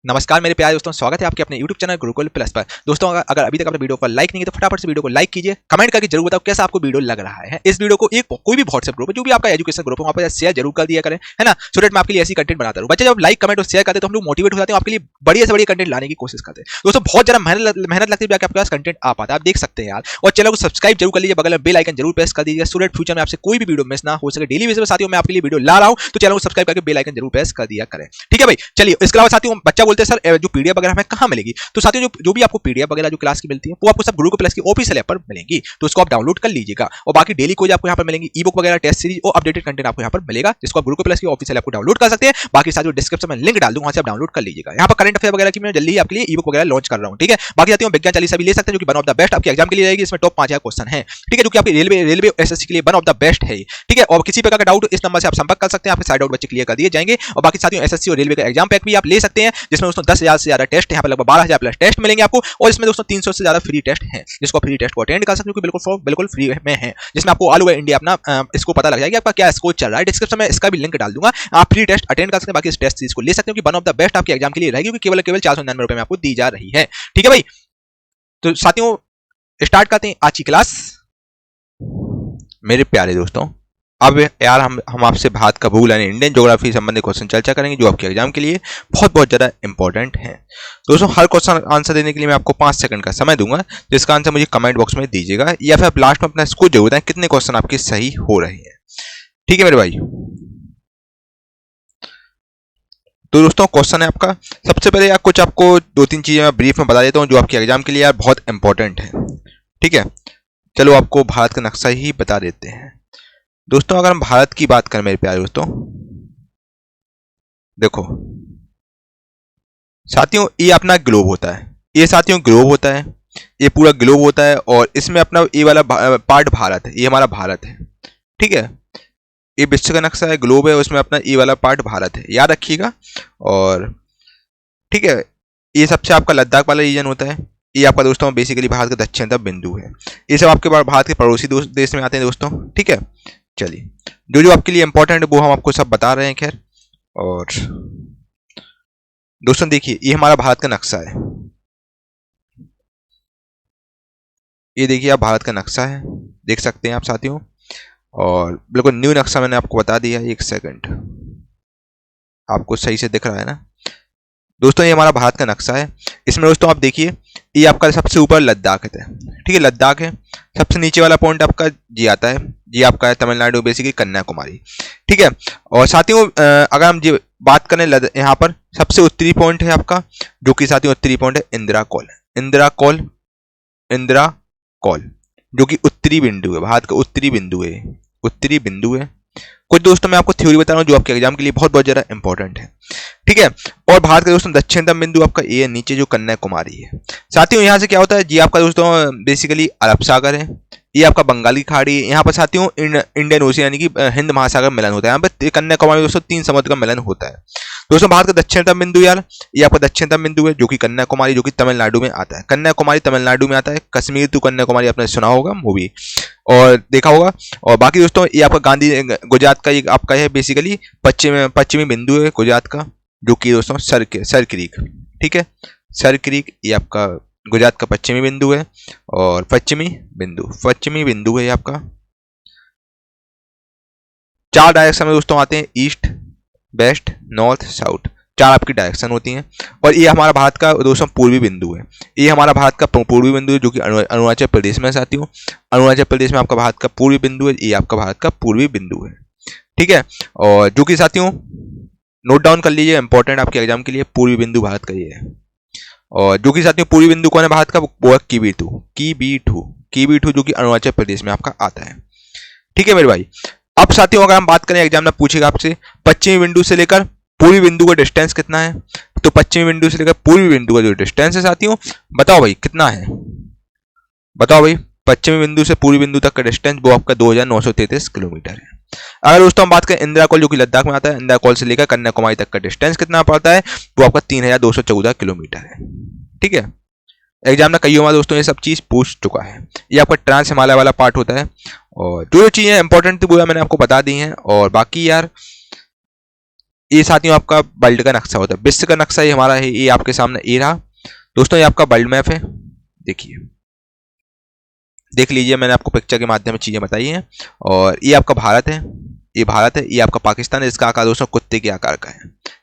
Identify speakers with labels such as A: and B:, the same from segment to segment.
A: नमस्कार मेरे प्यारे दोस्तों, स्वागत है आपके अपने YouTube चैनल गुरुकुल प्लस पर। दोस्तों अगर अभी तक आपने वीडियो को लाइक नहीं किया तो फटाफट से वीडियो को लाइक कीजिए, कमेंट करके जरूर बताओ कैसा आपको वीडियो लग रहा है। इस वीडियो को एक कोई भी व्हाट्सएप ग्रुप है, जो भी आपका एजुकेशन ग्रुप है, वहां पर शेयर जरूर कर दिया करें, है ना, सो दैट मैं आपके लिए ऐसी कंटेंट बनाता रहूं। बच्चे जब लाइक कमेंट और शेयर करते हैं तो हम लोग मोटिवेट हो जाते हैं, आपके लिए बढ़िया से बढ़िया कंटेंट लाने की कोशिश करते हैं। दोस्तों बहुत ज्यादा मेहनत लगती है आपके पास कंटेंट आ पाता है, आप देख सकते हैं यार। और चैनल को सब्सक्राइब जरूर कर लीजिए, बगल में बेल आइकन जरूर प्रेस कर दीजिए, सो दैट फ्यूचर में आपसे कोई भी वीडियो मिस ना हो सके। डेली बेसिस पर साथियों मैं आपके लिए वीडियो ला रहा हूं, तो चैनल को सब्सक्राइब करके बेल आइकन जरूर प्रेस कर दिया करें। ठीक है भाई, चलिए। इसके अलावा साथियों बच्चा बोलते हैं सर जो पीडीएफ वगैरह हमें कहां मिलेगी, तो साथियों जो भी आपको पीडीएफ वगैरह जो क्लास की मिलती है वो आपको सब गुरुकुल प्लस की ऑफिशियल ऐप पर मिलेंगी, तो उसको आप डाउनलोड कर लीजिएगा। और बाकी डेली कोई आपको यहां पर मिलेंगी ई बुक वगैरह, टेस्ट सीरीज और अपडेटेड कंटेंट आपको यहां पर मिलेगा, जिसको आप गुरुकुल प्लस की ऑफिशियल ऐप को डाउनलोड कर सकते हैं। बाकी साथियों डिस्क्रिप्शन में लिंक डाल दूंगा, वहां से आप डाउनलोड कर लीजिएगा। यहां पर करंट अफेयर वगैरह की मैं जल्दी ही आपके लिए ई बुक वगैरह लॉन्च कर रहा हूं। ठीक है, बाकी साथियों विज्ञान चालीसा भी ले सकते हैं, जो कि वन ऑफ द बेस्ट आपके एग्जाम के लिए रहेगी। इसमें टॉप 5000 क्वेश्चन है, ठीक है, जो कि आपके रेलवे एसएससी के लिए वन ऑफ द बेस्ट है। ठीक है, और किसी प्रकार का डाउट इस नंबर से आप संपर्क कर सकते हैं, आपके सारे डाउट बच्चे क्लियर कर दिए जाएंगे। और बाकी साथियों एसएससी और रेलवे का एग्जाम पैक भी आप ले सकते हैं, जिसमें दोस्तों 10,000 से ज्यादा टेस्ट, यहाँ पर लगभग 12,000 प्लस टेस्ट मिलेंगे आपको। और इसमें दोस्तों 300 से ज्यादा फ्री टेस्ट हैं, जिसको फ्री टेस्ट को अटेंड कर सकते हो, बिल्कुल फ्री में है, जिसमें आपको ऑल ओवर इंडिया अपना इसको पता लग जाएगा आपका क्या स्कोर चल रहा है। डिस्क्रिप्शन में इसका भी लिंक डाल दूंगा, आप फ्री टेस्ट अटेंड कर सकते हैं। बाकी इस टेस्ट सीरीज को ले सकते हो कि वन ऑफ द बेस्ट आपके एग्जाम के लिए रहेगी, क्योंकि केवल 499 रुपए में आपको दी जा रही है। ठीक है भाई, तो साथियों स्टार्ट करते हैं आज की क्लास। मेरे प्यारे दोस्तों, अब यार हम आपसे भारत का भूगोल यानी इंडियन ज्योग्राफी संबंधित क्वेश्चन चर्चा करेंगे, जो आपके एग्जाम के लिए बहुत ज्यादा इंपॉर्टेंट है। दोस्तों हर क्वेश्चन आंसर देने के लिए मैं आपको 5 सेकंड का समय दूंगा, जिसका आंसर मुझे कमेंट बॉक्स में दीजिएगा, या फिर आप लास्ट में अपना स्कोर जरूर बताएं कितने क्वेश्चन आपके सही हो रहे हैं। ठीक है मेरे भाई, तो दोस्तों क्वेश्चन है आपका। सबसे पहले यार कुछ आपको 2-3 चीजें मैं ब्रीफ में बता देता हूँ, जो आपके एग्जाम के लिए यार बहुत इंपॉर्टेंट है। ठीक है, चलो आपको भारत का नक्शा ही बता देते हैं। दोस्तों अगर हम भारत की बात करें मेरे प्यारे दोस्तों, देखो साथियों ये अपना ग्लोब होता है, ये साथियों ग्लोब होता है, ये पूरा ग्लोब होता है, और इसमें अपना ये वाला पार्ट भारत है, ये हमारा भारत है। ठीक है, ये विश्व का नक्शा है, ग्लोब है, उसमें अपना ये वाला पार्ट भारत है, याद रखिएगा। और ठीक है, ये सबसे आपका लद्दाख वाला रीजन होता है, ये आपका दोस्तों बेसिकली भारत का दक्षिणतम बिंदु है। ये सब आपके भारत के पड़ोसी देश में आते हैं दोस्तों। ठीक है, चलिए जो जो आपके लिए इंपॉर्टेंट है वो हम आपको सब बता रहे हैं। खैर, और दोस्तों देखिए ये हमारा भारत का नक्शा है, ये देखिए आप भारत का नक्शा है, देख सकते हैं आप साथियों। और बिल्कुल न्यू नक्शा मैंने आपको बता दिया, एक सेकंड, आपको सही से दिख रहा है ना दोस्तों, ये हमारा भारत का नक्शा है। इसमें दोस्तों आप देखिए ये आपका सबसे ऊपर लद्दाख है, ठीक है, लद्दाख है। सबसे नीचे वाला पॉइंट आपका जी आता है, जी आपका है तमिलनाडु, बेसिकली कन्याकुमारी। ठीक है, और साथियों अगर हम जी बात करें यहाँ पर सबसे उत्तरी पॉइंट है आपका, जो कि साथियों उत्तरी पॉइंट है Indira call, Indira call, Indira call, जो कि उत्तरी बिंदु है, भारत का उत्तरी बिंदु है, उत्तरी बिंदु है। कुछ दोस्तों मैं आपको थ्योरी बता रहा हूँ जो आपके एग्जाम के लिए बहुत ज्यादा इंपॉर्टेंट है। ठीक है, और भारत का दोस्तों दक्षिणतम बिंदु आपका ये नीचे जो कन्याकुमारी है। साथियों यहाँ से क्या होता है जी, आपका दोस्तों बेसिकली अरब सागर है, ये आपका बंगाली खाड़ी है। यहाँ पर साथियों इंडियन ओशियन यानी कि हिंद महासागर मिलन होता है, यहाँ पर कन्याकुमारी दोस्तों 3 समुद्र का मिलन होता है। दोस्तों भारत का दक्षिणतम बिंदु यार, ये आपका दक्षिणतम बिंदु है, जो कि कन्याकुमारी, जो कि तमिलनाडु में आता है। कन्याकुमारी तमिलनाडु में आता है, कश्मीर टू कन्याकुमारी आपने सुना होगा मूवी और देखा होगा। और बाकी दोस्तों ये आपका गांधी गुजरात का, ये आपका है बेसिकली पश्चिमी बिंदु है गुजरात का, जो कि दोस्तों सर क्रीक। ठीक है, सर क्रीक ये आपका गुजरात का पश्चिमी बिंदु है, और पश्चिमी बिंदु है आपका। 4 डायरेक्शन में दोस्तों आते हैं, ईस्ट, वेस्ट, नॉर्थ, साउथ, 4 आपकी डायरेक्शन होती हैं। और ये हमारा भारत का दोस्तों पूर्वी बिंदु है, ये हमारा भारत का पूर्वी बिंदु है, जो कि अरुणाचल प्रदेश में साथियों, अरुणाचल प्रदेश में आपका भारत का पूर्वी बिंदु है, ये आपका भारत का पूर्वी बिंदु है। ठीक है, और जो कि साथियों नोट डाउन कर लीजिए, इंपॉर्टेंट आपके एग्जाम के लिए, पूर्वी बिंदु भारत का ये है। और जो कि साथियों पूर्वी बिंदु कौन है भारत का, वो है कीबीटू, जो कि अरुणाचल प्रदेश में आपका आता है। ठीक है मेरे भाई, अब साथियों अगर हम बात करें, एग्जाम में पूछेगा आपसे पश्चिमी बिंदु से लेकर पूर्वी बिंदु का डिस्टेंस कितना है, तो पश्चिमी बिंदु से लेकर पूर्वी बिंदु का जो डिस्टेंस है साथियों, बताओ भाई कितना है, बताओ भाई। पश्चिमी बिंदु से पूर्वी बिंदु तक का डिस्टेंस वो आपका 2933 किलोमीटर है। अगर दोस्तों हम बात करें इंदिरा कॉल, जो कि लद्दाख में आता है, इंदिरा कॉल से लेकर कन्याकुमारी तक का डिस्टेंस कितना पड़ता है, वो आपका 3214 किलोमीटर है। ठीक है, एग्जाम में कई बार दोस्तों ये सब चीज पूछ चुका है। ये आपका ट्रांस हिमालय वाला पार्ट होता है, और जो चीजें इंपॉर्टेंट थी वो मैंने आपको बता दी हैं। और बाकी यार ये साथियों आपका वर्ल्ड का नक्शा होता है, विश्व का नक्शा ये हमारा है, ये आपके सामने ये रहा दोस्तों, ये आपका वर्ल्ड मैप है। देखिए देख लीजिए, मैंने आपको पिक्चर के माध्यम में चीजें बताई हैं। और ये आपका भारत है, ये भारत है, ये आपका पाकिस्तान है, इसका आकार दोस्तों कुत्ते के आकार का है।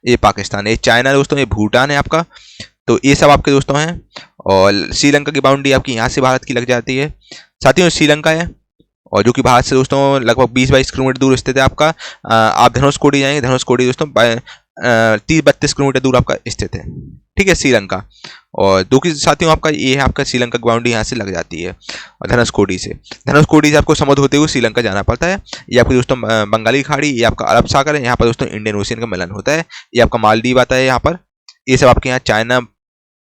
A: ये पाकिस्तान है, ये चाइना है दोस्तों, ये भूटान है आपका। तो ये सब आपके दोस्तों हैं। और श्रीलंका की बाउंड्री आपकी यहाँ से भारत की लग जाती है साथियों, श्रीलंका है, और जो कि भारत से दोस्तों लगभग 20-22 किलोमीटर दूर स्थित है आपका। आप धनुषकोडी जाएंगे, धनुषकोडी दोस्तों 30-32 किलोमीटर दूर आपका स्थित है, ठीक है, श्रीलंका। और दो की साथियों आपका ये है, आपका श्रीलंका की बाउंड्री यहाँ से लग जाती है, और धनुषकोडी से आपको समुद्र होते हुए श्रीलंका जाना पड़ता है। ये आपकी दोस्तों बंगाली खाड़ी, ये आपका अरब सागर है, यहाँ पर दोस्तों इंडियन ओशियन का मिलन होता है। ये आपका मालदीव आता है यहाँ पर, ये सब आपके यहाँ चाइना,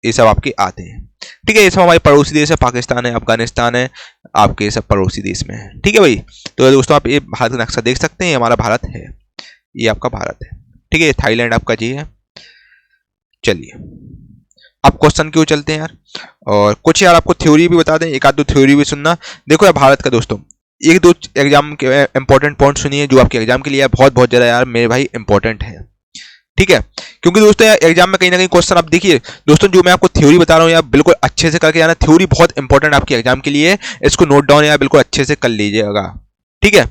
A: ये सब आपके आते हैं, ठीक है। ये सब हमारे पड़ोसी देश है, पाकिस्तान है, अफगानिस्तान है, आपके सब पड़ोसी देश में है, ठीक है भाई। तो दोस्तों आप ये भारत का नक्शा देख सकते हैं, ये हमारा भारत है, ये आपका भारत है, ठीक है। थाईलैंड आपका जी है। चलिए आप क्वेश्चन क्यों चलते हैं यार, और कुछ यार आपको थ्योरी भी बता दें, एक आध दो थ्योरी भी सुनना। देखो यार भारत का दोस्तों एक दो एग्जाम के इंपॉर्टेंट पॉइंट सुनिए, जो आपके एग्जाम के लिए बहुत बहुत ज्यादा यार मेरे भाई इंपॉर्टेंट है, ठीक है। क्योंकि दोस्तों यार एग्जाम में कहीं ना कहीं क्वेश्चन आप देखिए दोस्तों, जो मैं आपको थ्योरी बता रहा हूँ यार बिल्कुल अच्छे से करके जाना। थ्योरी बहुत इंपॉर्टेंट आपके एग्जाम के लिए, इसको नोट डाउन यार बिल्कुल अच्छे से कर लीजिएगा, ठीक है।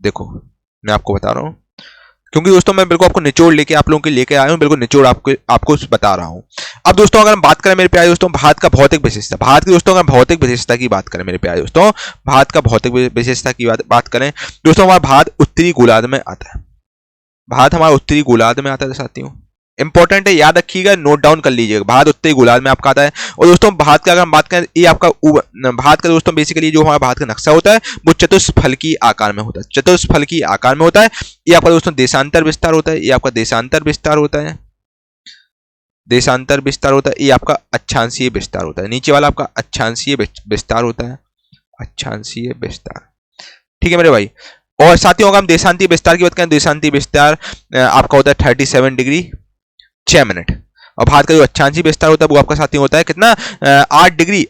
A: देखो मैं आपको बता रहा हूँ, क्योंकि दोस्तों मैं बिल्कुल आपको निचोड़ लेके आप लोगों के लेके आया हूँ, बिल्कुल निचोड़ आपको बता रहा हूँ। अब दोस्तों अगर हम बात करें मेरे प्यारे दोस्तों भारत का भौतिक विशेषता, भारत की दोस्तों अगर भौतिक विशेषता की बात करें मेरे प्यारे दोस्तों, भारत का भौतिक विशेषता की बात करें दोस्तों, हमारा भारत उत्तरी गोलार्ध में आता है, भारत हमारा उत्तरी गोलार्ध में आता है साथियों, इंपॉर्टेंट है, याद रखिएगा, नोट डाउन कर लीजिएगा। भारत उत्तरी गोलार्ध में आपका आता है। और दोस्तों भारत का अगर हम बात करें, ये आपका भारत का दोस्तों बेसिकली जो हमारा भारत का नक्शा होता है वो चतुष्फलकीय आकार में होता है, चतुष्फलकीय आकार में होता है। ये आपका दोस्तों देशांतर विस्तार होता है, ये आपका देशांतर विस्तार होता है, देशांतर विस्तार होता है। ये आपका अक्षांशीय विस्तार होता है, नीचे वाला आपका अक्षांशीय विस्तार होता है, अक्षांशीय विस्तार, ठीक है मेरे भाई। और साथियों अगर हम देशांतीय विस्तार की बात करें, देशांतीय विस्तार आपका होता है 37 डिग्री 6 मिनट। और भारत का जो अक्षांशीय विस्तार होता है वो आपका साथियों होता है कितना, 8 डिग्री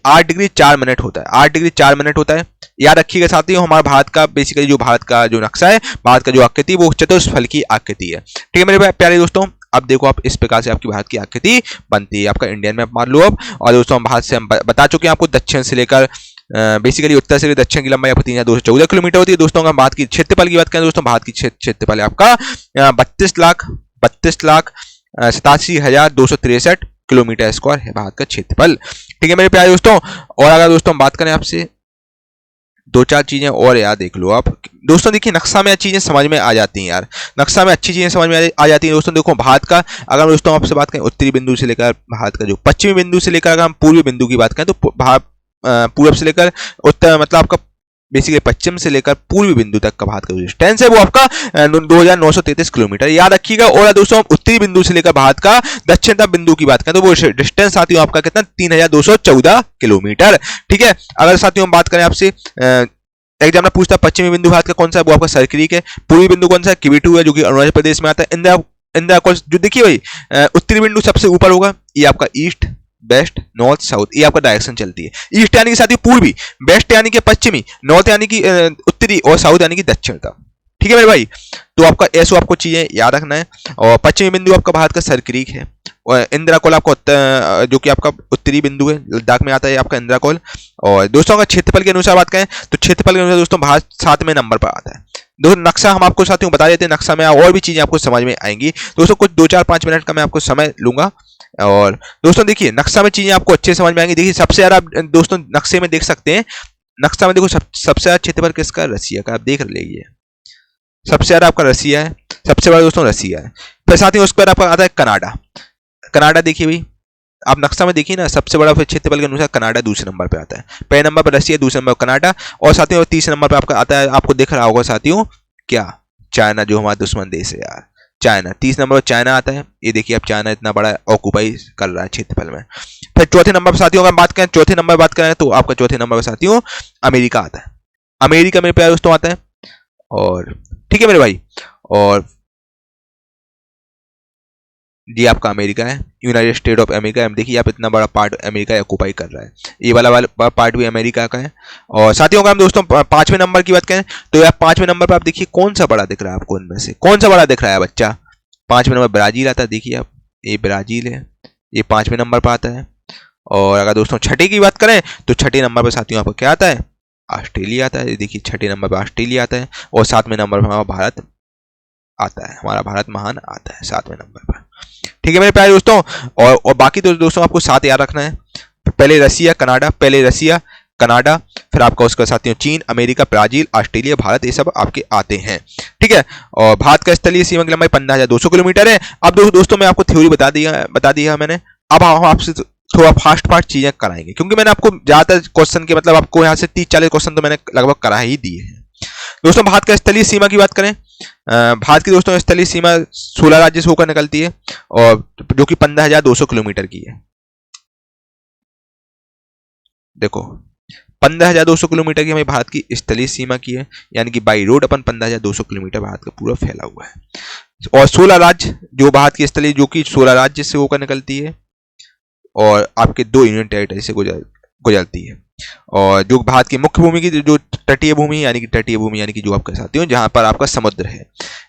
A: 4 मिनट होता है, 8 डिग्री 4 मिनट होता है। याद रखिएगा साथियों, हमारा भारत का बेसिकली जो भारत का जो नक्शा है, भारत का जो आकृति वो चतुष्फलकीय आकृति है, ठीक है मेरे प्यारे दोस्तों। अब देखो आप इस प्रकार से आपकी भारत की आकृति बनती है, आपका इंडियन मैप मान लो अब। और दोस्तों हम भारत से हम बता चुके हैं आपको, दक्षिण से लेकर बेसिकली उत्तर से दक्षिण की लंबाई आपको 3214 किलोमीटर होती है। दोस्तों अगर भारत की क्षेत्रफल की बात करें दोस्तों, भारत की क्षेत्रफल है आपका 32,87,263 किलोमीटर स्क्वायर है भारत का क्षेत्रफल, ठीक है मेरे प्यारे दोस्तों। और अगर दोस्तों हम बात करें आपसे, दो चार चीजें और यार देख लो आप दोस्तों। देखिए नक्शा में चीजें समझ में आ जाती हैं यार, नक्शा में अच्छी चीजें समझ में आ जाती हैं दोस्तों। देखो भारत का अगर दोस्तों आपसे बात करें उत्तरी बिंदु से लेकर भारत का जो पश्चिमी बिंदु से लेकर अगर हम पूर्वी बिंदु की बात करें, तो पूर्व से लेकर उत्तर मतलब आपका बेसिकली पश्चिम से लेकर पूर्वी बिंदु तक का भारत का जो डिस्टेंस है वो आपका 2933 किलोमीटर, याद रखिएगा। और दोस्तों उत्तरी बिंदु से लेकर भारत का दक्षिणतम बिंदु की बात करें तो वो डिस्टेंस साथियों आपका कितना 3214 किलोमीटर, ठीक है। अगर साथियों हम बात करें आपसे, एग्जाम में पूछता है पश्चिमी बिंदु भारत का कौन सा है, वो आपका सर्करीक है। पूर्वी बिंदु कौन सा है, किबिटू है, जो कि अरुणाचल प्रदेश में आता है। इंदिरा कॉलेज जो देखिए भाई, उत्तरी बिंदु सबसे ऊपर होगा, ये आपका ईस्ट वेस्ट नॉर्थ साउथ, ये आपका डायरेक्शन चलती है। ईस्ट यानी कि साथियों पूर्वी, वेस्ट यानी कि पश्चिमी, नॉर्थ यानी कि उत्तरी, और साउथ यानी कि दक्षिण का, ठीक है मेरे भाई। तो आपका ऐसो आपको चीजें याद रखना है। और पश्चिमी बिंदु आपका भारत का सर्करीक है, और इंदिरा कॉल आपका जो कि आपका उत्तरी बिंदु है, लद्दाख में आता है आपका इंदिरा कॉल। और दोस्तों अगर क्षेत्रफल के अनुसार बात करें तो क्षेत्रफल के अनुसार दोस्तों भारत 7वें नंबर पर आता है। दोस्तों नक्शा हम आपको साथियों बता देते हैं, नक्शा में और भी चीजें आपको समझ में आएंगी दोस्तों। कुछ 2-4-5 मिनट का मैं आपको समय लूंगा। और दोस्तों देखिए नक्शा में चीजें आपको अच्छे समझ में आएंगी। देखिए सबसे ज्यादा दोस्तों नक्शे में देख सकते हैं, नक्शा में देखो सबसे ज्यादा क्षेत्रफल किसका, रसिया का, आप देख लीजिए सबसे ज्यादा आपका रसिया है, सबसे बड़ा दोस्तों रसिया है। फिर साथ ही उसके बाद आपका आता है कनाडा। कनाडा देखिए भाई, आप नक्शा में देखिए ना, सबसे बड़ा फिर क्षेत्रफल के अनुसार कनाडा दूसरे नंबर पे आता है। पहले नंबर पर रसिया, दूसरे नंबर पर कनाडा, और साथियों तीसरे नंबर पे आपका आता है, आपको दिख रहा होगा साथियों क्या, चाइना, जो हमारा दुश्मन देश है यार, चाइना। 30 नंबर पर चाइना आता है, ये देखिए अब चाइना इतना बड़ा ऑक्यूपाई कर रहा है क्षेत्रफल में। फिर चौथे नंबर पर साथियों अगर बात करें, चौथे नंबर बात करें तो आपका चौथे नंबर पर साथियों अमेरिका आता है। अमेरिका मेरे प्यारे दोस्तों आता है, और ठीक है मेरे भाई। और जी आपका अमेरिका है, यूनाइटेड स्टेट ऑफ अमेरिका। देखिए आप इतना बड़ा पार्ट अमेरिका ऑक्यूपाई कर रहा है, ये वाला पार्ट भी अमेरिका का है। और साथियों का हम दोस्तों 5वें नंबर की बात करें तो यार 5वें नंबर पर आप देखिए कौन सा बड़ा दिख रहा है आपको, इनमें से कौन सा बड़ा दिख रहा है बच्चा, 5वें नंबर ब्राजील आता है, देखिए आप ये ब्राजील है, ये 5वें नंबर पर आता है। और अगर दोस्तों छठे की बात करें तो छठे नंबर पर साथियों आपको क्या आता है, ऑस्ट्रेलिया आता है। देखिए छठे नंबर पर ऑस्ट्रेलिया आता है और 7वें नंबर पर हमारा भारत आता है, हमारा भारत महान आता है 7वें नंबर पर। ठीक है मेरे प्यारे दोस्तों, और बाकी तो दोस्तों आपको 7 याद रखना है। पहले रसिया कनाडा, फिर आपका उसका साथियों चीन, अमेरिका, ब्राजील, ऑस्ट्रेलिया, भारत, ये सब आपके आते हैं। ठीक है, और भारत का स्थलीय सीमा की लंबाई 15,200 किलोमीटर है। अब दोस्तों मैं आपको थ्योरी बता दिया मैंने। अब हम आपसे थोड़ा फास्ट चीजें कराएंगे, क्योंकि मैंने आपको ज्यादातर क्वेश्चन के मतलब आपको यहाँ से 30-40 क्वेश्चन तो मैंने लगभग करा ही दिए हैं। दोस्तों भारत का स्थलीय सीमा की बात करें, भारत की दोस्तों स्थलीय सीमा 16 राज्य से होकर निकलती है, और जो कि 15,200 किलोमीटर की है। देखो 15,200 किलोमीटर की हमारी भारत की स्थलीय सीमा की है, यानी कि by road upon 15,200 kilometre Bharat का पूरा फैला हुआ है। और 16 राज्य जो भारत की स्थलीय, जो कि 16 राज्य से होकर निकलती है और आपके 2 यूनियन टेरिटरी से गुजरती है। और जो भारत की मुख्य भूमि की जो तटीय भूमि यानी कि जो आप कह सकते हो जहां पर आपका समुद्र है,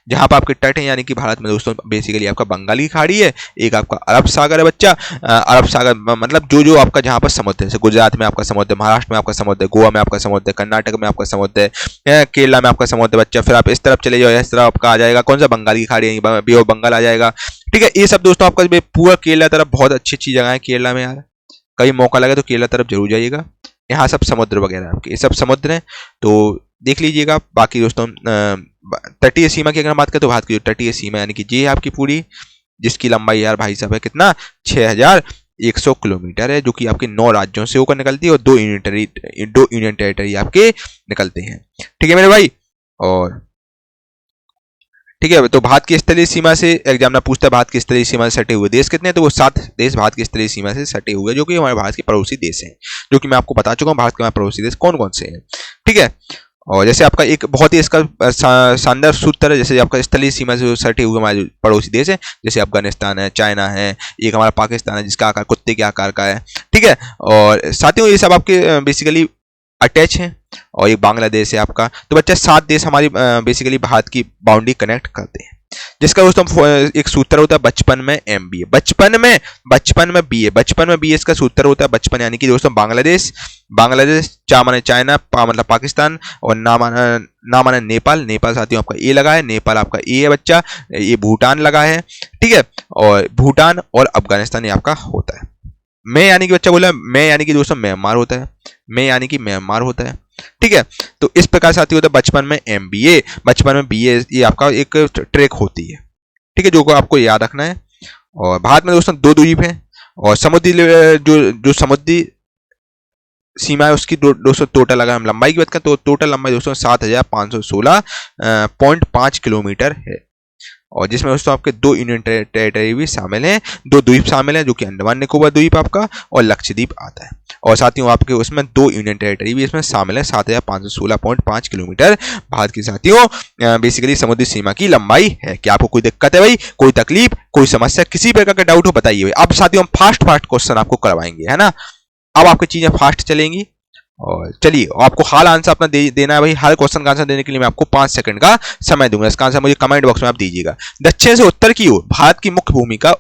A: जहां पर आपके तट है, यानी कि भारत में दोस्तों बेसिकली आपका बंगाली खाड़ी है, एक आपका अरब सागर है बच्चा। अरब सागर मतलब जो आपका जहां पर समुद्र है, जैसे गुजरात में आपका समुद्र है, महाराष्ट्र में आपका समुद्र है, गोवा में आपका समुद्र है, कर्नाटक में आपका समुद्र है, केरला में आपका समुद्र है बच्चा। फिर आप इस तरफ चले जाओ, इस तरफ आपका आ जाएगा कौन सा, बंगाली खाड़ी, बे ऑफ बंगाल आ जाएगा। ठीक है, ये सब दोस्तों आपका पूरा केरला तरफ बहुत अच्छी अच्छी जगह है केरला में यार, कहीं मौका लगे तो केरला तरफ जरूर जाइएगा। यहाँ सब समुद्र वगैरह आपके, ये सब समुद्र हैं तो देख लीजिएगा। बाकी दोस्तों तटीय सीमा की अगर हम बात करें तो भारत की जो तटीय सीमा यानी कि ये आपकी पूरी, जिसकी लंबाई यार भाई साहब है कितना, 6,100 किलोमीटर है, जो कि आपके 9 राज्यों से होकर निकलती है और 2 यूनियन टेरिटरी आपके निकलते हैं। ठीक है मेरे भाई, और ठीक है, तो भारत की स्थलीय सीमा से एग्जामिनर पूछता है भारत की स्थलीय सीमा से सटे हुए देश कितने हैं, तो वो 7 देश भारत की स्थलीय सीमा से सटे हुए, जो कि हमारे भारत के पड़ोसी देश हैं, जो कि मैं आपको बता चुका हूँ भारत के पड़ोसी देश कौन कौन से हैं। ठीक है, और जैसे आपका एक बहुत ही इसका शानदार सूत्र है, जैसे आपका स्थलीय सीमा से सटे हुए हमारे पड़ोसी देश हैं, जैसे अफगानिस्तान है, चाइना है, एक हमारा पाकिस्तान है जिसका आकार कुत्ते के आकार का है। ठीक है, और साथियों ये सब आपके बेसिकली अटैच हैं, और ये बांग्लादेश है आपका। तो बच्चा 7 देश हमारी बेसिकली भारत की बाउंड्री कनेक्ट करते हैं, जिसका दोस्तों एक सूत्र होता है बचपन में MBA, बचपन में BA इसका सूत्र होता है बचपन, यानी कि दोस्तों बांग्लादेश, चा माने चाइना, पा मतलब पाकिस्तान, और ना माने नेपाल साथियों आपका ए लगा है, नेपाल आपका ए है बच्चा, ये भूटान लगा है। ठीक है, और भूटान और अफगानिस्तान ये आपका होता है। मैं यानी कि बच्चा बोला, मैं यानी कि दोस्तों म्यांमार होता है। ठीक है, तो इस प्रकार साथी होता है बचपन में BA ये आपका एक ट्रैक होती है। ठीक है, जो को आपको याद रखना है। और भारत में दोस्तों 2 द्वीप हैं, और समुद्री जो समुद्री सीमा है उसकी दोस्तों टोटल अगर हम लंबाई की बात करें तो टोटल लंबाई दोस्तों 7,516.5 किलोमीटर है, और जिसमें दोस्तों आपके 2 यूनियन टेरिटरी भी शामिल हैं, 2 द्वीप शामिल हैं, जो कि अंडमान निकोबार द्वीप आपका और लक्षद्वीप आता है। और साथियों आपके उसमें 2 यूनियन टेरिटरी भी इसमें शामिल है। 7,516.5 किलोमीटर भारत की साथियों बेसिकली समुद्री सीमा की लंबाई है। क्या आपको कोई दिक्कत है भाई, कोई तकलीफ, कोई समस्या, किसी प्रकार का डाउट हो बताइए भाई। अब साथियों हम फास्ट क्वेश्चन आपको करवाएंगे, है ना। अब आपकी चीजें फास्ट चलेंगी, और चलिए आपको हाल आंसर अपना देना है भाई। हर क्वेश्चन का आंसर देने के लिए मैं आपको 5 सेकंड का समय दूंगा। इसका आंसर मुझे कमेंट बॉक्स में आप दीजिएगा। दक्षिण से उत्तर की ओर भारत की मुख्य भूमि का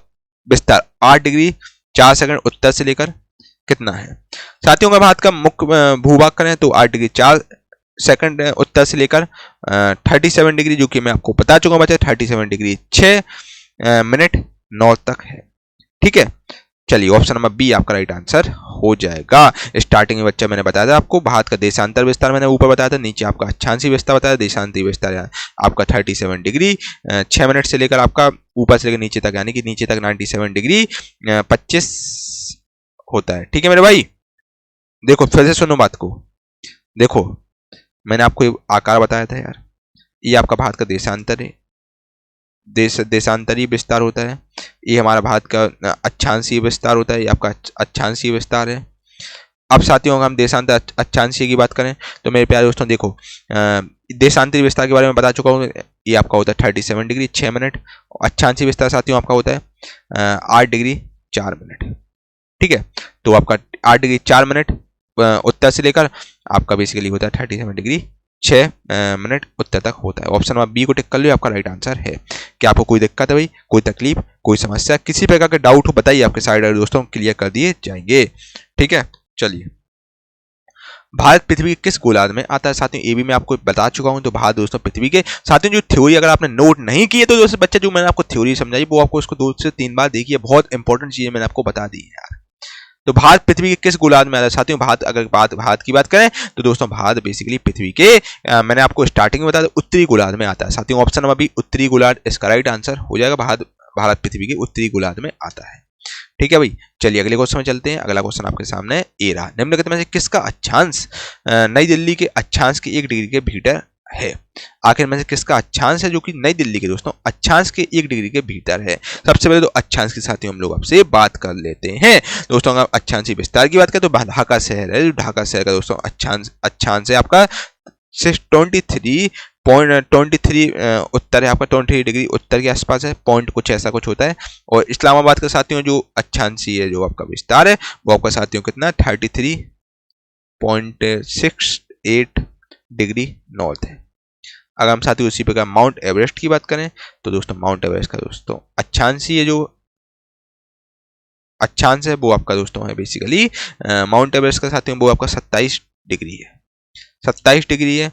A: विस्तार 8 डिग्री 4 सेकंड उत्तर से लेकर कितना है साथियों। अगर भारत का मुख्य भूभाग करें तो 8 डिग्री 4 सेकंड उत्तर से लेकर 37 डिग्री, जो कि मैं आपको बता चुका हूं बच्चे, 37 डिग्री 6 मिनट 9 तक है। ठीक है, चलिए ऑप्शन नंबर बी आपका राइट आंसर हो जाएगा। स्टार्टिंग में बच्चा मैंने बताया था आपको भारत का देशांतर विस्तार मैंने ऊपर बताया था, नीचे आपका अक्षांशीय विस्तार बताया, देशांतीय विस्तार आपका 37 डिग्री 6 मिनट से लेकर आपका ऊपर से लेकर नीचे तक, यानी कि नीचे तक 97 डिग्री 25 होता है। ठीक है मेरे भाई, देखो फिर से सुनो बात को। देखो मैंने आपको आकार बताया था यार, ये आपका भारत का देशांतर है, देशांतरीय विस्तार होता है। ये हमारा भारत का अक्षांशीय विस्तार होता है, ये आपका अक्षांशीय विस्तार है। अब साथियों अगर हम देशांतर अक्षांशीय की बात करें तो मेरे प्यारे दोस्तों देखो देशांतरीय विस्तार के बारे में बता चुका हूँ, ये आपका होता है 37 डिग्री 6 मिनट। अक्षांशीय विस्तार साथियों आपका होता है 8 डिग्री 4 मिनट। ठीक है, तो आपका 8 डिग्री 4 मिनट उत्तर से लेकर आपका बेसिकली होता है 37 डिग्री मिनट उत्तर तक होता है। ऑप्शन नंबर बी को टिक कर लो, आपका राइट आंसर है। क्या आपको कोई दिक्कत है भाई, कोई तकलीफ, कोई समस्या, किसी प्रकार के डाउट हो बताइए, आपके साइड दोस्तों क्लियर कर दिए जाएंगे। ठीक है, चलिए। भारत पृथ्वी के किस गोलार्ध में आता है साथियों, ये भी मैं आपको बता चुका हूं। तो भारत दोस्तों पृथ्वी के, साथियों जो थ्योरी अगर आपने नोट नहीं की है तो दोस्तों बच्चे जो मैंने आपको थ्योरी समझाई वो आपको इसको 2 से 3 बार देखिए, बहुत इंपॉर्टेंट चीजें मैंने आपको बता दी है यार। तो भारत पृथ्वी के किस गोलार्ध में आता है साथियों, भारत अगर भारत की बात करें तो दोस्तों भारत बेसिकली पृथ्वी के मैंने आपको स्टार्टिंग में बताया उत्तरी गोलार्ध में आता है साथियों। ऑप्शन नंबर बी उत्तरी गोलार्ध इसका राइट आंसर हो जाएगा। भारत पृथ्वी के उत्तरी गोलार्ध में आता है। ठीक है भाई, चलिए अगले क्वेश्चन में चलते हैं। अगला क्वेश्चन आपके सामने ए रहा, निम्नलिखित में से किसका अक्षांश नई दिल्ली के अक्षांश के 1 डिग्री के भीतर है। आखिर में से किसका अक्षांश है जो कि नई दिल्ली के दोस्तों अक्षांश के 1 डिग्री के भीतर है। सबसे पहले तो अक्षांश के साथ ही हम लोग आपसे बात कर लेते हैं दोस्तों। अगर अक्षांशी विस्तार की बात करें तो ढाका शहर है, ढाका शहर का दोस्तों अक्षांश है आपका 23 उत्तर है आपका, 23 डिग्री उत्तर के आसपास है, पॉइंट कुछ ऐसा कुछ होता है। और इस्लामाबाद के साथियों जो अक्षांशी है जो आपका विस्तार है वो आपका साथियों कितना 33.68 डिग्री नॉर्थ है। अगर हम साथियों उसी प्रकार माउंट एवरेस्ट की बात करें तो दोस्तों माउंट एवरेस्ट का दोस्तों अक्षांशी है जो अक्षांश है वो आपका दोस्तों है बेसिकली माउंट एवरेस्ट का साथियों वो आपका 27 डिग्री है, 27 डिग्री है,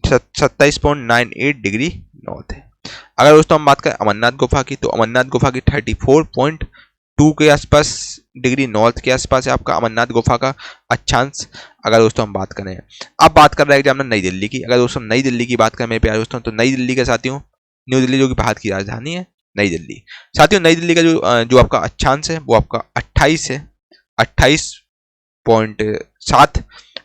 A: 27.98 डिग्री नॉर्थ है। अगर दोस्तों हम बात करें अमरनाथ गुफा की तो अमरनाथ गुफा की 34.2 के आसपास डिग्री नॉर्थ के आसपास है आपका अमरनाथ गुफा का अक्षांश। अगर दोस्तों हम बात करें, अब बात कर रहे हैं एग्जामिनर नई दिल्ली की। अगर दोस्तों नई दिल्ली की बात करें मेरे प्यारे दोस्तों तो नई दिल्ली के साथियों, न्यू दिल्ली जो कि भारत की राजधानी है नई दिल्ली, साथियों नई दिल्ली का जो आपका अक्षांश है वो आपका 28 है, 28.7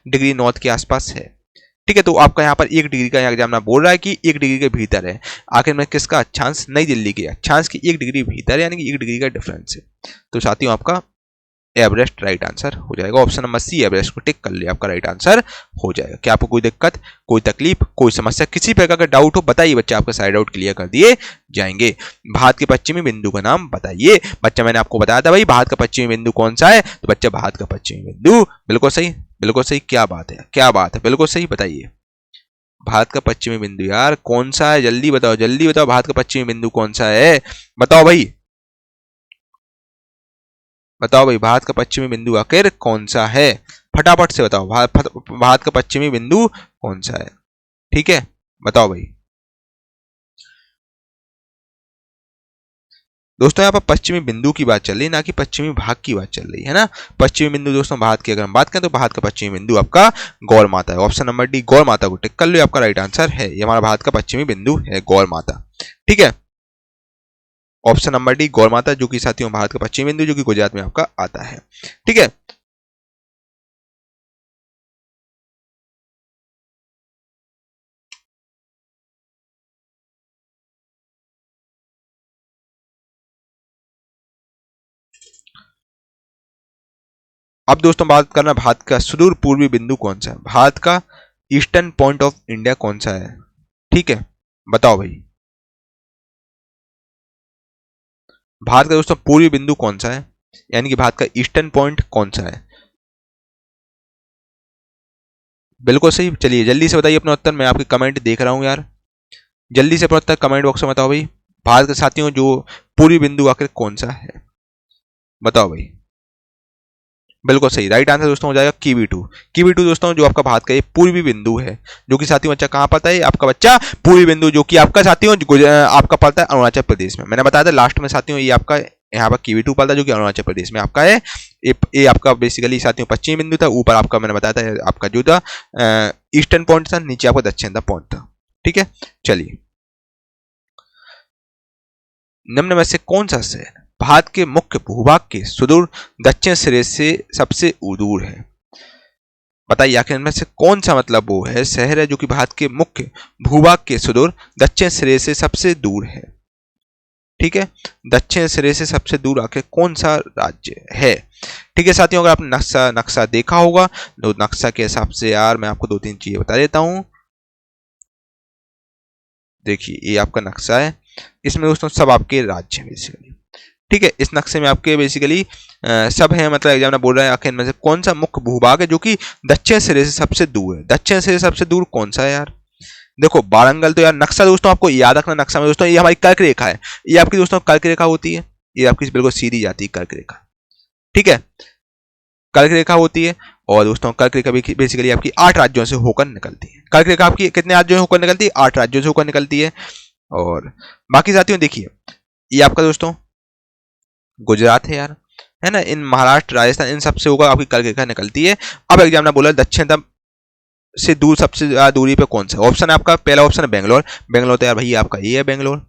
A: डिग्री नॉर्थ के आसपास है। ठीक है, तो आपका यहाँ पर 1 डिग्री का एग्जामिनर बोल रहा है कि 1 डिग्री के भीतर है। आखिर में किसका अक्षांश, नई दिल्ली के अक्षांश की 1 डिग्री भीतर है, यानी कि 1 डिग्री का डिफरेंस है। तो साथियों आपका एवरेस्ट राइट आंसर हो जाएगा। ऑप्शन नंबर सी एवरेस्ट को टिक कर लिया, आपका राइट आंसर हो जाएगा। क्या आपको कोई दिक्कत, कोई तकलीफ, कोई समस्या, किसी प्रकार का डाउट हो बताइए बच्चे, आपका साइड आउट क्लियर कर दिए जाएंगे। भारत के पश्चिमी बिंदु का नाम बताइए। बच्चा मैंने आपको बताया था भाई भारत का पश्चिमी बिंदु कौन सा है, तो बच्चा भारत का पश्चिमी बिंदु बिल्कुल सही, बिल्कुल सही। क्या बात है, क्या बात है, बिल्कुल सही। बताइए भारत का पश्चिमी बिंदु यार कौन सा है, जल्दी बताओ, जल्दी बताओ, भारत का पश्चिमी बिंदु कौन सा है, बताओ भाई, बताओ भाई भारत का पश्चिमी बिंदु आखिर कौन सा है, फटाफट से बताओ भारत का पश्चिमी बिंदु कौन सा है। ठीक है, बताओ भाई। दोस्तों यहाँ पर पश्चिमी बिंदु की बात चल रही है, ना कि पश्चिमी भाग की बात चल रही है ना। पश्चिमी बिंदु दोस्तों भारत की अगर हम बात करें तो भारत का पश्चिमी बिंदु आपका गौर माता है। ऑप्शन नंबर डी गौर माता को टिक कर लो, आपका राइट आंसर है। ये हमारा भारत का पश्चिमी बिंदु है गौर माता। ठीक है, ऑप्शन नंबर डी गौर माता जो कि साथियों भारत का पश्चिमी बिंदु जो कि गुजरात में आपका आता है। ठीक है, अब दोस्तों बात करना भारत का सुदूर पूर्वी बिंदु कौन सा है, भारत का ईस्टर्न पॉइंट ऑफ इंडिया कौन सा है। ठीक है, बताओ भाई भारत का दोस्तों पूर्वी बिंदु कौन सा है, यानी कि भारत का ईस्टर्न पॉइंट कौन सा है। बिल्कुल सही। चलिए जल्दी से बताइए अपना उत्तर, मैं आपके कमेंट देख रहा हूं यार, जल्दी से अपना उत्तर कमेंट बॉक्स में बताओ भाई। भारत के साथियों जो पूर्वी बिंदु आखिर कौन सा है, बताओ भाई। बिल्कुल सही, राइट आंसर दोस्तों हो जाएगा कीवी2। कीवी2 दोस्तों जो आपका भारत का ये पूर्वी बिंदु है जो कि साथियों बच्चा कहाँ पड़ता है, आपका बच्चा पूर्वी बिंदु जो कि आपका साथियों आपका पड़ता है अरुणाचल प्रदेश में। मैंने बताया था लास्ट में साथियों ये आपका यहाँ पर कीवी2 पड़ता है जो कि अरुणाचल प्रदेश में आपका है। ये आपका बेसिकली साथियों पश्चिमी बिंदु था, ऊपर आपका मैंने बताया था आपका जो था ईस्टर्न पॉइंट था, नीचे आपका दक्षिण पॉइंट था। ठीक है, चलिए निम्न में से कौन सा शहर भारत के मुख्य भूभाग के सुदूर दक्षिण सिरे से सबसे दूर है। बताइए आखिर इनमें से कौन सा मतलब वो है शहर है जो कि भारत के मुख्य भूभाग के सुदूर दक्षिण सिरे से सबसे दूर है। ठीक है, दक्षिण सिरे से सबसे दूर आखिर कौन सा राज्य है। ठीक है साथियों, अगर आपने नक्शा देखा होगा तो नक्शा के हिसाब से यार मैं आपको 2-3 चीजें बता देता हूं। देखिए ये आपका नक्शा है, इसमें दोस्तों सब आपके राज्य हैं बेसिकली। ठीक है, इस नक्शे में आपके बेसिकली सब है, मतलब एग्जामिनर बोल रहा है आखिर में से कौन सा मुख्य भूभाग है जो कि दक्षिण सिरे से सबसे दूर है। दक्षिण सिरे से सबसे दूर कौन सा है यार, देखो वारंगल तो यार नक्शा दोस्तों आपको याद रखना, नक्शा में दोस्तों ये हमारी कर्क रेखा है, ये आपकी दोस्तों कर्क रेखा होती है, ये आपकी बिल्कुल सीधी जाती है कर्क रेखा, ठीक है, कर्क रेखा होती है। और दोस्तों कर्क रेखा बेसिकली आपकी 8 राज्यों से होकर निकलती है। कर्क रेखा आपकी कितने राज्यों से होकर निकलती है? 8 राज्यों से होकर निकलती है। और बाकी साथियों देखिए, ये आपका दोस्तों गुजरात है यार, है ना, इन महाराष्ट्र राजस्थान इन सबसे होकर आपकी कर्क रेखा निकलती है। अब एग्जाम ने बोला दक्षिणतम से दूर सबसे ज्यादा दूरी पे कौन सा ऑप्शन है आपका? पहला ऑप्शन है बेंगलोर। बेंगलोर तो यार भैया आपका ये है बेंगलोर।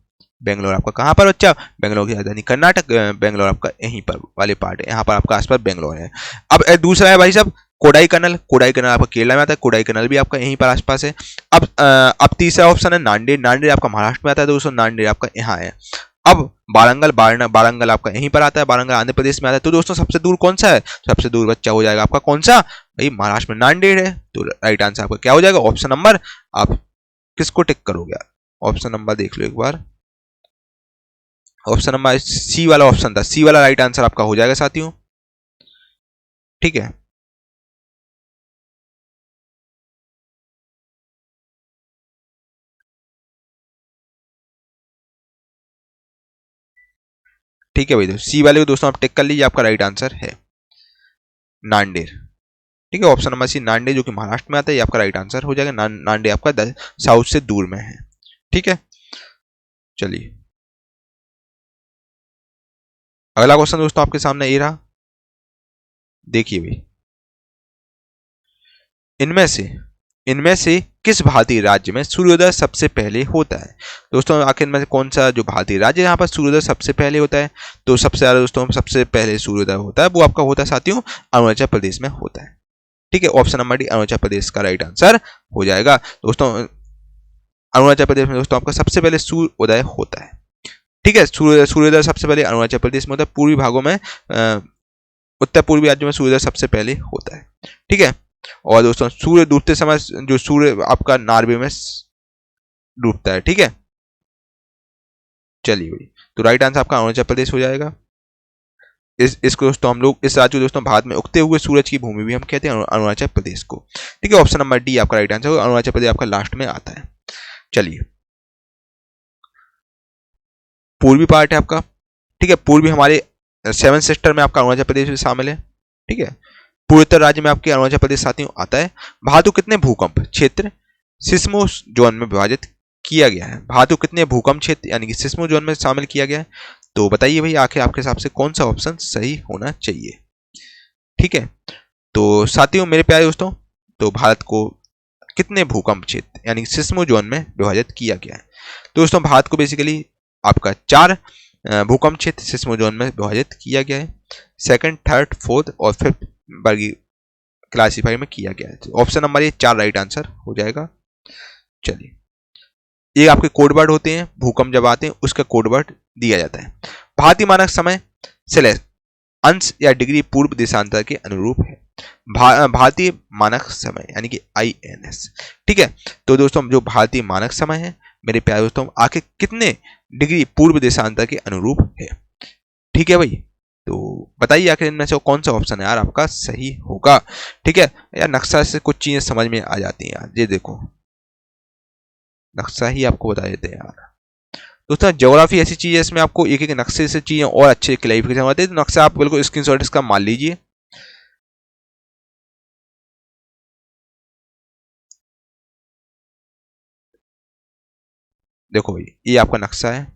A: बेंगलोर आपका कहाँ पर बच्चा? बेंगलोर की राजधानी कर्नाटक। बेंगलोर आपका यहीं पर वाले पार्ट है, यहाँ पर आपका आसपास बेंगलोर है। अब दूसरा है भाई साहब कोडाई कनाल। कोडाई कनाल आपका केरला में आता है, कोडाई कनाल भी आपका यहीं पर आसपास है। अब तीसरा ऑप्शन है नांदेड़। नांदेड़ आपका महाराष्ट्र में आता है दोस्तों, नांदेड़ आपका यहाँ है। अब वारंगल, वारंगल आपका यहीं पर आता है, वारंगल आंध्र प्रदेश में आता है। तो दोस्तों सबसे दूर कौन सा है? सबसे दूर बच्चा हो जाएगा आपका कौन सा? भाई महाराष्ट्र में नांदेड़ है। तो राइट आंसर आपका क्या हो जाएगा? ऑप्शन नंबर, आप किसको टिक करोगे? ऑप्शन नंबर देख लो एक बार, ऑप्शन नंबर सी वाला ऑप्शन था, सी वाला राइट आंसर आपका हो जाएगा साथियों, ठीक है। ठीक है भाई, तो सी वाले को दोस्तों आप टिक कर लीजिए, आपका राइट आंसर है नांदेड़, ठीक है। ऑप्शन नंबर सी नांदेड़ जो कि महाराष्ट्र में आता है, ये आपका राइट आंसर हो जाएगा। नांदेड़ आपका साउथ से दूर में है, ठीक है। चलिए अगला क्वेश्चन दोस्तों आपके सामने ये रहा, देखिए भाई, इनमें से किस भारतीय राज्य में सूर्योदय सबसे पहले होता है? दोस्तों आखिर में से कौन सा जो भारतीय राज्य यहाँ पर सूर्योदय सबसे पहले होता है? तो सबसे ज्यादा दोस्तों सबसे पहले सूर्योदय होता है वो आपका होता है साथियों अरुणाचल प्रदेश में होता है, ठीक है। Option number D Arunachal Pradesh का राइट आंसर हो जाएगा दोस्तों। अरुणाचल प्रदेश में दोस्तों आपका सबसे पहले सूर्योदय होता है, ठीक है। सूर्योदय सबसे पहले अरुणाचल प्रदेश में होता है। पूर्वी भागों में उत्तर पूर्वी राज्यों में सूर्योदय सबसे पहले होता है, ठीक है। और दोस्तों सूर्य डूबते समय जो सूर्य आपका नॉर्वे में डूबता है, ठीक है। चलिए भाई, तो राइट आंसर आपका अरुणाचल प्रदेश हो जाएगा। इसको दोस्तों हम लोग इस राज्य को दोस्तों भारत में उगते हुए सूरज की भूमि भी हम कहते हैं अरुणाचल प्रदेश को, ठीक है। ऑप्शन नंबर डी आपका राइट आंसर होगा, अरुणाचल प्रदेश आपका लास्ट में आता है। चलिए पूर्वी पार्ट है आपका, ठीक है। पूर्वी हमारे 7 सिस्टर में आपका अरुणाचल प्रदेश भी शामिल है, ठीक है। पूर्वोत्तर राज्य में आपके अरुणाचल प्रदेश साथियों आता है। भारत को कितने भूकंप क्षेत्र सिस्मो जोन में विभाजित किया गया है? भारत को कितने भूकंप क्षेत्र यानी कि सिस्मो जोन में शामिल किया गया है? तो बताइए भाई आखिर आपके हिसाब से कौन सा ऑप्शन सही होना चाहिए, ठीक है। तो साथियों मेरे प्यारे दोस्तों, तो भारत को कितने भूकंप क्षेत्र यानी सिस्मो जोन में विभाजित किया गया है? तो दोस्तों भारत को बेसिकली आपका 4 भूकंप क्षेत्र सिस्मो जोन में विभाजित किया गया है। सेकंड, थर्ड, फोर्थ और फिफ्थ वर्गी क्लासीफाई में किया गया है। ऑप्शन नंबर ये 4 राइट आंसर हो जाएगा। चलिए ये आपके कोड वर्ड होते हैं, भूकंप जब आते हैं उसका कोड वर्ड दिया जाता है। भारतीय मानक समय से अंश या डिग्री पूर्व देशांतर के अनुरूप है। भारतीय मानक समय यानी कि INS, ठीक है। तो दोस्तों जो भारतीय मानक समय है मेरे प्यारे दोस्तों आखिर कितने डिग्री पूर्व देशांतर के अनुरूप है, ठीक है भाई। तो बताइए आखिर इनमें से कौन सा ऑप्शन है यार आपका सही होगा, ठीक है। यार नक्शा से कुछ चीजें समझ में आ जाती हैं यार, ये देखो नक्शा ही आपको बता देते हैं यार। दोस्तों ज्योग्राफी ऐसी चीज है इसमें आपको एक एक नक्शे से चीजें और अच्छे क्लैरिफिकेशन होते हैं। तो नक्शा आप बिल्कुल स्क्रीनशॉट इसका मान लीजिए। देखो भाई ये आपका नक्शा है,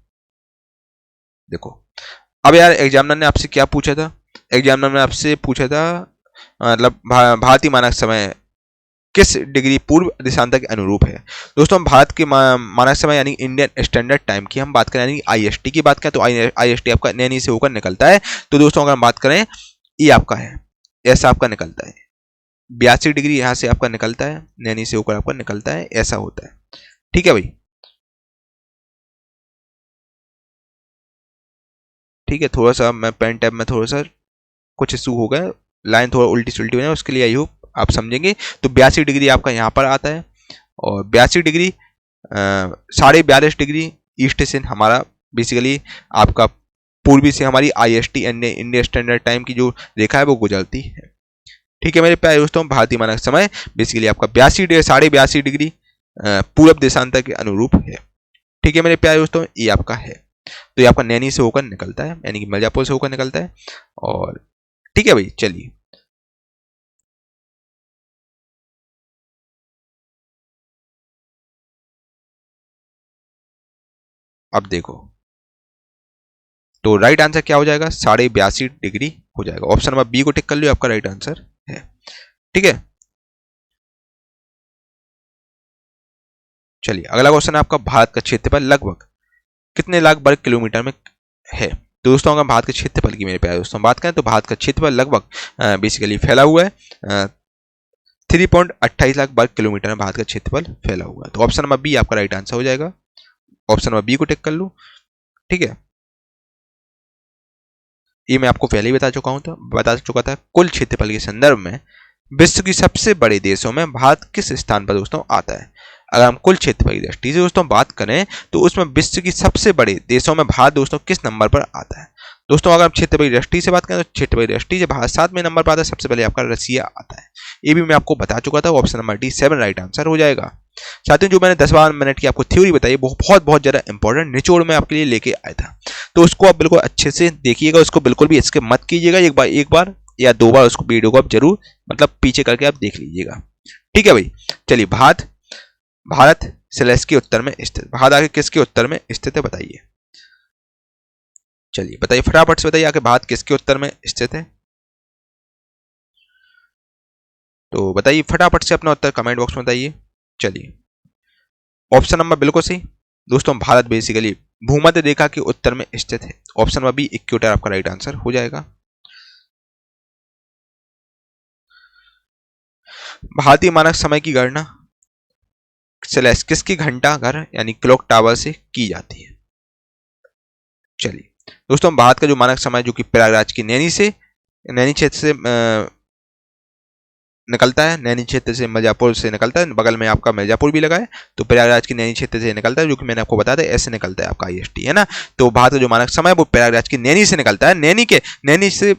A: देखो। अब यार एग्जामिनर ने आपसे क्या पूछा था? एग्जामिनर ने आपसे पूछा था मतलब भारतीय मानक समय किस डिग्री पूर्व देशांतर के अनुरूप है? दोस्तों भारत के मानक समय यानी इंडियन स्टैंडर्ड टाइम की हम बात करें यानी IST की बात करें तो IST आपका नैनी से होकर निकलता है। तो दोस्तों अगर हम बात करें ये आपका है, ऐसा आपका निकलता है 82 डिग्री यहाँ से आपका निकलता है, नैनी से होकर आपका निकलता है, ऐसा होता है, ठीक है भाई। ठीक है, थोड़ा सा मैं पेन टैब में थोड़ा सा कुछ इशू हो गया, लाइन थोड़ा उल्टी सुल्टी हो जाए, उसके लिए आई होप आप समझेंगे। तो 82 डिग्री आपका यहाँ पर आता है और 82 डिग्री 42.5 डिग्री ईस्ट से हमारा बेसिकली आपका पूर्वी से हमारी IST इंडियन स्टैंडर्ड टाइम की जो रेखा है वो गुजरती है, ठीक है मेरे प्यारे दोस्तों। भारतीय मानक समय बेसिकली आपका 82 डिग्री 82.5 डिग्री पूरब देशांतर के अनुरूप है। ठीक है मेरे प्यारे दोस्तों, ये आपका है। तो ये आपका नैनी से होकर निकलता है, यानी कि मिर्जापुर से होकर निकलता है। और ठीक है भाई, चलिए अब देखो, तो राइट आंसर क्या हो जाएगा, 82.5 डिग्री हो जाएगा। ऑप्शन नंबर बी को टिक कर लियो, आपका राइट आंसर है। ठीक है, चलिए अगला क्वेश्चन है आपका, भारत का क्षेत्रफल लगभग कितने लाख वर्ग किलोमीटर में है। तो दोस्तों अगर भारत के क्षेत्रफल की मेरे प्यारे दोस्तों बात करें, तो भारत का क्षेत्रफल लगभग बेसिकली फैला हुआ है 3.28 लाख वर्ग किलोमीटर में भारत का क्षेत्रफल फैला हुआ है। तो ऑप्शन नंबर बी आपका राइट आंसर हो जाएगा। ऑप्शन नंबर बी को टिक कर लो। ठीक है, ये मैं आपको पहले ही बता चुका था। कुल क्षेत्रफल के संदर्भ में विश्व की सबसे बड़े देशों में भारत किस स्थान पर दोस्तों आता है। अगर हम कुल क्षेत्रफल की दृष्टि से दोस्तों बात करें, तो उसमें विश्व की सबसे बड़े देशों में भारत दोस्तों किस नंबर पर आता है। दोस्तों अगर हम क्षेत्रफल की दृष्टि से बात करें, तो क्षेत्रफल की दृष्टि से भारत 7वें नंबर पर आता है। सबसे पहले आपका रसिया आता है। ये भी मैं आपको बता चुका था। Option number D 7 right answer हो जाएगा। साथियों जो मैंने 10-12 मिनट की आपको थ्योरी बताई, वो बहुत ज्यादा इंपॉर्टेंट निचोड़ में आपके लिए लेके आया था। तो उसको आप बिल्कुल अच्छे से देखिएगा, उसको बिल्कुल भी इसके मत कीजिएगा। एक बार या 2 बार उसको वीडियो को आप जरूर मतलब पीछे करके आप देख लीजिएगा। ठीक है भाई, चलिए भारत सेलेस के उत्तर में स्थित, भारत आगे किसके उत्तर में स्थित है बताइए। चलिए बताइए फटाफट से बताइए, आगे भारत किसके उत्तर में स्थित है। तो बताइए फटाफट से अपना उत्तर कमेंट बॉक्स में बताइए। चलिए ऑप्शन नंबर बिल्कुल सही दोस्तों, भारत बेसिकली भूमध्य रेखा के उत्तर में स्थित है। ऑप्शन नंबर बी इक्वेटर आपका राइट आंसर हो जाएगा। भारतीय मानक समय की गणना सेलेस किसकी घंटा घर यानी क्लॉक टावर से की जाती है। चलिए दोस्तों, भारत का जो मानक समय जो कि प्रयागराज की नैनी क्षेत्र से निकलता है, नैनी क्षेत्र से मिर्जापुर से निकलता है, बगल में आपका मिर्जापुर भी लगा है। तो प्रयागराज की नैनी क्षेत्र से निकलता है, जो कि मैंने आपको बताया था ऐसे निकलता है आपका IST, है ना। तो भारत का जो मानक समय है वो प्रयागराज की नैनी से निकलता है, नैनी से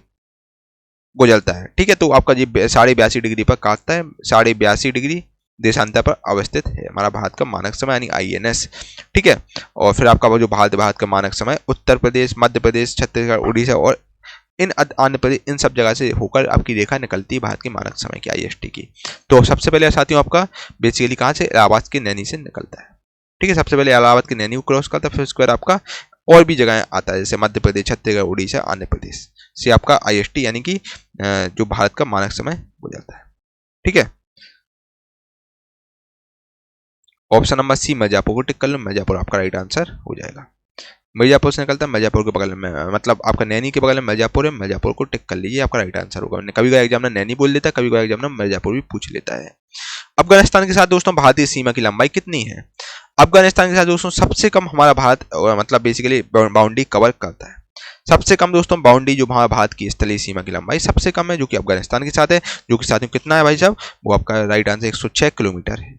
A: गुजरता है। ठीक है, तो आपका जी 82.5 डिग्री पर काटता है, 82.5 डिग्री देशांतर पर अवस्थित है हमारा भारत का मानक समय यानी INS। ठीक है, और फिर आपका वो जो भारत का मानक समय उत्तर प्रदेश, मध्य प्रदेश, छत्तीसगढ़, उड़ीसा और आंध्र प्रदेश, इन सब जगह से होकर आपकी रेखा निकलती है भारत के मानक समय की IST की। तो सबसे पहले साथियों आपका बेसिकली कहाँ से, इलाहाबाद की नैनी से निकलता है। ठीक है, सबसे पहले इलाहाबाद की नैनी को क्रॉस करता है, फिर उसके बाद आपका और भी जगह आता है, जैसे मध्य प्रदेश, छत्तीसगढ़, उड़ीसा, आंध्र प्रदेश से आपका IST यानी कि जो भारत का मानक समय हो जाता है। ठीक है, ऑप्शन नंबर सी मिर्जापुर को टिक कर लो, मिर्जापुर आपका राइट आंसर हो जाएगा। मिर्जापुर से निकलता है, मिर्जापुर के बगल में मतलब आपका नैनी के बगल में मिर्जापुर है, मिर्जापुर को टिक कर लीजिए, आपका राइट आंसर होगा। कभी कभी एग्जामिनर नैनी बोल देता है, कभी कभी एग्जामिनर मिर्जापुर भी पूछ लेता है। अफगानिस्तान के साथ दोस्तों भारतीय सीमा की लंबाई कितनी है। अफगानिस्तान के साथ दोस्तों सबसे कम हमारा भारत मतलब बेसिकली बाउंड्री कवर करता है। सबसे कम दोस्तों बाउंड्री जो हमारा भारत की स्थलीय सीमा की लंबाई सबसे कम है, जो कि अफगानिस्तान के साथ है, जो कि साथियों कितना है भाई साहब, वो आपका राइट आंसर 106 किलोमीटर है।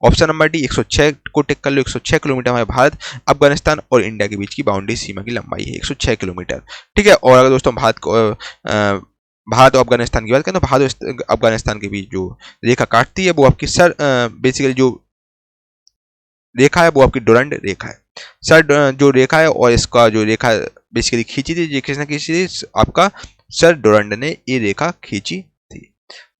A: ऑप्शन नंबर डी 106 को टिक कर लो, 106 किलोमीटर हमारे भारत, अफगानिस्तान और इंडिया के बीच की बाउंड्री सीमा की लंबाई है 106 किलोमीटर। ठीक है, और अगर दोस्तों भारत और अफगानिस्तान की बात करें, तो भारत और अफगानिस्तान के बीच जो रेखा काटती है वो आपकी बेसिकली जो रेखा है वो आपकी डुरंड रेखा है। जो रेखा है और इसका जो रेखा बेसिकली खींची थी, ये किसने खींची थी, आपका सर डुरंड ने ये रेखा खींची थी,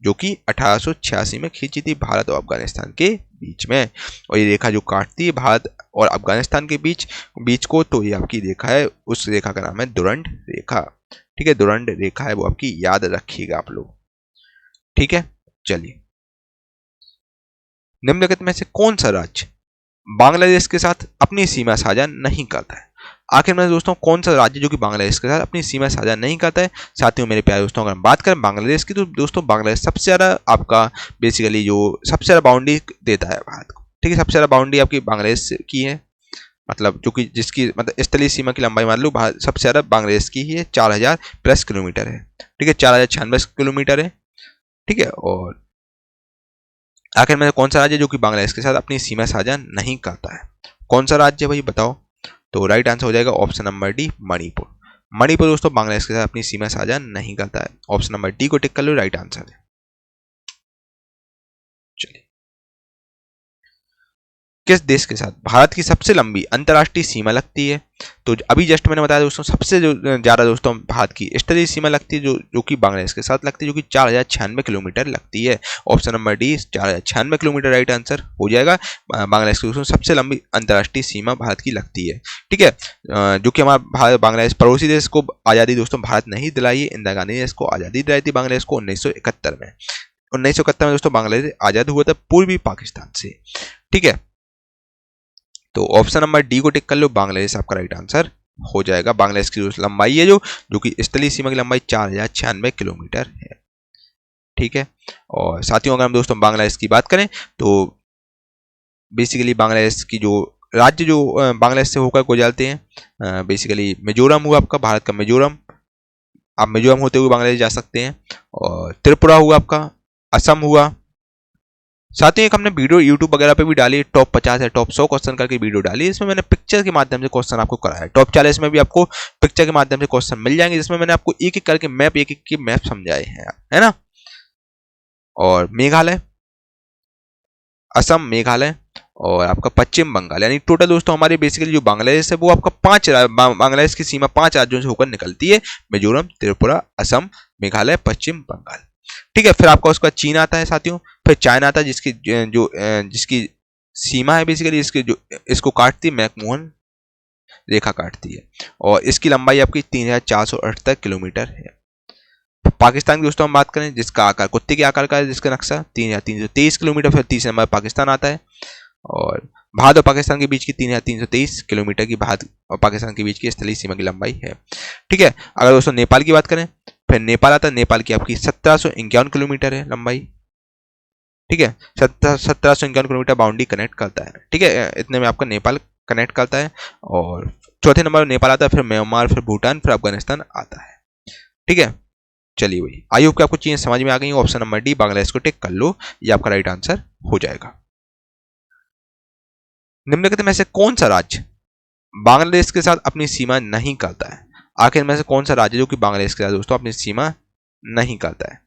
A: जो कि 1886 में खींची थी भारत और अफगानिस्तान के बीच में। और ये रेखा जो काटती है भारत और अफगानिस्तान के बीच को, तो ये आपकी रेखा है, उस रेखा का नाम है डुरंड रेखा। ठीक है, डुरंड रेखा है वो आपकी याद रखिएगा आप लोग। ठीक है, चलिए निम्नलिखित में से कौन सा राज्य बांग्लादेश के साथ अपनी सीमा साझा नहीं करता है। आखिर में दोस्तों कौन सा राज्य जो कि बांग्लादेश के साथ अपनी सीमा साझा नहीं करता है। साथियों मेरे प्यारे दोस्तों, अगर हम बात करें बांग्लादेश की, तो दोस्तों बांग्लादेश सबसे ज्यादा आपका बेसिकली जो सबसे ज्यादा बाउंड्री देता है भारत को। ठीक है, सबसे ज्यादा बाउंड्री आपकी बांग्लादेश की है, मतलब जो कि जिसकी मतलब स्थलीय सीमा की लंबाई मान लो सबसे ज्यादा बांग्लादेश की ही है, 4000+ किलोमीटर है। ठीक है, 4096 किलोमीटर है। ठीक है, और आखिर में कौन सा राज्य जो कि बांग्लादेश के साथ अपनी सीमा साझा नहीं करता है, कौन सा राज्य भाई बताओ। तो राइट आंसर हो जाएगा option number D Manipur. Manipur दोस्तों बांग्लादेश के साथ अपनी सीमा साझा नहीं करता है। ऑप्शन नंबर डी को टिक कर लो, राइट आंसर है। चलिए किस देश के साथ भारत की सबसे लंबी अंतर्राष्ट्रीय सीमा लगती है? तो अभी जस्ट मैंने बताया दोस्तों, सबसे जो ज्यादा दोस्तों भारत की स्थलीय सीमा लगती है जो कि बांग्लादेश के साथ लगती है, जो कि 4096 किलोमीटर लगती है। Option number D 4096 kilometre right answer हो जाएगा। बांग्लादेश की सबसे लंबी अंतर्राष्ट्रीय सीमा भारत की लगती है। ठीक है, जो कि हमारा बांग्लादेश पड़ोसी देश को आज़ादी दोस्तों भारत नहीं दिलाई है, इंदिरा गांधी ने इसको आज़ादी दिलाई थी बांग्लादेश को 1971 में। 1971 में दोस्तों बांग्लादेश आज़ाद हुआ था पूर्वी पाकिस्तान से। ठीक है, तो ऑप्शन नंबर डी को टिक कर लो, बांग्लादेश आपका राइट आंसर हो जाएगा। बांग्लादेश की जो लंबाई है जो कि स्थलीय सीमा की लंबाई 4096 किलोमीटर है। ठीक है, और साथियों अगर हम दोस्तों बांग्लादेश की बात करें तो बेसिकली बांग्लादेश की जो राज्य जो बांग्लादेश से होकर गुजरते हैं, बेसिकली मिजोरम हुआ आपका, भारत का मिजोरम, आप मिजोरम होते हुए बांग्लादेश जा सकते हैं, और त्रिपुरा हुआ आपका, असम हुआ। साथ ही एक हमने वीडियो यूट्यूब वगैरह पे भी डाली, टॉप 50 या टॉप 100 क्वेश्चन करके वीडियो डाली, इसमें मैंने पिक्चर के माध्यम से क्वेश्चन आपको कराया है। टॉप 40 में भी आपको पिक्चर के माध्यम से क्वेश्चन मिल जाएंगे, जिसमें मैंने आपको एक एक करके मैप, एक एक के मैप समझाए हैं, है ना। और मेघालय, असम, मेघालय और आपका पश्चिम बंगाल, यानी टोटल दोस्तों हमारे बेसिकली जो बांग्लादेश है वो आपका बांग्लादेश की सीमा 5 राज्यों से होकर निकलती है, मिजोरम, त्रिपुरा, असम, मेघालय, पश्चिम बंगाल। ठीक है, फिर आपका उसका चीन आता है साथियों, फिर चाइना आता है जिसकी सीमा है बेसिकली इसको काटती है, मैकमोहन रेखा काटती है, और इसकी लंबाई आपकी 3478 किलोमीटर है। पाकिस्तान की दोस्तों हम बात करें, जिसका आकार कुत्ते के आकार का है, जिसका नक्शा 3323 किलोमीटर, फिर तीसरे नंबर पाकिस्तान आता है, और भारत और पाकिस्तान के बीच की 3323 किलोमीटर की भारत और पाकिस्तान के बीच की स्थलीय सीमा की लंबाई है। ठीक है, अगर दोस्तों नेपाल की बात करें, फिर नेपाल आता है, नेपाल की आपकी 1751 किलोमीटर है लंबाई। ठीक है, 1751 किलोमीटर बाउंड्री कनेक्ट करता है। ठीक है, इतने में आपका नेपाल कनेक्ट करता है, और चौथे नंबर नेपाल आता है, फिर म्यांमार, फिर भूटान, फिर अफगानिस्तान आता है। ठीक है, चलिए भाई, आई होप कि आपको चीजें समझ में आ गई। ऑप्शन नंबर डी बांग्लादेश को टिक कर लो, ये आपका राइट आंसर हो जाएगा। निम्नलिखित में से कौन सा राज्य बांग्लादेश के साथ अपनी सीमा नहीं करता है? आखिर में से कौन सा राज्य जो कि बांग्लादेश के साथ दोस्तों अपनी सीमा नहीं करता है?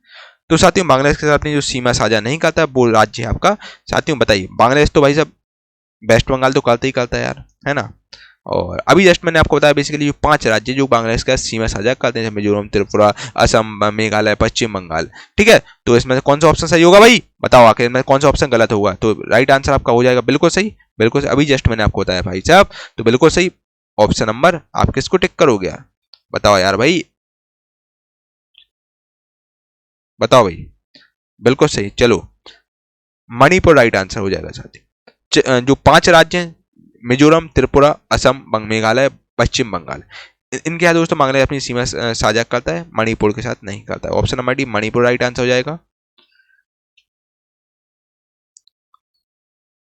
A: तो साथियों बांग्लादेश के साथ अपनी जो सीमा साझा नहीं करता है वो राज्य है आपका, साथियों बताइए। बांग्लादेश तो भाई साहब वेस्ट बंगाल तो करता ही करता है यार, है ना। और अभी जस्ट मैंने आपको बताया बेसिकली जो 5 राज्य जो बांग्लादेश का सीमा साझा करते हैं, मिजोरम, त्रिपुरा, असम, मेघालय, पश्चिम बंगाल। ठीक है, तो इसमें से कौन सा ऑप्शन सही होगा भाई, बताओ आखिर में कौन सा ऑप्शन गलत होगा? तो राइट आंसर आपका हो जाएगा बिल्कुल सही, बिल्कुल अभी जस्ट मैंने आपको बताया भाई साहब, तो बिल्कुल सही ऑप्शन नंबर आप किसको टिक करोगे यार, बताओ यार भाई, बताओ भाई, बिल्कुल सही। चलो मणिपुर राइट आंसर हो जाएगा साथी। जो 5 राज्य हैं, मिजोरम, त्रिपुरा, असम, मेघालय, पश्चिम बंगाल, इनके साथ दोस्तों बांग्लादेश अपनी सीमा साझा करता है, मणिपुर के साथ नहीं करता है। Option number D Manipur right answer हो जाएगा।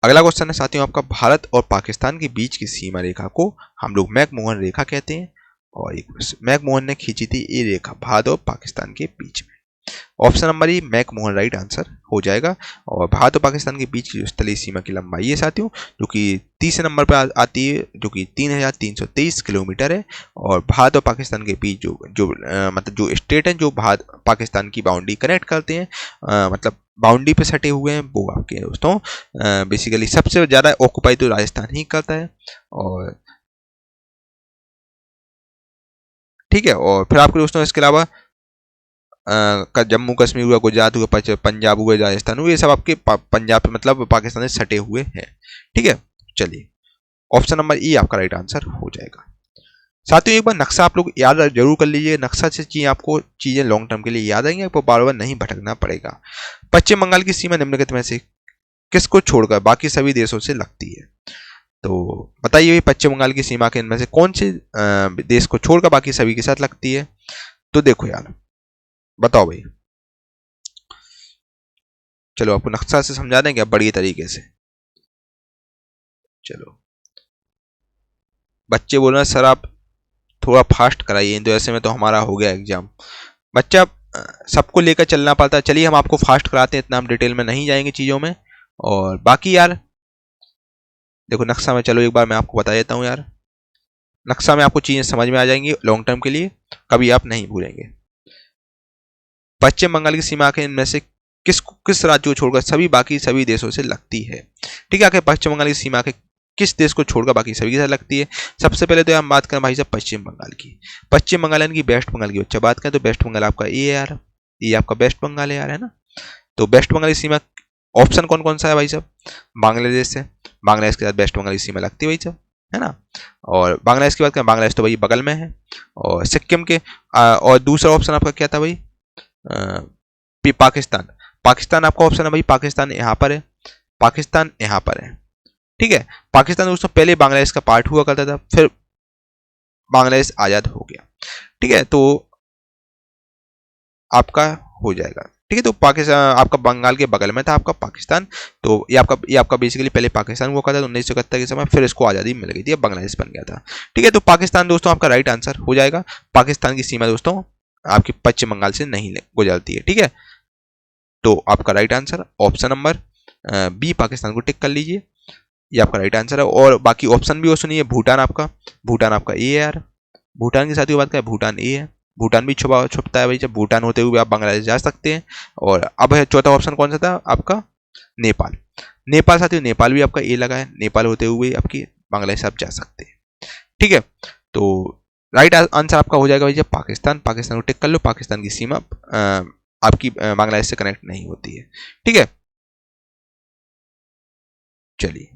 A: अगला क्वेश्चन है साथियों आपका, भारत और पाकिस्तान के बीच की सीमा रेखा को हम लोग मैकमोहन रेखा कहते हैं, और मैकमोहन ने खींची थी ये रेखा भारत और पाकिस्तान के बीच में। ऑप्शन नंबर ई मैकमोहन राइट आंसर हो जाएगा। और भारत और पाकिस्तान के बीच की जो स्थलीय सीमा की लंबाई है साथियों, जो कि तीसरे नंबर पर आती है, जो कि 3323 किलोमीटर है। और भारत और पाकिस्तान के बीच मतलब जो स्टेट हैं जो भारत पाकिस्तान की बाउंड्री कनेक्ट करते हैं, मतलब बाउंड्री पे सटे हुए हैं, वो आपके दोस्तों बेसिकली सबसे ज़्यादा ऑक्युपाई तो राजस्थान ही करता है। और ठीक है, और फिर आपके दोस्तों इसके अलावा जम्मू कश्मीर हुआ, गुजरात हुआ, पंजाब हुआ, राजस्थान हुआ, ये सब आपके पंजाब पे मतलब पाकिस्तान से सटे हुए हैं। ठीक है, चलिए ऑप्शन नंबर ई आपका राइट आंसर हो जाएगा। साथियों एक बार नक्शा आप लोग याद जरूर कर लीजिए, नक्शा से चीजें आपको लॉन्ग टर्म के लिए याद आएंगे, आपको बार बार नहीं भटकना पड़ेगा। पश्चिम बंगाल की सीमा निम्नलिखित में से किसको छोड़कर बाकी सभी देशों से लगती है? तो बताइए पश्चिम बंगाल की सीमा के इनमें से कौन से देश को छोड़कर बाकी सभी के साथ लगती है? तो देखो यार, बताओ भाई, चलो आपको नक्शा से समझा देंगे बढ़िया तरीके से। चलो बच्चे बोल रहे हैं सर आप थोड़ा फास्ट कराइए, तो ऐसे में तो हमारा हो गया एग्जाम। बच्चा सबको लेकर चलना पड़ता है, चलिए हम आपको फास्ट कराते हैं, इतना हम डिटेल में नहीं जाएंगे चीज़ों में। और बाकी यार देखो नक्शा में, चलो एक बार मैं आपको बता देता हूँ यार, नक्शा में आपको चीज़ें समझ में आ जाएंगी लॉन्ग टर्म के लिए, कभी आप नहीं भूलेंगे। पश्चिम बंगाल की सीमा के इनमें से किस राज्य को छोड़कर सभी बाकी सभी देशों से लगती है। ठीक है, आखिर पश्चिम बंगाल की सीमा के किस देश को छोड़कर बाकी सभी के साथ लगती है? सबसे पहले तो हम बात करें भाई साहब पश्चिम बंगाल की। पश्चिम बंगाल यानी कि वेस्ट बंगाल की बच्चा बात करें तो वेस्ट बंगाल आपका ये यार, ये आपका वेस्ट बंगाल है यार, है ना। तो वेस्ट बंगाल की सीमा ऑप्शन कौन कौन सा है भाई साहब? बांग्लादेश से, बांग्लादेश के साथ वेस्ट बंगाल की सीमा लगती है भाई साहब, है ना। और बांग्लादेश की बात करें, बांग्लादेश तो भाई बगल में है। और सिक्किम के और दूसरा ऑप्शन आपका क्या था भाई? पाकिस्तान। पाकिस्तान आपका ऑप्शन है भाई, पाकिस्तान यहाँ पर है, पाकिस्तान यहाँ पर है। ठीक है, पाकिस्तान दोस्तों पहले बांग्लादेश का पार्ट हुआ करता था, फिर बांग्लादेश आजाद हो गया। ठीक है, तो आपका हो जाएगा। ठीक है, तो पाकिस्तान आपका बंगाल के बगल में था आपका पाकिस्तान। तो ये आपका बेसिकली पहले पाकिस्तान हुआ करता था 1971 के समय, फिर इसको आज़ादी मिल गई थी, अब बांग्लादेश बन गया था। ठीक है, तो पाकिस्तान दोस्तों आपका राइट आंसर हो जाएगा। पाकिस्तान की सीमा दोस्तों आपकी पश्चिम बंगाल से नहीं गुजरती है। ठीक है, तो आपका right answer option number B Pakistan को टिक कर लीजिए, ये आपका राइट आंसर है। और बाकी ऑप्शन भी वो सुनिए, भूटान आपका ए है यार, भूटान के साथ ही बात करें, भूटान ए है, भूटान भी छुपता है भाई, जब भूटान होते हुए आप बांग्लादेश जा सकते हैं। और अब है चौथा ऑप्शन कौन सा था आपका? नेपाल। नेपाल साथियों, नेपाल भी आपका ए लगा है, नेपाल होते हुए आपकी बांग्लादेश आप जा सकते हैं। ठीक है, तो राइट आंसर आपका हो जाएगा भैया पाकिस्तान। पाकिस्तान को टिक कर लो, पाकिस्तान की सीमा आपकी बांग्लादेश से कनेक्ट नहीं होती है। ठीक है, चलिए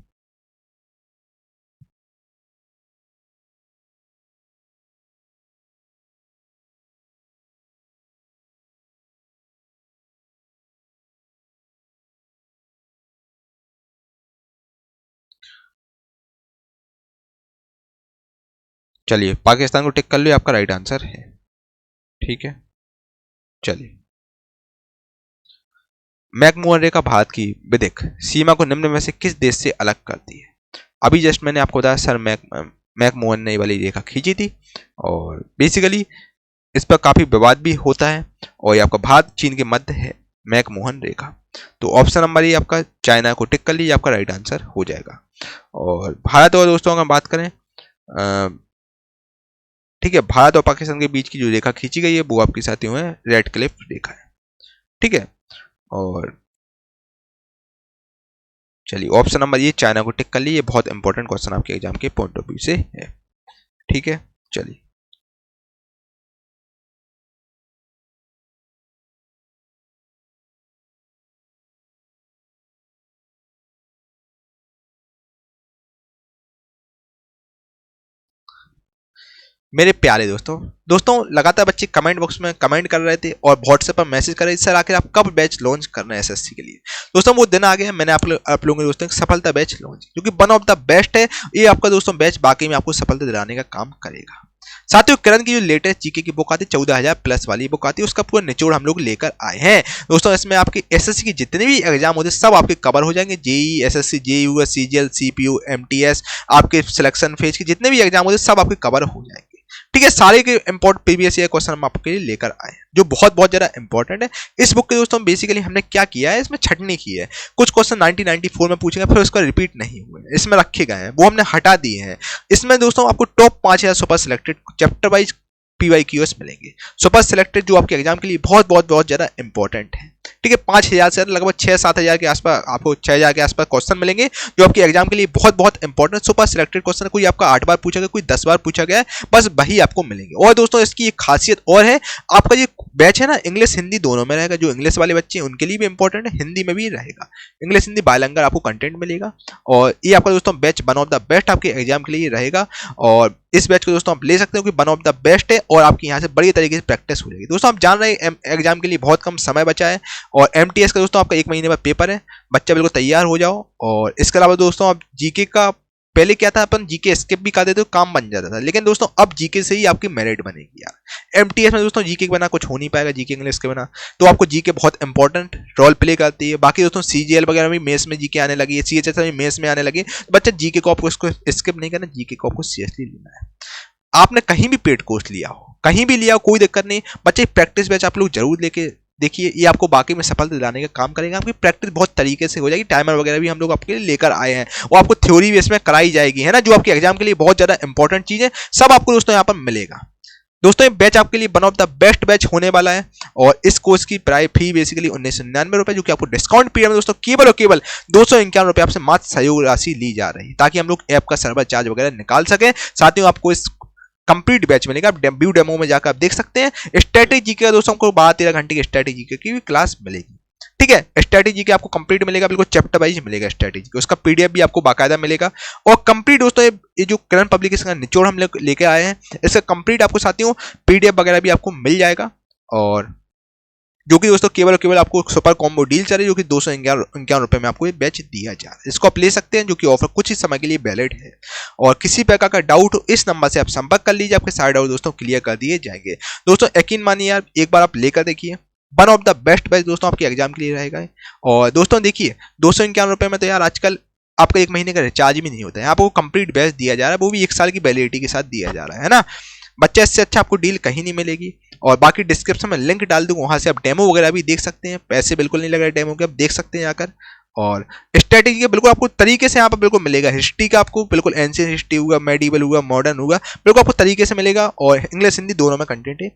A: चलिए, पाकिस्तान को टिक कर लो, आपका राइट आंसर है। ठीक है, चलिए, मैकमोहन रेखा भारत की विदिक सीमा को निम्न में से किस देश से अलग करती है? अभी जस्ट मैंने आपको बताया सर, मैकमोहन ने वाली रेखा खींची थी और बेसिकली इस पर काफी विवाद भी होता है। और ये आपका भारत चीन के मध्य है मैकमोहन रेखा। तो ऑप्शन नंबर ये आपका चाइना को टिक कर लीजिए, आपका राइट आंसर हो जाएगा। और भारत और दोस्तों अगर बात करें, ठीक है, भारत और पाकिस्तान के बीच की जो रेखा खींची गई है वो आपके साथियों है रेड क्लिफ रेखा है। ठीक है, और चलिए ऑप्शन नंबर ये चाइना को टिक कर लीजिए, बहुत इंपॉर्टेंट क्वेश्चन आपके एग्जाम के पॉइंट ऑफ व्यू से है। ठीक है, चलिए मेरे प्यारे दोस्तों लगातार बच्चे कमेंट बॉक्स में कमेंट कर रहे थे और व्हाट्सएप पर मैसेज कर रहे थे, सर आखिर आप कब बैच लॉन्च कर रहे हैं एसएससी के लिए। दोस्तों वो दिन आ गया, मैंने आप लोगों के दोस्तों सफलता बैच लॉन्च, क्योंकि वन ऑफ द बेस्ट है ये आपका दोस्तों बैच, बाकी में आपको सफलता दिलाने का काम करेगा। साथियों किरण की जो लेटेस्ट जीके की बुक आती है 14,000 प्लस वाली बुक आती है, उसका पूरा निचोड़ हम लोग लेकर आए हैं दोस्तों। इसमें आपके एसएससी के जितने भी एग्जाम होते हैं सब आपके कवर हो जाएंगे, JE, SSC, JUS, CGL, CPU, MTS, आपके सिलेक्शन फेज के जितने भी एग्जाम होते हैं सब आपके कवर हो जाएंगे। ठीक है, सारे के इंपॉर्टेंट प्रीवियस ईयर क्वेश्चन हम आपके लिए लेकर आए हैं जो बहुत बहुत ज्यादा इंपॉर्टेंट है। इस बुक के दोस्तों बेसिकली हमने क्या किया है, इसमें छटनी की है, कुछ क्वेश्चन 1994 में पूछे गए फिर उसका रिपीट नहीं हुए, इसमें रखे गए हैं, वो हमने हटा दिए हैं। इसमें दोस्तों आपको top 5,000 super selected chapter wise PYQs मिलेंगे, सुपर सिलेक्टेड, जो आपके एग्जाम के लिए बहुत बहुत बहुत ज्यादा इंपॉर्टेंट है। ठीक है, 5,000 से लगभग 6-7 हजार के आसपास, आपको 6,000 के आसपास क्वेश्चन मिलेंगे जो आपके एग्जाम के लिए बहुत बहुत इंपॉर्टेंट सुपर सिलेक्टेड क्वेश्चन। कोई आपका 8 बार पूछा गया, कोई 10 बार पूछा गया है, बस वही आपको मिलेंगे। और दोस्तों इसकी एक खासियत और है, आपका ये बैच है ना इंग्लिश हिंदी दोनों में रहेगा, जो इंग्लिश वाले बच्चे हैं उनके लिए भी इंपॉर्टेंट है, हिंदी में भी रहेगा, इंग्लिश हिंदी बायलैंग्वेज आपको कंटेंट मिलेगा। और ये आपका दोस्तों batch one of the best आपके एग्जाम के लिए रहेगा। और इस बैच को दोस्तों आप ले सकते हो कि वन ऑफ द बेस्ट है और आपकी यहाँ से बड़ी तरीके से प्रैक्टिस हो जाएगी। दोस्तों आप जान रहे हैं एग्जाम के लिए बहुत कम समय बचा है और MTS का दोस्तों आपका 1 महीने बाद पेपर है, बच्चा बिल्कुल तैयार हो जाओ। और इसके अलावा दोस्तों आप जीके का, पहले क्या था अपन जीके स्किप भी कर देते तो काम बन जाता था, लेकिन दोस्तों अब जीके से ही आपकी मेरिट बनेगी यार। MTS में दोस्तों जीके के बिना कुछ हो नहीं पाएगा, जीके इंग्लिश के बिना, तो आपको जीके बहुत इंपॉर्टेंट रोल प्ले करती है। बाकी दोस्तों CGL वगैरह में मेंस में जीके आने लगी है, CHS में मेंस में आने लगी, तो बच्चा जीके को आपको इसको स्किप नहीं करना, जीके को आपको सीरियसली लेना है। आपने कहीं भी पेड कोर्स लिया हो, कहीं भी लिया हो, कोई दिक्कत नहीं, बच्चे प्रैक्टिस बैच आप लोग जरूर लेके देखिए, ये आपको बाकी में सफलता दिलाने का काम करेगा। आपकी प्रैक्टिस बहुत तरीके से हो जाएगी, टाइमर वगैरह भी हम लोग आपके लिए लेकर आए हैं, वो आपको थ्योरी बेस में कराई जाएगी, है ना, जो आपके एग्जाम के लिए बहुत ज्यादा इंपॉर्टेंट चीज है, सब आपको दोस्तों यहाँ पर मिलेगा। दोस्तों ये बैच आपके लिए one of the best batch होने वाला है और इस कोर्स की प्राइस फी बेसिकली 1999 रुपए, जो कि आपको डिस्काउंट पीरियड में दोस्तों केवल और केवल 251 रुपए आपसे मात्र सहयोग राशि ली जा रही है, ताकि हम लोग ऐप का सर्वर चार्ज वगैरह निकाल सके। साथ ही आपको इस कंप्लीट बैच मिलेगा, व्यू डेमो में जाकर आप देख सकते हैं। स्ट्रेटेजी का दोस्तों को 12-13 घंटे की स्ट्रेटेजी की भी क्लास मिलेगी, ठीक है। स्ट्रेटेजी के आपको कंप्लीट मिलेगा, बिल्कुल चैप्टर वाइज मिलेगा स्ट्रेटेजी का, उसका पीडीएफ भी आपको बाकायदा मिलेगा। और कंप्लीट दोस्तों ये जो करंट पब्लिकेशन का निचोड़ हम लेके आए हैं, इसका कंप्लीट आपको साथियों पीडीएफ वगैरह भी आपको मिल जाएगा। और जो कि दोस्तों केवल और केवल आपको सुपर कॉम्बो डील चल रही है, जो कि 251 रुपए में आपको ये बैच दिया जा रहा है। इसको आप ले सकते हैं, जो कि ऑफर कुछ ही समय के लिए वैलिड है। और किसी प्रकार का डाउट हो इस नंबर से आप संपर्क कर लीजिए, आपके सारे डाउट दोस्तों क्लियर कर दिए जाएंगे। दोस्तों यकीन मानिए यार, एक बार आप लेकर देखिए, one of the best batch दोस्तों आपके एग्जाम के लिए रहेगा। और दोस्तों देखिए 251 रुपए में तो यार आजकल आपका 1 महीने का रिचार्ज भी नहीं होता है, आपको कंप्लीट बैच दिया जा रहा है, वो भी 1 साल की वैलिडिटी के साथ दिया जा रहा है ना। बच्चा इससे अच्छा आपको डील कहीं नहीं मिलेगी। और बाकी डिस्क्रिप्शन में लिंक डाल दूंगा, वहां से आप डेमो वगैरह भी देख सकते हैं, पैसे बिल्कुल नहीं लग रहे डेमो के, आप देख सकते हैं जाकर। और स्ट्रेटेजी के बिल्कुल आपको तरीके से यहाँ पर बिल्कुल मिलेगा। हिस्ट्री का आपको बिल्कुल एंशिएंट हिस्ट्री होगा, मेडिवल होगा, मॉडर्न होगा, बिल्कुल आपको तरीके से मिलेगा। और इंग्लिश हिंदी दोनों में कंटेंट है,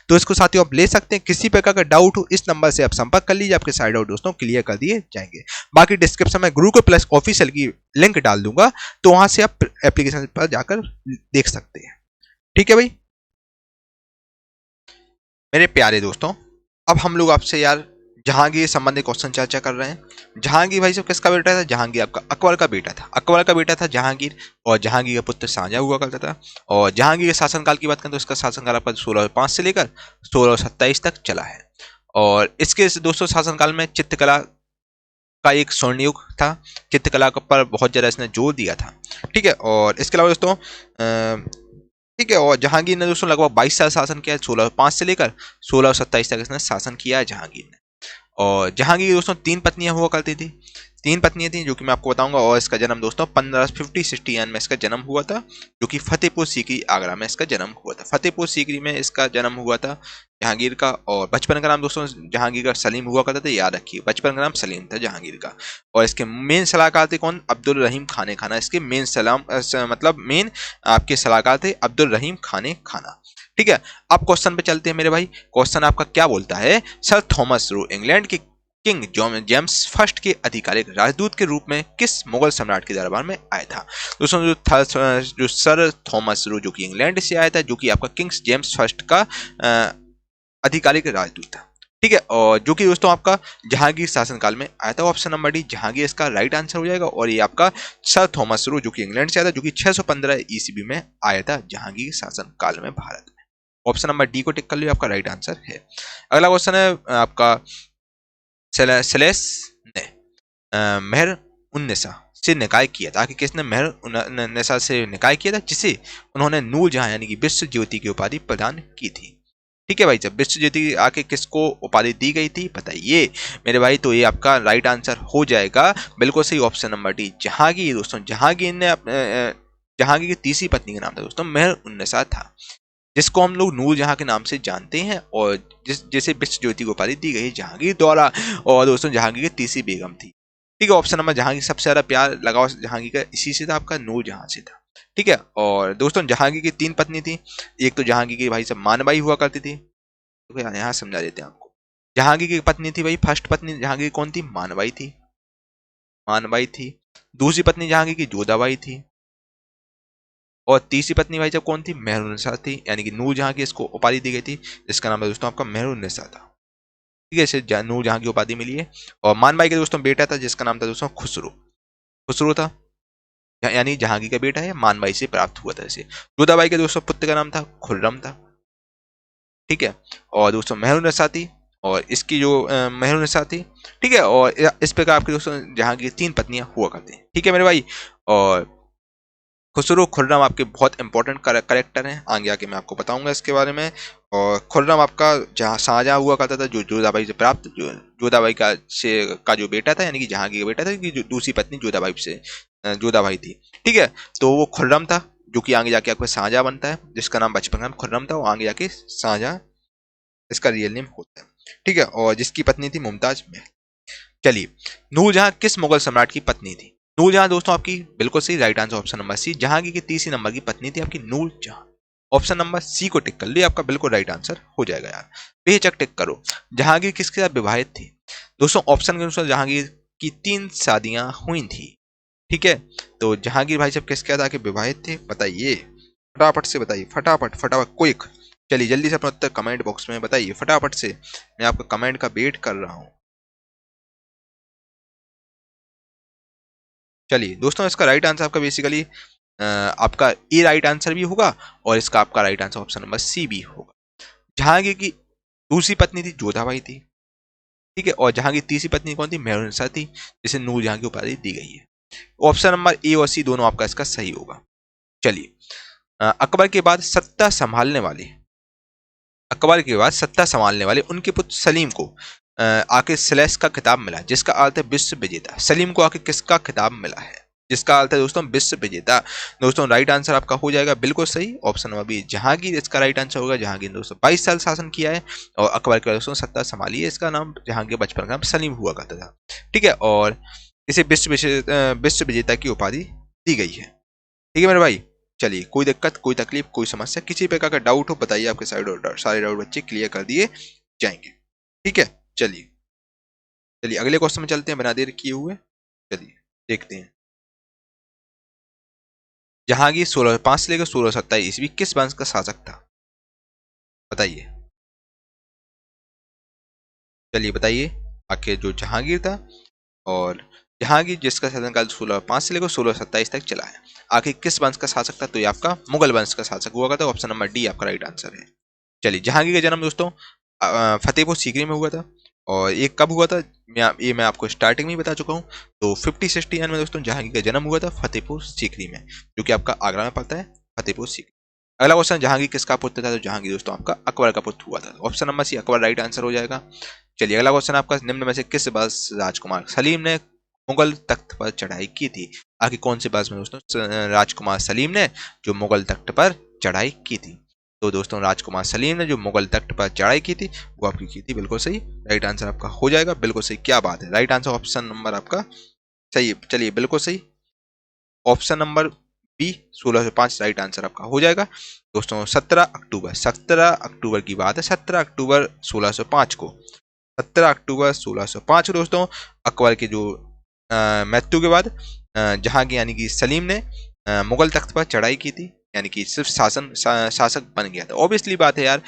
A: तो इसको साथियों आप ले सकते हैं। किसी प्रकार का डाउट हो इस नंबर से आप संपर्क कर लीजिए, आपके सारे डाउट दोस्तों क्लियर कर दिए जाएंगे। बाकी डिस्क्रिप्शन में गुरुकुल प्लस ऑफिशियल की लिंक डाल दूंगा, तो वहां से आप एप्लीकेशन पर जाकर देख सकते हैं, ठीक है भाई। मेरे प्यारे दोस्तों, अब हम लोग आपसे यार जहांगीर संबंधित क्वेश्चन चर्चा कर रहे हैं। जहांगीर भाई साहब किसका बेटा था? जहांगीर आपका अकबर का बेटा था। अकबर का बेटा था जहांगीर, और जहांगीर का पुत्र शाहजहां हुआ करता था। और जहांगीर के शासनकाल की बात करें तो इसका शासनकाल आपका 1605 से लेकर 1627 तक चला है। और इसके दोस्तों शासनकाल में चित्रकला का एक स्वर्ण युग था, चित्रकला पर बहुत ज्यादा इसने जोर दिया था, ठीक है। और इसके अलावा दोस्तों ठीक है, और जहांगीर ने दोस्तों लगभग 22 साल शासन किया, 1605 से लेकर 1627 तक इसने शासन किया है जहांगीर ने। और जहांगीर दोस्तों 3 पत्नियां हुआ करती थी, 3 पत्नियां थी, जो कि मैं आपको बताऊंगा। और इसका जन्म दोस्तों 1550 में इसका जन्म हुआ था, जो कि फतेहपुर सीकरी आगरा में इसका जन्म हुआ था। फतेहपुर सीकरी में इसका जन्म हुआ था जहांगीर का। और बचपन का नाम दोस्तों जहांगीर का सलीम हुआ करता था, याद रखिए बचपन का नाम सलीम था जहांगीर का। और इसके मेन सलाहकार थे कौन? अब्दुल रहीम खाने खाना। इसके मेन मतलब मेन आपके सलाहकार थे अब्दुल रहीम खाने खाना, ठीक है। अब क्वेश्चन पे चलते हैं मेरे भाई। क्वेश्चन आपका क्या बोलता है? सर थॉमस रो इंग्लैंड के किंग जेम्स फर्स्ट के आधिकारिक राजदूत के रूप में किस मुगल सम्राट के दरबार में आया था? दोस्तों जो सर थॉमस रो जो कि इंग्लैंड से आया था, जो कि आपका किंग्स जेम्स फर्स्ट का आधिकारिक राजदूत था, ठीक है। और जो कि दोस्तों आपका जहांगीर शासनकाल में आया था। ऑप्शन नंबर डी जहांगीर इसका राइट आंसर हो जाएगा। और ये आपका सर थॉमस रो जो कि इंग्लैंड से आया था, जो कि 615 ईस्वी में आया था जहांगीर शासनकाल में भारत में। ऑप्शन नंबर डी को टिक कर लियो, आपका राइट आंसर है। अगला क्वेश्चन है आपका सेलेस ने मेहर उन्निसा से निकाय किया था। आखिर किसने मेहर उन्निसा से निकाय किया था, जिसे उन्होंने नूर जहां यानी कि विश्व ज्योति की उपाधि प्रदान की थी, ठीक है भाई। जब विश्व ज्योति आके किसको उपाधि दी गई थी बताइए मेरे भाई? तो ये आपका राइट आंसर हो जाएगा, बिल्कुल सही, ऑप्शन नंबर डी जहांगीर। दोस्तों जहांगीर ने जहांगीर की तीसरी पत्नी का नाम था दोस्तों मेहर उन्निसा था, जिसको हम लोग नूर जहां के नाम से जानते हैं, और जैसे विश्व ज्योति को उपाधि दी गई जहांगीर द्वारा। और दोस्तों जहांगीर की तीसरी बेगम थी, ठीक है। ऑप्शन नंबर जहांगीर सबसे ज्यादा प्यार लगाओ जहांगीर का इसी से था, आपका नूर जहां से था, ठीक है। और दोस्तों जहांगीर की 3 पत्नी थी। एक तो जहांगीर की भाई सब मानबाई हुआ करती थी, तो यहाँ समझा देते हैं आपको। जहांगीर की पत्नी थी भाई, फर्स्ट पत्नी जहांगीर कौन थी? मानबाई थी, मानबाई थी। दूसरी पत्नी जहांगीर की जोधाबाई थी। और तीसरी पत्नी भाई साहब कौन थी? मेहरुन्निसा थी, यानी कि नूर जहां की इसको उपाधि दी गई थी, जिसका नाम है दोस्तों आपका मेहरुन्निसा था, ठीक है। इसे नूर जहां की उपाधि मिली है। और मानबाई के दोस्तों बेटा था, जिसका नाम था दोस्तों खुसरो, खुसरो था, यानी जहांगीर का बेटा है, मानबाई से प्राप्त हुआ था इसे। जोधाबाई के दोस्तों पुत्र का नाम था खुर्रम था, ठीक है। और दोस्तों मेहरुन्निसा थी, और इसकी जो मेहरुन्निसा थी, ठीक है। और इस प्रकार आपके दोस्तों जहांगीर 3 पत्नियां हुआ करती हैं, ठीक है मेरे भाई। और खुसरो खुर्रम आपके बहुत इंपॉर्टेंट करेक्टर हैं, आगे आके मैं आपको बताऊंगा इसके बारे में। और खुर्रम आपका जहाँ शाहजहां हुआ करता था, जो जोधाबाई से प्राप्त, जोधाबाई का जो बेटा था, यानी कि जहांगीर का बेटा था, कि जो दूसरी पत्नी जोधाबाई थी, ठीक है। तो वो खुर्रम था, जो कि आगे जाके आपका शाहजहां बनता है, जिसका नाम बचपन का नाम खुर्रम था, वो आगे जाके शाहजहां इसका रियल नेम होता है, ठीक है। और जिसकी पत्नी थी मुमताज महल। चलिए, नूरजहां किस मुगल सम्राट की पत्नी थी? नूरजहां दोस्तों आपकी बिल्कुल सही, right answer option number C, Jahangir की तीसरी नंबर की पत्नी थी आपकी नूरजहां, ऑप्शन नंबर सी को टिक कर लो, ये आपका बिल्कुल राइट आंसर हो जाएगा यार। बेहिचक टिक करो। जहांगीर किसके साथ विवाहित थी? दोस्तों ऑप्शन के अनुसार जहांगीर की 3 शादियां हुई थी। ठीक है, तो जहांगीर भाई साहब किसके साथ आके विवाहित थे बताइए, फटाफट से बताइए, फटाफट फटाफट क्विक। चलिए जल्दी से अपना उत्तर कमेंट बॉक्स में बताइए फटाफट से, मैं आपका कमेंट का वेट कर रहा हूं। चलिए दोस्तों, इसका राइट आंसर आपका बेसिकली आपका ए राइट आंसर भी होगा, और इसका आपका right answer option number C भी होगा। जहांगीर की दूसरी पत्नी थी जोधाबाई थी। ठीक है, और जहांगीर तीसरी पत्नी कौन थी? मेहरुनिसा थी, जिसे नूर जहां की उपाधि दी गई है। ऑप्शन नंबर ए और सी दोनों आपका इसका सही होगा। चलिए, अकबर के बाद सत्ता संभालने वाले, अकबर के बाद सत्ता संभालने वाले उनके पुत्र सलीम को आके सिलेस का खिताब मिला, जिसका अर्थ है विश्व विजेता। सलीम को आके किसका खिताब मिला है, जिसका अर्थ है दोस्तों विश्व विजेता। दोस्तों राइट आंसर आपका हो जाएगा बिल्कुल सही, ऑप्शन नंबर बी जहांगीर इसका राइट आंसर होगा। जहांगीर दोस्तों 22 साल शासन किया है, और अकबर के बाद दोस्तों सत्ता संभाली है। इसका नाम जहांगीर, बचपन का नाम सलीम हुआ करता था। ठीक है, और इसे विश्व विजेता की उपाधि दी गई है। ठीक है मेरे भाई। चलिए, कोई दिक्कत, कोई तकलीफ, कोई समस्या, किसी प्रकार का डाउट हो बताइए, आपके सारे डाउट बच्चे क्लियर कर दिए जाएंगे। ठीक है, चलिए चलिए अगले क्वेश्चन में चलते हैं बिना देर किए हुए। चलिए देखते हैं। जहांगीर 1605 से लेकर 1627 ईस्वी किस वंश का शासक था बताइए। चलिए बताइए, आखिर जो जहांगीर था, और जहांगीर जिसका शासनकाल 1605 से लेकर 1627 तक चला है, आखिर किस वंश का शासक था? तो ये आपका मुगल वंश का शासक हुआ करता। ऑप्शन नंबर डी आपका राइट आंसर है। चलिए, जहांगीर का जन्म दोस्तों फतेहपुर सीकरी में हुआ था, और ये कब हुआ था? मैं आपको स्टार्टिंग में ही बता चुका हूँ। तो 5069 में दोस्तों जहांगीर का जन्म हुआ था फतेहपुर सीकरी में, जो कि आपका आगरा में पड़ता है, फतेहपुर सीकरी। अगला क्वेश्चन, जहांगीर किसका पुत्र था? तो जहांगीर दोस्तों आपका अकबर का पुत्र हुआ था। Option number C Akbar right answer हो जाएगा। चलिए अगला क्वेश्चन आपका, निम्न में से किस बास राजकुमार सलीम ने मुगल तख्त पर चढ़ाई की थी? आखिर कौन से बास में दोस्तों राजकुमार सलीम ने जो मुगल तख्त पर चढ़ाई की थी? तो दोस्तों राजकुमार सलीम ने जो मुगल तख्त पर चढ़ाई की थी, वो आपकी की थी बिल्कुल सही। राइट आंसर आपका हो जाएगा बिल्कुल सही। क्या बात है, राइट आंसर ऑप्शन नंबर आपका सही है। चलिए बिल्कुल सही, option number B 1605 right answer आपका हो जाएगा। दोस्तों 17 अक्टूबर की बात है, 17 अक्टूबर 1605 को, 17 अक्टूबर 1605 दोस्तों अकबर के जो मृत्यु के बाद जहांगीर यानी कि सलीम ने मुगल तख्त पर चढ़ाई की थी, यानी कि सिर्फ शासक बन गया था। ऑब्वियसली बात है यार,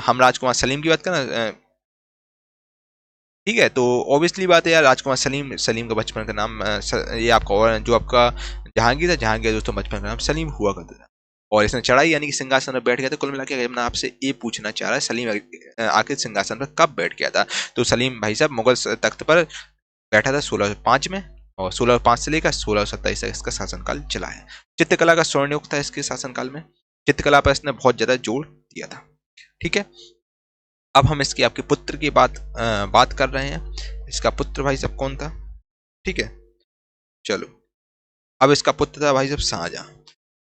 A: हम राजकुमार सलीम की बात करें, ठीक है, तो ऑब्वियसली बात है यार, राजकुमार सलीम, सलीम का बचपन का नाम ये आपका, और जो आपका जहांगीर था, जहांगीर दोस्तों बचपन का नाम सलीम हुआ करता था। और इसने चढ़ाई यानी कि सिंहासन पर बैठ गया था। कुल मिला के मैं आपसे ये पूछना चाह रहा है, सलीम आखिर सिंहासन पर कब बैठ गया था? तो सलीम भाई साहब मुगल तख्त पर बैठा था 1605 में, और 1605 से लेकर 1627 तक इसका शासनकाल चला है। चित्रकला का स्वर्ण युग था इसके शासनकाल में, चित्रकला पर इसने बहुत ज्यादा जोर दिया था। ठीक है, अब हम इसके आपके पुत्र की बात कर रहे हैं। इसका पुत्र भाई साहब कौन था? ठीक है, चलो, अब इसका पुत्र था भाई साहब शाहजहां।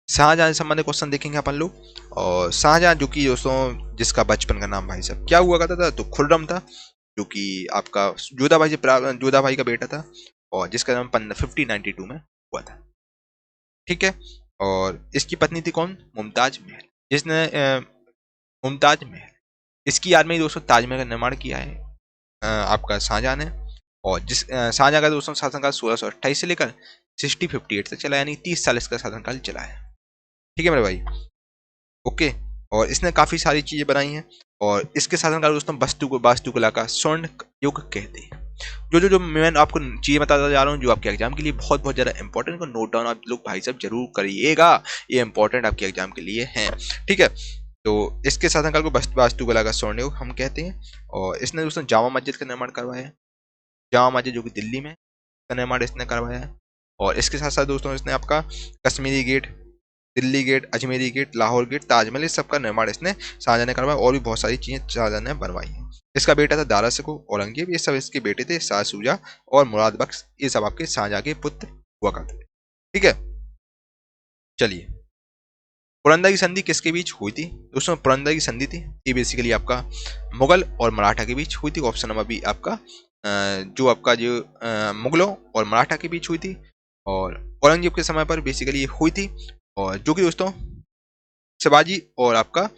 A: शाहजहां से संबंधित क्वेश्चन देखेंगे अपन लोग। और शाहजहां जो कि दोस्तों जिसका बचपन का नाम भाई साहब क्या हुआ करता था? तो खुर्रम था, जो कि आपका जोधा भाई का बेटा था, और जिसका नाम 1592 में हुआ था। ठीक है, और इसकी पत्नी थी कौन? मुमताज महल, जिसने मुमताज महल, इसकी याद में ही दोस्तों ताजमहल का निर्माण किया है आपका शाहजहां ने। और शाहजहां का दोस्तों शासनकाल 1628 से लेकर 1658 तक चला, यानी 30 साल इसका शासनकाल चला है। ठीक है मेरे भाई, ओके। और इसने काफी सारी चीजें बनाई हैं, और इसके शासनकाल दोस्तों वास्तुकला का स्वर्ण युग कहते हैं। जो मैं आपको चीजें बताता जा रहा हूँ, जो आपके एग्जाम के लिए बहुत बहुत ज्यादा इंपॉर्टेंट, को नोट डाउन आप लोग भाई साहब जरूर करिएगा, ये इंपॉर्टेंट आपके एग्जाम के लिए है। ठीक है, तो इसके शासनकाल को वास्तुकला का स्वर्ण युग हम कहते हैं। और इसने दोस्तों जामा मस्जिद का निर्माण करवाया है, जामा मस्जिद जो कि दिल्ली में, का निर्माण इसने करवाया है। और इसके साथ साथ दोस्तों इसने आपका Kashmiri gate, Delhi gate, Ajmeri gate, Lahore gate, Taj Mahal, इस सब का निर्माण इसने शाहजहां ने करवाया, और भी बहुत सारी चीजें शाहजहां ने बनवाई हैं। इसका बेटा था दारा शिकोह, औरंगजेब, ये सब इसके बेटे थे। शाह सूजा और मुराद बख्श, ये सब आपके शाहजहां के पुत्र हुआ करते थे। ठीक है, चलिए, पुरंदर की संधि किसके बीच हुई थी? दोस्तों पुरंदर की संधि थी, ये बेसिकली आपका मुगल और मराठा के बीच हुई थी। ऑप्शन नंबर बी आपका जो आपका जो मुगलों और मराठा के बीच हुई थी, और औरंगजेब के समय पर बेसिकली ये हुई थी। और जो कि दोस्तों शिवाजी और आपका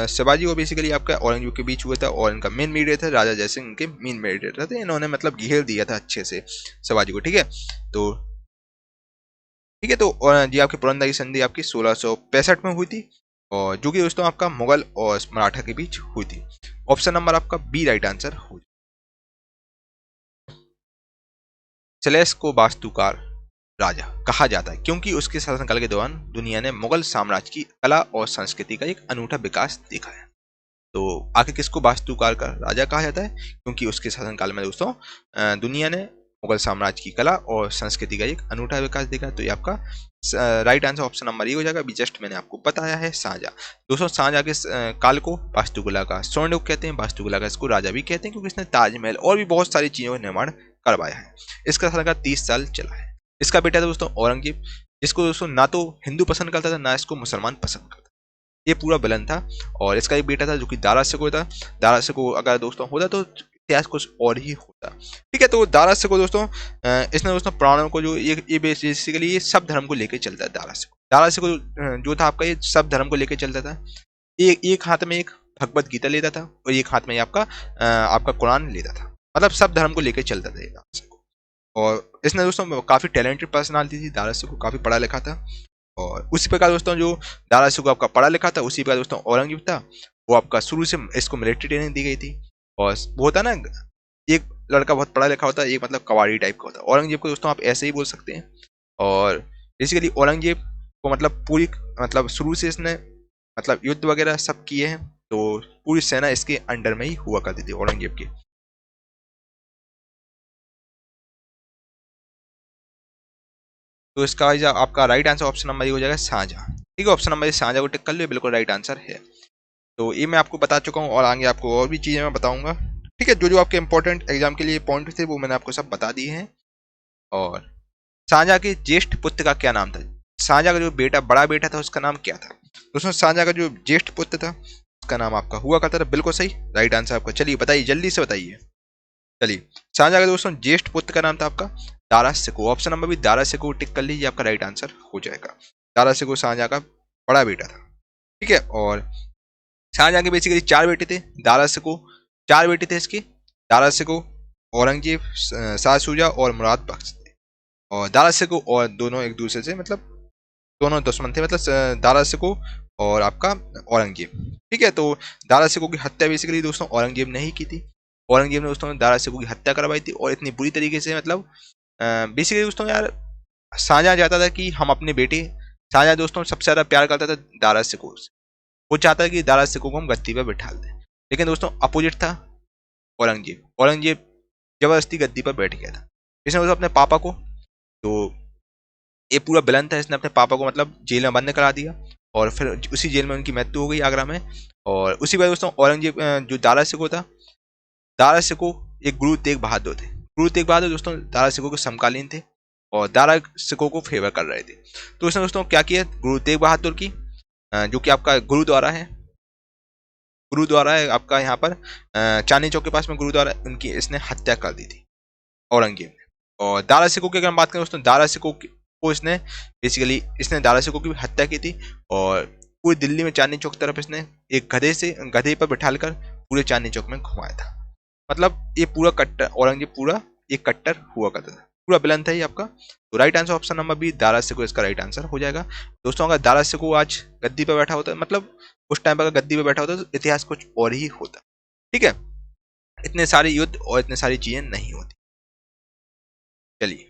A: शिवाजी और बेसिकली आपका औरंगजेब के बीच हुआ था, और इनका मेन मीडिएटर राजा जयसिंह इनके मेन मीडिएटर थे। इन्होंने मतलब घेर दिया था अच्छे से शिवाजी को, ठीक है। तो ठीक है, तो और जी आपकी पुरंदर की संधि आपकी 1665 में हुई थी, और जो कि दोस्तों आपका मुगल और मराठा के बीच हुई थी। ऑप्शन नंबर आपका बी राइट आंसर हो। सेलेस को वास्तुकार राजा कहा जाता है क्योंकि उसके शासनकाल के दौरान दुनिया ने मुगल साम्राज्य की कला और संस्कृति का एक अनूठा विकास देखा है। तो आखिर किसको वास्तुकार का राजा कहा जाता है? क्योंकि उसके शासनकाल में दोस्तों दुनिया ने मुगल साम्राज्य की कला और संस्कृति का एक अनूठा विकास देखा। तो ये आपका राइट आंसर ऑप्शन नंबर ये हो जाएगा। अभी जस्ट मैंने आपको बताया है शाहजहां। दोस्तों शाहजहां के काल को वास्तुकला का स्वर्ण युग कहते हैं, वास्तुकला का इसको राजा भी कहते हैं क्योंकि इसने ताजमहल और भी बहुत सारी चीजों का निर्माण करवाया है। इसका शासनकाल 30 साल चला है। इसका बेटा था दोस्तों औरंगजेब, जिसको दोस्तों ना तो हिंदू पसंद करता था ना इसको मुसलमान पसंद करता। ये पूरा विलन था। और इसका एक बेटा था जो कि दारा शिकोह था। दारा शिकोह अगर दोस्तों होता तो इतिहास कुछ और ही होता, ठीक है। तो दारा शिकोह दोस्तों इसने दोस्तों पुराणों को जो ये बेसिकली ये सब धर्म को लेकर चलता है। दारा शिकोह जो था आपका ये सब धर्म को लेकर चलता था। एक हाथ में एक भगवत गीता लेता था और एक हाथ में आपका कुरान लेता था, मतलब सब धर्म को लेकर चलता था ये दारा शिकोह। और इसने दोस्तों काफी टैलेंटेड पर्सनालिटी थी, दारा शिकोह काफी पढ़ा लिखा था। और उसी प्रकार दोस्तों जो दारा शिकोह आपका पढ़ा लिखा था, उसी प्रकार दोस्तों औरंगजेब था, वो आपका शुरू से इसको मिलिट्री ट्रेनिंग दी गई थी। और वो होता ना, एक लड़का बहुत पढ़ा लिखा होता है, एक मतलब कवाड़ी टाइप का होता है। औरंगजेब को दोस्तों आप ऐसे ही बोल सकते हैं। और बेसिकली औरंगजेब को मतलब पूरी मतलब शुरू से इसने मतलब युद्ध वगैरह सब किए हैं, तो पूरी सेना इसके अंडर में ही हुआ करती थी औरंगजेब की। तो इसका आपका राइट आंसर ऑप्शन नंबर ये हो जाएगा शाहजहां, ठीक है। ऑप्शन नंबर शाहजहां को टिक कर लिया, बिल्कुल राइट आंसर है। तो ये मैं आपको बता चुका हूँ और आगे आपको और भी चीज़ें मैं बताऊंगा, ठीक है। जो जो आपके इंपॉर्टेंट एग्जाम के लिए पॉइंट थे वो मैंने आपको सब बता दिए हैं। और शाहजहां के ज्येष्ठ पुत्र का क्या नाम था? शाहजहां का जो बेटा बड़ा बेटा था उसका नाम क्या था? दोस्तों शाहजहां का जो ज्येष्ठ पुत्र था उसका नाम आपका हुआ करता था, बिल्कुल सही राइट आंसर आपका। चलिए बताइए, जल्दी से बताइए। चलिए शाहजहां का दोस्तों ज्येष्ठ पुत्र का नाम था आपका दारा शिकोह। ऑप्शन नंबर भी दारा शिकोह टिक कर लीजिए, आपका राइट आंसर हो जाएगा। दारा शिकोह शाहजहां का बड़ा बेटा था, ठीक है। और शाहजहां के बेसिकली 4 बेटे थे। दारा शिकोह 4 बेटे थे इसके, दारा शिकोह, औरंगजेब, शाह शुजा और मुराद बख्श थे। और दारा शिकोह और दोनों एक दूसरे से मतलब दोनों दुश्मन थे, मतलब दारा शिकोह और आपका औरंगजेब, ठीक है। तो दारा शिकोह की हत्या बेसिकली दोस्तों औरंगजेब ने ही की थी। औरंगजेब ने दोस्तों दारा शिकोह की हत्या करवाई थी, और इतनी बुरी तरीके से मतलब बेसिकली दोस्तों यार शाहजहां चाहता था कि हम अपने बेटे, शाहजहां दोस्तों सबसे ज्यादा प्यार करता था दारा शिकोह से। वो चाहता है कि दारा शिकोह को हम गद्दी पर बैठा दें, लेकिन दोस्तों अपोजिट था औरंगजेब। औरंगजेब जबरदस्ती गद्दी पर बैठ गया था। इसने दोस्तों अपने पापा को, तो ये पूरा विलन था, इसने अपने पापा को मतलब जेल में बंद करा दिया, और फिर उसी जेल में उनकी मृत्यु हो गई आगरा में। और उसी बार दोस्तों औरंगजेब जो दारा शिकोह था, दारा शिकोह एक गुरु तेग बहादुर थे। गुरु तेग बहादुर दोस्तों दारा शिकोह के समकालीन थे और दारा शिकोह को फेवर कर रहे थे। तो उसने दोस्तों क्या किया, गुरु तेग बहादुर की जो कि आपका गुरुद्वारा है, गुरुद्वारा है आपका यहाँ पर चांदनी चौक के पास में गुरुद्वारा, उनकी इसने हत्या कर दी थी औरंगजेब ने। और दारा शिकोह की अगर हम बात करें दोस्तों, दारा शिकोह को इसने बेसिकली इसने दारा शिकोह की भी हत्या की थी। और पूरी दिल्ली में चांदनी चौक की तरफ इसने एक गधे पर बिठाकर पूरे चांदनी चौक में घुमाया था। मतलब ये पूरा कट्टर औरंगजेब पूरा एक कट्टर हुआ करता था, पूरा विलन था ये आपका। तो right answer option number B Dara Shikoh इसका राइट आंसर हो जाएगा। दोस्तों अगर दारा शिकोह आज गद्दी पर बैठा होता, मतलब उस टाइम पर अगर गद्दी पर बैठा होता तो इतिहास कुछ और ही होता, ठीक है। इतने सारे युद्ध और इतने सारी चीजें नहीं होती। चलिए,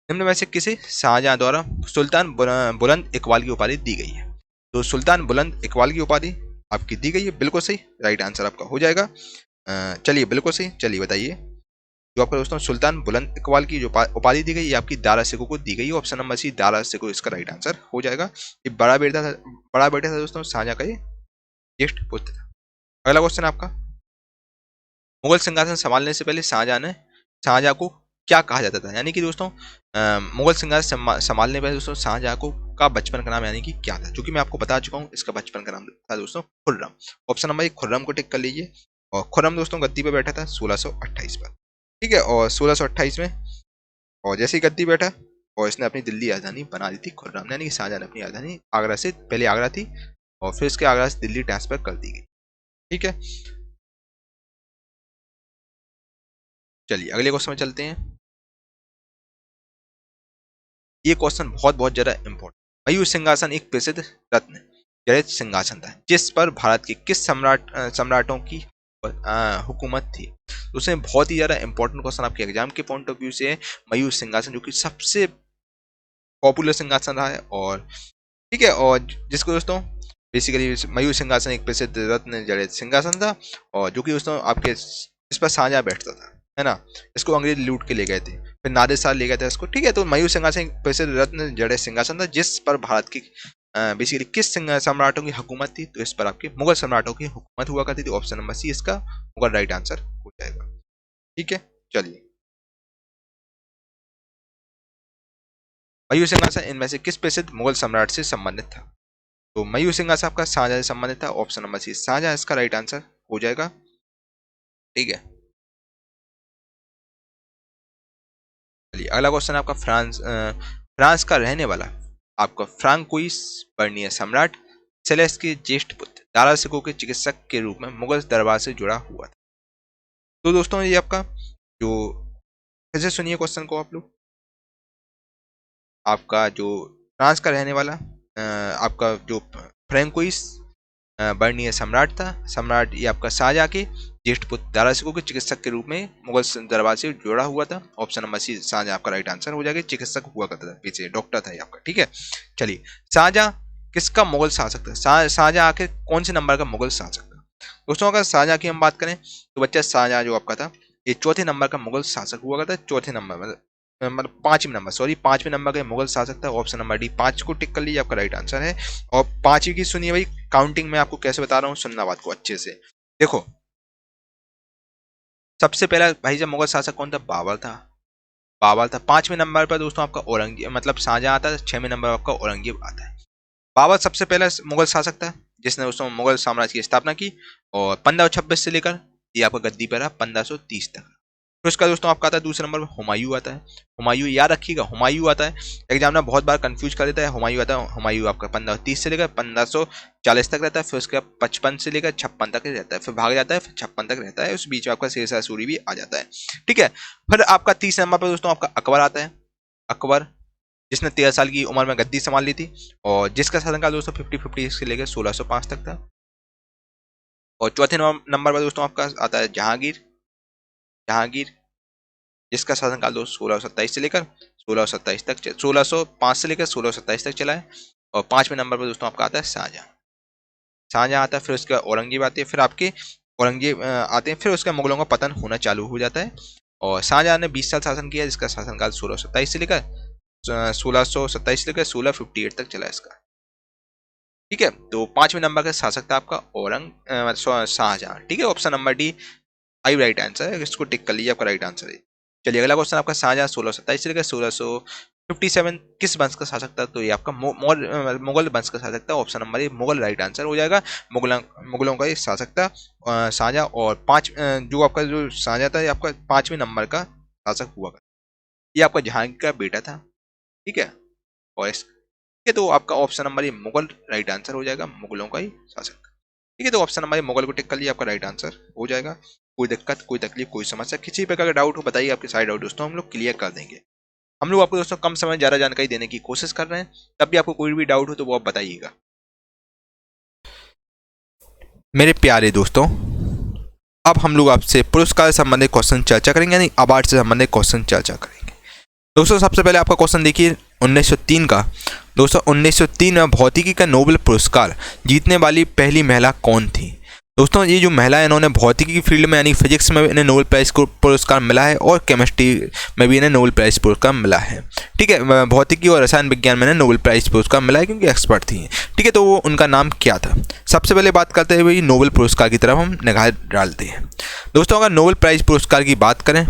A: निम्न में से किसे शाहजहां द्वारा सुल्तान बुलंद इकबाल की उपाधि दी गई है? तो सुल्तान बुलंद इकबाल की उपाधि आपकी दी गई है, बिल्कुल सही राइट आंसर आपका हो जाएगा। चलिए बिल्कुल सही, चलिए बताइए। जो आपका दोस्तों सुल्तान बुलंद इकबाल की जो उपाधि दी गई ये आपकी दारा शिकोह को दी गई। Option number C Dara Shikoh इसका राइट आंसर हो जाएगा। ये बड़ा बेटा था दोस्तों शाहजहां का, ये ज्येष्ठ पुत्र था। अगला क्वेश्चन आपका, मुगल सिंहासन संभालने से पहले शाहजहां को क्या कहा जाता था? यानी कि दोस्तों मुगल सिंहासन संभालने पहले दोस्तों शाहजहां को का बचपन का नाम यानी कि क्या था? जो कि मैं आपको बता चुका हूँ, इसका बचपन का नाम था दोस्तों खुर्रम। ऑप्शन नंबर 1 खुर्रम को टिक कर लीजिए। और खुर्रम दोस्तों गद्दी पे बैठा था 1628 पर, ठीक है। और 1628 में और जैसे ही गद्दी बैठा और इसने अपनी दिल्ली राजधानी बना दी थी खुर्रम ने, यानी कि शाहजहां ने अपनी राजधानी आगरा से, पहले आगरा थी और फिर इसके आगरा से दिल्ली ट्रांसफर कर दी गई। ठीक है, चलिए अगले क्वेश्चन में चलते हैं। ये क्वेश्चन बहुत ज्यादा इंपॉर्टेंट। मयूर सिंहासन एक प्रसिद्ध रत्न जड़ित सिंहासन था जिस पर भारत के किस सम्राटों की हुकूमत थी। तो उसमें बहुत ही ज्यादा इंपॉर्टेंट क्वेश्चन आपके एग्जाम के पॉइंट ऑफ व्यू से है। मयूर सिंहासन जो कि सबसे पॉपुलर सिंहासन रहा है, और ठीक है, और जिसको दोस्तों बेसिकली मयूर सिंहासन एक प्रसिद्ध रत्न जड़ित सिंहासन था, और जो कि दोस्तों आपके इस पर शाहजहां बैठता था, है ना। इसको अंग्रेज लूट के ले गए थे, फिर नादिर शाह ले गए थे इसको। ठीक है, तो मयूर सिंहासन एक प्रसिद्ध रत्न जड़ित सिंहासन था जिस पर भारत की बेसिकली किस सम्राटों की हुकूमत थी। तो इस पर आपके मुगल सम्राटों की हुकूमत हुआ करती थी। ऑप्शन नंबर सी इसका मुगल राइट आंसर हो जाएगा। ठीक है, चलिए मयूर सिंहासन इनमें से किस प्रसिद्ध मुगल सम्राट से संबंधित था। तो मयूर सिंहासन आपका शाहजहां से संबंधित था। ऑप्शन नंबर सी शाहजहां इसका राइट आंसर हो जाएगा। ठीक है, चलिए अगला क्वेश्चन आपका फ्रांस का रहने वाला आपका फ्रांकोइस बर्नियर सम्राट सेलेस के ज्येष्ठ पुत्र दारा सिकोह के चिकित्सक के रूप में मुगल दरबार से जुड़ा हुआ था। तो दोस्तों ये आपका जो, फिर से सुनिए क्वेश्चन को आप लोग। आपका जो फ्रांस का रहने वाला आपका जो फ्रैंकोइस बर्नियर सम्राट था, सम्राट ये आपका शाहजहां के ज्येष्ठ पुत्र दारा सिकोह के चिकित्सक के रूप में मुगल दरबार से जुड़ा हुआ था। ऑप्शन नंबर सी शाहजहां आपका राइट आंसर हो जाएगा। चिकित्सक हुआ करता था, पीछे डॉक्टर था ये आपका। ठीक है, चलिए शाहजहां किसका मुगल शासक था। शाहजहां आखिर कौन से नंबर का मुगल शासक था। दोस्तों अगर शाहजहां की हम बात करें तो बच्चा शाहजहां जो आपका था ये चौथे नंबर का मुगल शासक हुआ करता है। चौथे नंबर मतलब पांचवें नंबर का मुगल शासक था। ऑप्शन नंबर डी 5 को टिक कर लीजिए, आपका राइट आंसर है। और पांचवी की सुनिए भाई, काउंटिंग में आपको कैसे बता रहा हूँ, सुनना बात को अच्छे से। देखो सबसे पहला भाई जब मुगल शासक कौन था, बाबर था। बाबर था। पांचवें नंबर पर दोस्तों आपका औरंगजेब मतलब शाहजहां आता है। छठवें नंबर पर आपका औरंगजेब आता है। बाबर सबसे पहला मुगल शासक था जिसने दोस्तों मुगल साम्राज्य की स्थापना की, और 1526 से लेकर ये आपका गद्दी पर रहा 1530 तक। फिर उसका दोस्तों आपका आता है दूसरे नंबर पर हुमायूं आता है। हुमायूं याद रखिएगा, हुमायूं आता है, एग्जाम में बहुत बार कंफ्यूज कर देता है। हुमायूं आता है, हुमायूं आपका 1530 से लेकर 1540 तक रहता है। फिर उसके बाद 55 से लेकर 56 तक रहता है, फिर भाग जाता है, फिर 56 तक रहता है। उस बीच में आपका शेरशाह सूरी भी आ जाता है। ठीक है, फिर आपका तीसरे नंबर पर दोस्तों आपका अकबर आता है। अकबर जिसने 13 साल की उम्र में गद्दी संभाल ली थी, और जिसका शासनकाल दोस्तों 50 से लेकर 1605 तक था। और चौथे नंबर पर दोस्तों आपका आता है जहांगीर। जहांगीर जिसका शासनकाल दोस्तों 1627 से लेकर 1627 तक 1605 से लेकर 1627 तक चला है। और पांचवें नंबर पर दोस्तों आपका आता है शाहजहां। शाहजहां आता है, फिर उसके बाद औरंगजेब आते हैं, फिर आपके औरंगजेब आते हैं, फिर उसका मुगलों का पतन होना चालू हो जाता है। और शाहजहां ने 20 साल शासन किया, जिसका शासनकाल 1627 से लेकर 1627 से लेकर 1658 तक चला इसका। ठीक है, तो पांचवें नंबर का शासक था आपका शाहजहां। ठीक है, option number D I right answer है, इसको टिक कर लीजिए, आपका राइट आंसर है। चलिए अगला क्वेश्चन आपका शाहजहां 1627 से लेकर 1657 किस वंश का शासक था। तो ये आपका मुगल वंश का शासक था। ऑप्शन नंबर ए मुगल राइट आंसर हो जाएगा। मुगलों का ये शासक था शाहजहां। और जो आपका जो शाहजहां था ये आपका पांचवें नंबर का शासक हुआ। ये आपका जहांगीर का बेटा था। ठीक है, और ठीक है, तो आपका ऑप्शन नंबर ये मुगल राइट आंसर हो जाएगा, मुगलों का ही शासक। ठीक है, तो ऑप्शन नंबर मुगल को टिक कर लिया, आपका राइट आंसर हो जाएगा। कोई दिक्कत, कोई तकलीफ, कोई समस्या, किसी प्रकार का डाउट हो बताइए, आपके सारे डाउट दोस्तों हम लोग क्लियर कर देंगे। हम लोग आपको दोस्तों कम समय में ज्यादा जानकारी देने की कोशिश कर रहे हैं। तब भी आपको कोई भी डाउट हो तो वो आप बताइएगा। मेरे प्यारे दोस्तों, अब हम लोग आपसे पुरस्कार से संबंधित क्वेश्चन चर्चा करेंगे, यानी अवार्ड से संबंधित क्वेश्चन चर्चा करेंगे। दोस्तों सबसे पहले आपका क्वेश्चन देखिए 1903 का। दोस्तों 1903 में भौतिकी का नोबेल पुरस्कार जीतने वाली पहली महिला कौन थी। दोस्तों ये जो महिला है इन्होंने भौतिकी की फील्ड में यानी फिजिक्स में इन्हें नोबेल प्राइज पुरस्कार मिला है, और केमिस्ट्री में भी इन्हें नोबेल प्राइज पुरस्कार मिला है। ठीक है, भौतिकी और रसायन विज्ञान में इन्हें नोबेल प्राइज पुरस्कार मिला है क्योंकि एक्सपर्ट थी। ठीक है, तो वो उनका नाम क्या था। सबसे पहले बात करते हुए नोबेल पुरस्कार की तरफ हम निगाह डालते हैं। दोस्तों अगर नोबेल प्राइज पुरस्कार की बात करें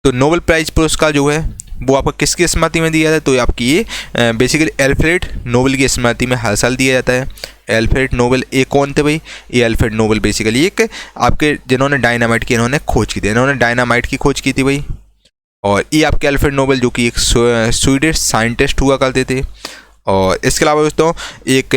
A: तो नोबेल प्राइज पुरस्कार जो है वो आपको किसकी स्मृति में दिया जाता है। तो आपकी ये बेसिकली अल्फ्रेड नोबेल की स्मृति में हर साल दिया जाता है। अल्फ्रेड नोबेल ये कौन थे भाई, ये अल्फ्रेड नोबेल बेसिकली एक आपके जिन्होंने डायनामाइट की इन्होंने खोज की थी। इन्होंने डायनामाइट की खोज की थी भाई, और ये आपके अल्फ्रेड नोबेल जो कि एक स्वीडिश साइंटिस्ट हुआ करते थे। और इसके अलावा दोस्तों एक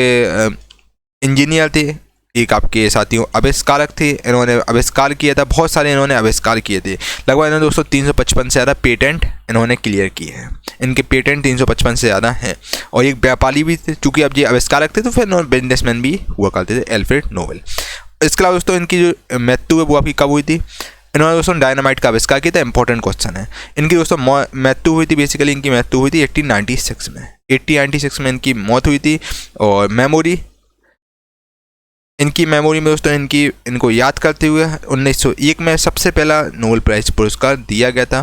A: इंजीनियर थे, एक आपके साथियों आविष्कारक थे, इन्होंने आविष्कार किया था, बहुत सारे इन्होंने आविष्कार किए थे। लगभग इन्होंने दोस्तों 355 से ज़्यादा पेटेंट इन्होंने क्लियर किए हैं। इनके पेटेंट 355 से ज़्यादा हैं। और एक व्यापारी भी थे, चूँकि अब ये आविष्कारक थे तो फिर इन्होंने बिजनेसमैन भी हुआ करते थे, अल्फ्रेड नोबेल। इसके अलावा दोस्तों इनकी जो मृत्यु है वो आपकी कब हुई थी? इन्होंने दोस्तों डायनामाइट का आविष्कार किया था। इंपॉर्टेंट क्वेश्चन है। इनकी दोस्तों मृत्यु हुई थी, बेसिकली इनकी मृत्यु हुई थी 1896 में। 1896 में इनकी मौत हुई थी। और इनकी मेमोरी में दोस्तों इनको याद करते हुए 1901 में सबसे पहला नोबेल प्राइज़ पुरस्कार दिया गया था।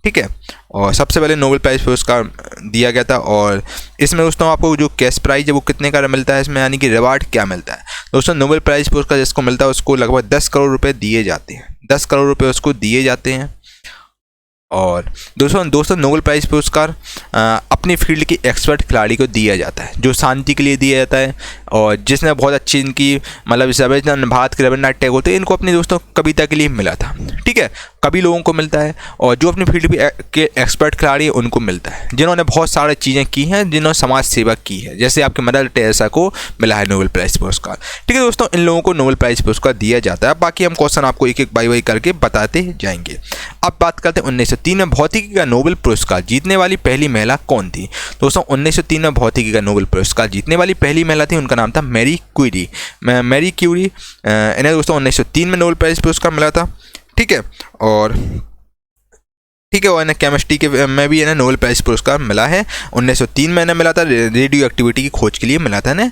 A: ठीक है, और सबसे पहले नोबेल प्राइज़ पुरस्कार दिया गया था। और इसमें दोस्तों आपको जो कैश प्राइज़ है वो कितने का मिलता है इसमें, यानी कि रिवार्ड क्या मिलता है दोस्तों? नोबेल प्राइज़ पुरस्कार जिसको मिलता है उसको लगभग 10 करोड़ रुपए दिए जाते हैं। 10 करोड़ रुपए उसको दिए जाते हैं। और दोस्तों नोबेल प्राइज़ पुरस्कार अपनी फील्ड के एक्सपर्ट खिलाड़ी को दिया जाता है, जो शांति के लिए दिया जाता है और जिसने बहुत अच्छी इनकी मतलब रविन्द्रनाथ भारत के रविन्द्रनाथ टैगोर थे, इनको अपनी दोस्तों कविता के लिए मिला था। ठीक है, कवि लोगों को मिलता है और जो अपनी फील्ड के एक्सपर्ट खिलाड़ी हैं उनको मिलता है, जिन्होंने बहुत सारी चीज़ें की हैं, जिन्होंने समाज सेवा की है, जैसे आपके मदर टेरेसा को मिला है नोबेल प्राइज़ पुरस्कार। ठीक है दोस्तों, इन लोगों को नोबेल प्राइज़ पुरस्कार दिया जाता है। बाकी हम क्वेश्चन आपको एक एक बाई करके बताते जाएंगे। अब बात करते हैं 1903 में भौतिकी का नोबेल पुरस्कार जीतने वाली पहली महिला कौन थी? दोस्तों 1903 में भौतिकी का नोबेल पुरस्कार जीतने वाली पहली महिला थी, उनका नाम था मैरी क्यूरी। इन्हें दोस्तों 1903 में नोबेल प्राइज़ पुरस्कार मिला था। ठीक है, और इन्हें केमिस्ट्री के में भी इन्हें नोबेल प्राइज़ पुरस्कार मिला है। 1903 में इन्हें मिला था, रेडियो एक्टिविटी की खोज के लिए मिला था इन्हें,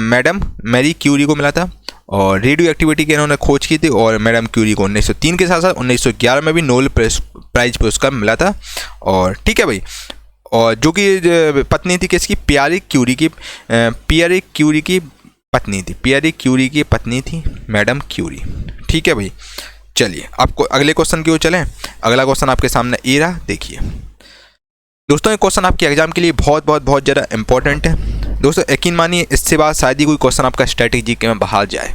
A: मैडम मैरी क्यूरी को मिला था। और रेडियो एक्टिविटी की इन्होंने खोज की थी। और मैडम क्यूरी को 1903 के साथ साथ 1911 में भी नोबेल प्राइज़ पुरस्कार मिला था। और ठीक है भाई, और जो कि पत्नी थी किसकी? पियरे क्यूरी की पत्नी थी। पियरे क्यूरी की पत्नी थी मैडम क्यूरी। ठीक है भाई, चलिए आपको अगले क्वेश्चन की ओर चलें। अगला क्वेश्चन आपके सामने ये रहा, देखिए दोस्तों। ये क्वेश्चन आपके एग्जाम के लिए बहुत ज़्यादा इंपॉर्टेंट है दोस्तों। यकीन मानिए इससे बाद शायद ही कोई क्वेश्चन आपका स्ट्रैटेजी के में बाहर जाए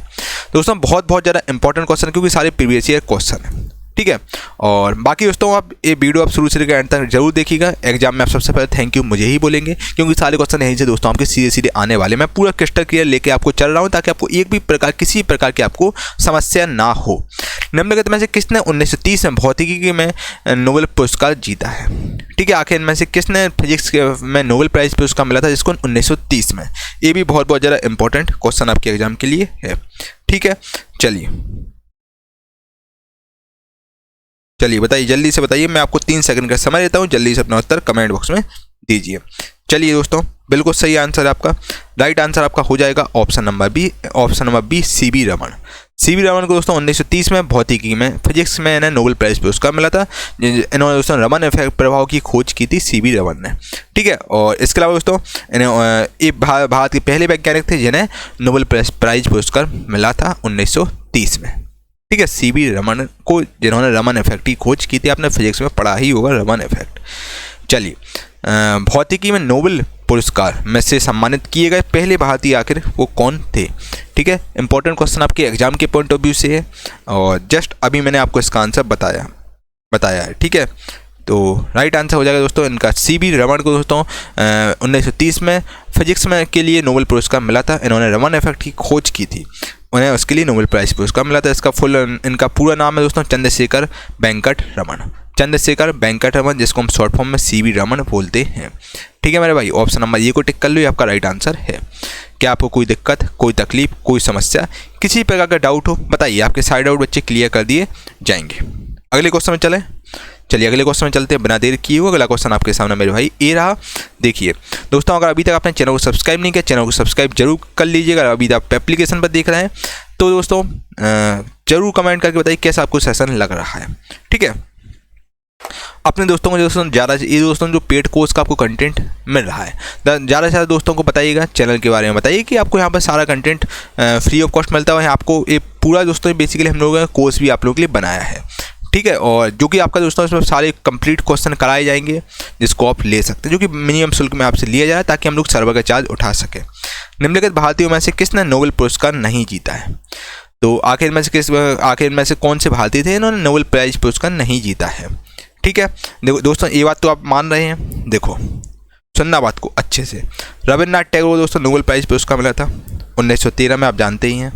A: दोस्तों। बहुत ज़्यादा इंपॉर्टेंट क्वेश्चन, क्योंकि सारे प्रीवियस ईयर क्वेश्चन है। ठीक है, और बाकी दोस्तों आप ये वीडियो आप शुरू से लेकर एंड तक जरूर देखिएगा। एग्जाम में आप सबसे पहले थैंक यू मुझे ही बोलेंगे, क्योंकि सारे क्वेश्चन यहीं से दोस्तों आपके सीधे आने वाले। मैं पूरा क्रिस्टल क्लियर लेके आपको चल रहा हूँ, ताकि आपको एक भी किसी प्रकार की आपको समस्या ना हो। निम्नलिखित में से किसने 1930 में भौतिकी में नोबेल पुरस्कार जीता है? ठीक है, आखिर इनमें से किसने फिजिक्स में नोबेल प्राइज़ पुरस्कार मिला था, जिसको 1930 में? ये भी बहुत ज़्यादा इंपॉर्टेंट क्वेश्चन आपके एग्जाम के लिए है। ठीक है, चलिए बताइए, जल्दी से बताइए। मैं आपको 3 सेकंड का समय देता हूँ, जल्दी से अपना उत्तर कमेंट बॉक्स में दीजिए। चलिए दोस्तों, बिल्कुल सही आंसर है आपका। राइट आंसर आपका हो जाएगा option number B, C V Raman. C V Raman को दोस्तों 1930 में भौतिकी में फिजिक्स में इन्हें नोबेल प्राइज़ पुरस्कार मिला था। इन्होंने दोस्तों रमन इफेक्ट प्रभाव की खोज की थी, सीवी रमन ने। ठीक है, और इसके अलावा दोस्तों इन्हें भारत के पहले वैज्ञानिक थे जिन्हें नोबेल प्राइज़ पुरस्कार मिला था 1930 में। ठीक है, सीवी रमन को, जिन्होंने रमन इफेक्ट की खोज की थी। आपने फिजिक्स में पढ़ा ही होगा रमन इफेक्ट। चलिए, भौतिकी में नोबेल पुरस्कार में से सम्मानित किए गए पहले भारतीय आखिर वो कौन थे? ठीक है, इंपॉर्टेंट क्वेश्चन आपके एग्जाम के पॉइंट ऑफ व्यू से है, और जस्ट अभी मैंने आपको इसका आंसर बताया है। ठीक है, तो राइट आंसर हो जाएगा दोस्तों इनका सीवी रमन को दोस्तों 1930 में फिजिक्स में के लिए नोबेल पुरस्कार मिला था। इन्होंने रमन इफेक्ट की खोज की थी, उन्हें उसके लिए नोबेल प्राइज़ पुरस्कार मिला था। इनका पूरा नाम है दोस्तों चंद्रशेखर वेंकट रमन, जिसको हम शॉर्ट फॉर्म में सीवी रमन बोलते हैं। ठीक है मेरे भाई, ऑप्शन नंबर ए को टिक कर लो, ये आपका राइट आंसर है। क्या आपको कोई दिक्कत, कोई तकलीफ, कोई समस्या, किसी प्रकार का डाउट हो बताइए, आपके सारे डाउट बच्चे क्लियर कर दिए जाएंगे। अगले क्वेश्चन में चलें। चलिए अगले क्वेश्चन में चलते हैं बिना देर किए हुए। अगला क्वेश्चन आपके सामने मेरे भाई ये रहा, देखिए दोस्तों। अगर अभी तक आपने चैनल को सब्सक्राइब नहीं किया, चैनल को सब्सक्राइब जरूर कर लीजिएगा। अभी आप एप्लीकेशन पर देख रहे हैं तो दोस्तों जरूर कमेंट करके बताइए कैसा आपको सेशन लग रहा है। ठीक है, अपने दोस्तों को दोस्तों ज़्यादा ये दोस्तों जो पेड कोर्स का आपको कंटेंट मिल रहा है, ज़्यादा से ज़्यादा दोस्तों को बताइएगा, चैनल के बारे में बताइए कि आपको यहाँ पर सारा कंटेंट फ्री ऑफ कॉस्ट मिलता है। आपको ये पूरा दोस्तों बेसिकली हम लोगों ने कोर्स भी आप लोगों के लिए बनाया है। ठीक है, और जो कि आपका दोस्तों इसमें सारे कंप्लीट क्वेश्चन कराए जाएंगे, जिसको आप ले सकते हैं, जो कि मिनिमम शुल्क में आपसे लिया जाए, ताकि हम लोग सर्वर का चार्ज उठा सकें। निम्नलिखित भारतीयों में से किसने नोबेल पुरस्कार नहीं जीता है? तो आखिर में से कौन से भारतीय थे इन्होंने नोबेल प्राइज़ पुरस्कार नहीं जीता है? ठीक है, देखो दोस्तों ये बात तो आप मान रहे हैं। देखो सुनना बात को अच्छे से। रविन्द्रनाथ टैगोर को दोस्तों नोबेल प्राइज़ पुरस्कार मिला था 1913 में, आप जानते ही हैं।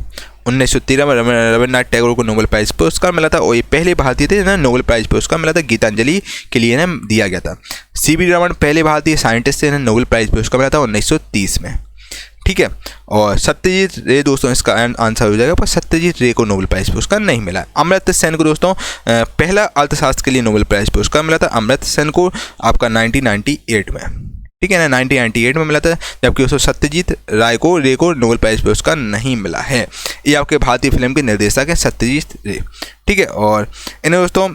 A: 1913 में रविन्द्रनाथ टैगोर को नोबेल प्राइज़ पुरस्कार मिला था और ये पहले भारतीय थे जिन्हें नोबेल प्राइज़ पुरस्कार मिला था, गीतांजलि के लिए इन्हें दिया गया था। CV रमन पहले भारतीय साइंटिस्ट थे जिन्हें नोबेल प्राइज़ पुरस्कार मिला था 1930 में, ठीक है। और सत्यजीत रे दोस्तों इसका आंसर हो जाएगा, पर सत्यजीत रे को नोबेल प्राइज़ पुरस्कार नहीं मिला। अमर्त्य सेन को दोस्तों पहला अर्थशास्त्र के लिए नोबेल प्राइज़ पुरस्कार मिला था। अमर्त्य सेन को आपका 1998 में, ठीक है ना, 1998 में मिला था, जबकि उसको सत्यजीत रे को नोबेल प्राइज़ पुरस्कार नहीं मिला है। ये आपके भारतीय फिल्म के निर्देशक हैं सत्यजीत रे, ठीक है। और इन्हें दोस्तों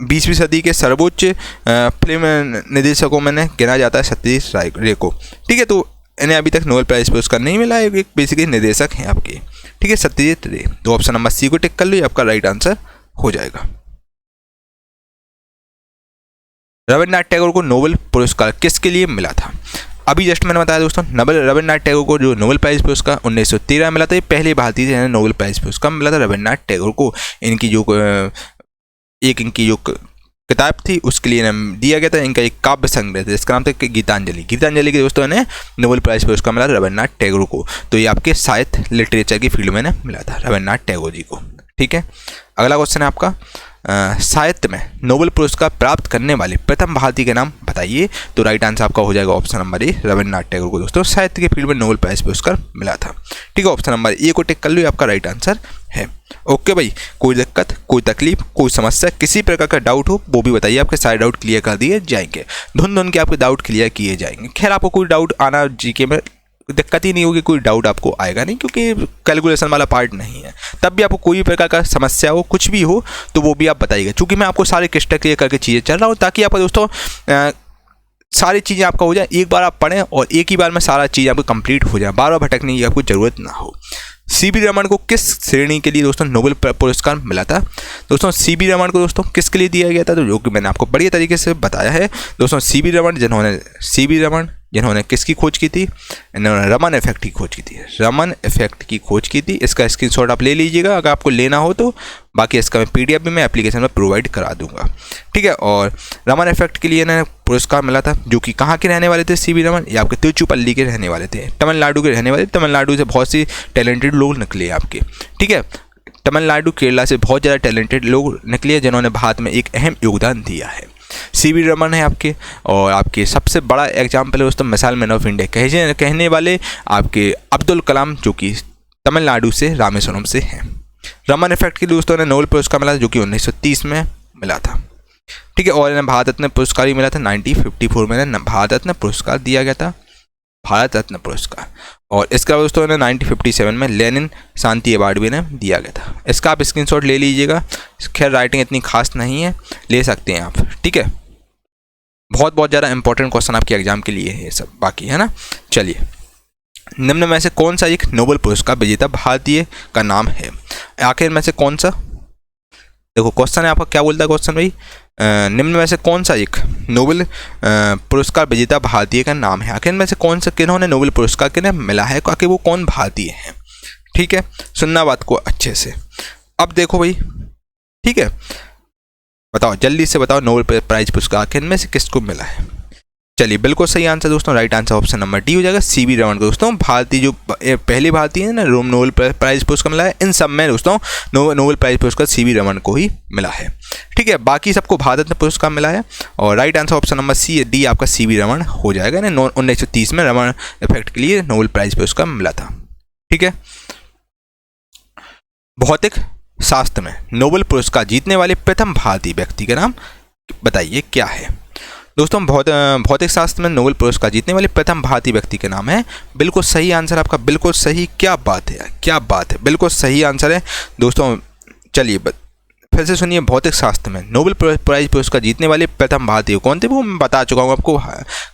A: 20वीं सदी के सर्वोच्च फिल्म निर्देशकों में गिना जाता है सत्यजीत रे को, ठीक है। तो इन्हें अभी तक नोबेल प्राइज़ पुरस्कार नहीं मिला है, एक बेसिकली निर्देशक हैं आपके, ठीक है, सत्यजीत रे। तो ऑप्शन नंबर सी को टिक कर लो, आपका राइट आंसर हो जाएगा। रविन्द्रनाथ टैगोर को नोबेल पुरस्कार किसके लिए मिला था? अभी जस्ट मैंने बताया दोस्तों, रविन्द्रनाथ टैगोर को जो नोबेल प्राइज़ पुरस्कार 1913 मिला था, ये पहले भारतीय जिन्हें नोबेल प्राइज़ पुरस्कार मिला था रविन्द्रनाथ टैगोर को। इनकी जो किताब थी उसके लिए इन्हें दिया गया था। इनका एक काव्य संग्रह था जिसका नाम था गीतांजलि। गीतांजलि के दोस्तों इन्हें नोबेल प्राइज़ पुरस्कार मिला था रविन्द्रनाथ टैगोर को। तो ये आपके साहित्य लिटरेचर की फील्ड में मिला था रविन्द्रनाथ टैगोर जी को, ठीक है। अगला क्वेश्चन है आपका, साहित्य में नोबेल पुरस्कार प्राप्त करने वाले प्रथम भारतीय के नाम बताइए। तो राइट आंसर आपका हो जाएगा ऑप्शन नंबर ए, रविन्द्रनाथ टैगोर को दोस्तों साहित्य के फील्ड में नोबेल प्राइज़ पुरस्कार मिला था, ठीक है। ऑप्शन नंबर ए को टिक कर लो, आपका राइट आंसर है। ओके भाई, कोई दिक्कत, कोई तकलीफ, कोई समस्या, किसी प्रकार का डाउट हो वो भी बताइए, आपके सारे डाउट क्लियर कर दिए जाएंगे। धुन के आपके डाउट क्लियर किए जाएंगे। खैर आपको कोई डाउट आना जीके में दिक्कत ही नहीं होगी, कोई डाउट आपको आएगा नहीं, क्योंकि कैलकुलेशन वाला पार्ट नहीं है। तब भी आपको कोई भी प्रकार का समस्या हो, कुछ भी हो, तो वो भी आप बताइएगा, क्योंकि मैं आपको सारे क्लियर क्लियर करके चीज़ें चल रहा हूँ, ताकि आपका दोस्तों सारी चीज़ें आपका हो जाए। एक बार आप पढ़ें और एक ही बार में सारा चीज़ आपको कंप्लीट हो जाए, बार बार भटकने की आपको ज़रूरत ना हो। CV रमन को किस श्रेणी के लिए दोस्तों नोबेल पुरस्कार मिला था? दोस्तों CV रमन को दोस्तों किसके लिए दिया गया था? तो जो कि मैंने आपको बढ़िया तरीके से बताया है दोस्तों। CV रमन जिन्होंने किसकी खोज की थी? इन्होंने रमन इफेक्ट की खोज की थी। रमन इफेक्ट की खोज की थी। इसका स्क्रीनशॉट आप ले लीजिएगा अगर आपको लेना हो तो, बाकी इसका मैं PDF भी मैं एप्लीकेशन में प्रोवाइड करा दूंगा, ठीक है। और रमन इफेक्ट के लिए इन्हें पुरस्कार मिला था, जो कि कहाँ के रहने वाले थे CV रमन? ये आपके तिरुचिरापल्ली के रहने वाले थे, तमिलनाडु के रहने वाले। तमिलनाडु से बहुत सी टैलेंटेड लोग निकले आपके, ठीक है। तमिलनाडु केरला से बहुत ज़्यादा टैलेंटेड लोग निकले जिन्होंने भारत में एक अहम योगदान दिया है। CV रमन है आपके, और आपके सबसे बड़ा एग्जाम्पल है दोस्तों मिसाइल मैन ऑफ इंडिया कहने वाले आपके अब्दुल कलाम, जो कि तमिलनाडु से रामेश्वरम से हैं। रमन इफेक्ट के दोस्तों ने नोबेल पुरस्कार मिला जो कि 1930 में मिला था, ठीक है। और इन्हें भारत रत्न पुरस्कार ही मिला था 1954 में, भारत रत्न पुरस्कार दिया गया था, भारत रत्न पुरस्कार। और इसका दोस्तों इन्हें 1957 में लेनिन शांति अवार्ड भी इन्हें दिया गया था। इसका आप स्क्रीनशॉट ले लीजिएगा। खैर राइटिंग इतनी खास नहीं है, ले सकते हैं आप, ठीक है। बहुत ज़्यादा इंपॉर्टेंट क्वेश्चन आपके एग्जाम के लिए है ये सब, बाकी है ना। चलिए, निम्न में से कौन सा एक नोबेल पुरस्कार विजेता भारतीय का नाम है? आखिर में से कौन सा, देखो क्वेश्चन है आपका, क्या बोलता है क्वेश्चन भाई? निम्न में से कौन सा एक नोबेल पुरस्कार विजेता भारतीय का नाम है? आखिर में से कौन सा, किन्होंने नोबेल पुरस्कार किन्हें मिला है, आखिर वो कौन भारतीय है, ठीक है। सुनना बात को अच्छे से। अब देखो भाई, ठीक है, बताओ जल्दी से बताओ, नोबेल प्राइज पुरस्कार आखिर में से किसको मिला है? चलिए, बिल्कुल सही आंसर दोस्तों, right answer option number D हो जाएगा, CV रमन को दोस्तों भारतीय जो पहले भारतीय है ना नोबेल प्राइज पुरस्कार मिला है। इन सब में दोस्तों नोबेल प्राइज पुरस्कार CV रमन को ही मिला है, ठीक है। बाकी सबको भारत रत्न पुरस्कार मिला है। और right answer option number D आपका CV रमन हो जाएगा ना। 1930 में रमन इफेक्ट के लिए नोबेल प्राइज पुरस्कार मिला था, ठीक है। भौतिक शास्त्र में नोबेल पुरस्कार जीतने वाले प्रथम भारतीय व्यक्ति का नाम बताइए, क्या है? दोस्तों भौतिक शास्त्र में नोबेल पुरस्कार जीतने वाले प्रथम भारतीय व्यक्ति का नाम है, बिल्कुल सही आंसर आपका, बिल्कुल सही। क्या बात है, क्या बात है, बिल्कुल सही आंसर है दोस्तों। चलिए फिर से सुनिए, भौतिक शास्त्र में नोबेल प्राइज पुरस्कार जीतने वाले प्रथम भारतीय कौन थे? वो मैं बता चुका हूँ आपको,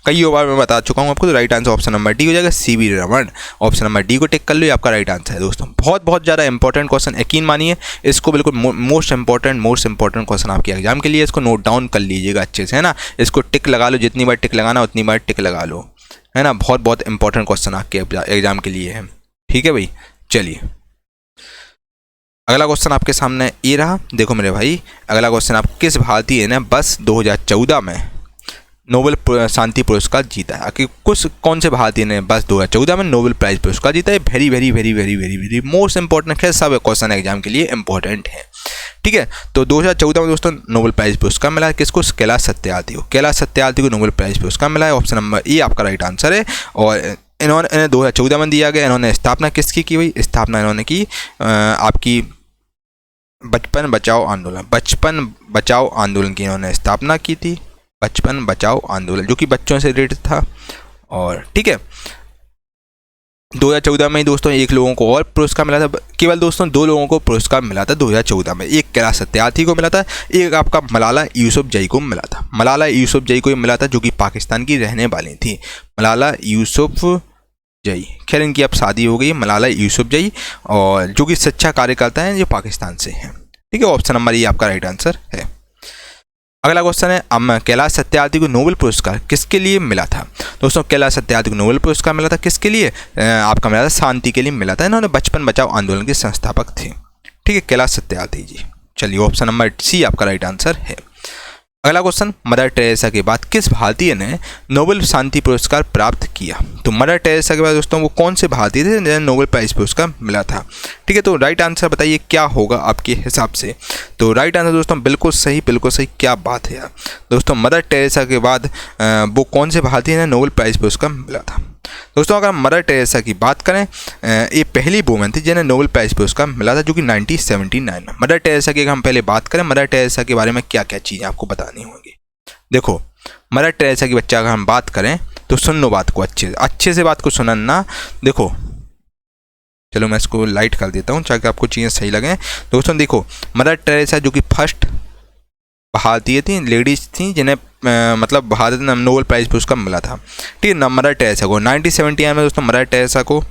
A: कई बार मैं बता चुका हूँ आपको। तो right answer option number D हो जाएगा, CV Raman. Option number D को टिक कर लो, आपका राइट आंसर है दोस्तों। बहुत ज़्यादा इंपॉर्टेंट क्वेश्चन, यकीन मानिए इसको, बिल्कुल मोस्ट इंपॉर्टेंट क्वेश्चन आपके एग्जाम के लिए। इसको नोट डाउन कर लीजिएगा अच्छे से, है ना। इसको टिक लगा लो, जितनी बार टिक लगाना उतनी बार टिक लगा लो, है ना। बहुत इंपॉर्टेंट क्वेश्चन आपके एग्जाम के लिए है, ठीक है भाई। चलिए, अगला क्वेश्चन आपके सामने ये रहा, देखो मेरे भाई, अगला क्वेश्चन आप किस भारतीय ने वर्ष 2014 में नोबेल शांति पुरस्कार जीता है? कि कुछ कौन से भारतीय ने वर्ष 2014 में नोबेल प्राइज पुरस्कार जीता है? Very very very very very very most important है, सब क्वेश्चन एग्जाम के लिए इंपॉर्टेंट है। ठीक है, तो 2014 में दोस्तों नोबेल प्राइज पुरस्कार मिला है किसको? कैलाश सत्यार्थी को। कैलाश सत्यार्थी को नोबेल प्राइज पुरस्कार मिला है। ऑप्शन नंबर ए आपका राइट आंसर है। और इन्होंने 2014 में दिया गया। इन्होंने स्थापना किसकी की हुई? स्थापना इन्होंने की आपकी बचपन बचाओ आंदोलन की इन्होंने स्थापना की थी। बचपन बचाओ आंदोलन जो कि बच्चों से रिलेटेड था। और ठीक है, 2014 में दोस्तों एक लोगों को और पुरस्कार मिला था, केवल दोस्तों 2 लोगों को पुरस्कार मिला था 2014 में। एक कैलाश सत्यार्थी को मिला था, एक आपका मलाला यूसुफजई को मिला था। मलाला यूसुफजई को मिला था जो कि पाकिस्तान की रहने वाली थी। मलाला यूसुफजई, खैर इनकी अब शादी हो गई, मलाला यूसुफजई, और जो कि शिक्षा कार्यकर्ता हैं जो पाकिस्तान से हैं। ठीक है, ऑप्शन नंबर ये आपका राइट आंसर है। अगला क्वेश्चन है, कैलाश सत्यार्थी को नोबेल पुरस्कार किसके लिए मिला था? दोस्तों कैलाश सत्यार्थी को नोबेल पुरस्कार मिला था किसके लिए? आपका मिला था शांति के लिए मिला था। इन्होंने बचपन बचाओ आंदोलन के संस्थापक थे। ठीक है, कैलाश सत्यार्थी जी। चलिए ऑप्शन नंबर सी आपका राइट आंसर है। अगला क्वेश्चन, मदर टेरेसा के बाद किस भारतीय ने नोबेल शांति पुरस्कार प्राप्त किया? तो मदर टेरेसा के बाद दोस्तों वो कौन से भारतीय थे जिन्हें नोबेल प्राइज पुरस्कार मिला था? ठीक है, तो राइट आंसर बताइए क्या होगा आपके हिसाब से? तो राइट आंसर दोस्तों बिल्कुल सही, बिल्कुल सही। क्या बात है यार दोस्तों, मदर टेरेसा के बाद वो कौन से भारतीय ने नोबेल प्राइज पुरस्कार मिला था? दोस्तों अगर मदर टेरेसा की बात करें, ये पहली वुमेन थी जिन्हें नोबेल प्राइज पुरस्कार मिला था जो कि 1979 में। मदर टेरेसा की अगर हम पहले बात करें, मदर टेरेसा के बारे में क्या क्या चीज़ें आपको बतानी होंगी। देखो मदर टेरेसा की बच्चा अगर हम बात करें तो सुन लो बात को अच्छे से बात को सुनना। देखो चलो मैं इसको लाइट कर देता हूँ ताकि आपको चीज़ें सही लगें। दोस्तों देखो मदर टेरेसा जो कि फर्स्ट भारतीय थी, लेडीज थी जिन्हें मतलब भारत में नोबेल प्राइज पुरस्कार मिला था। ठीक है, मदर टेरेसा को 1979 में दोस्तों मदर टेरेसा को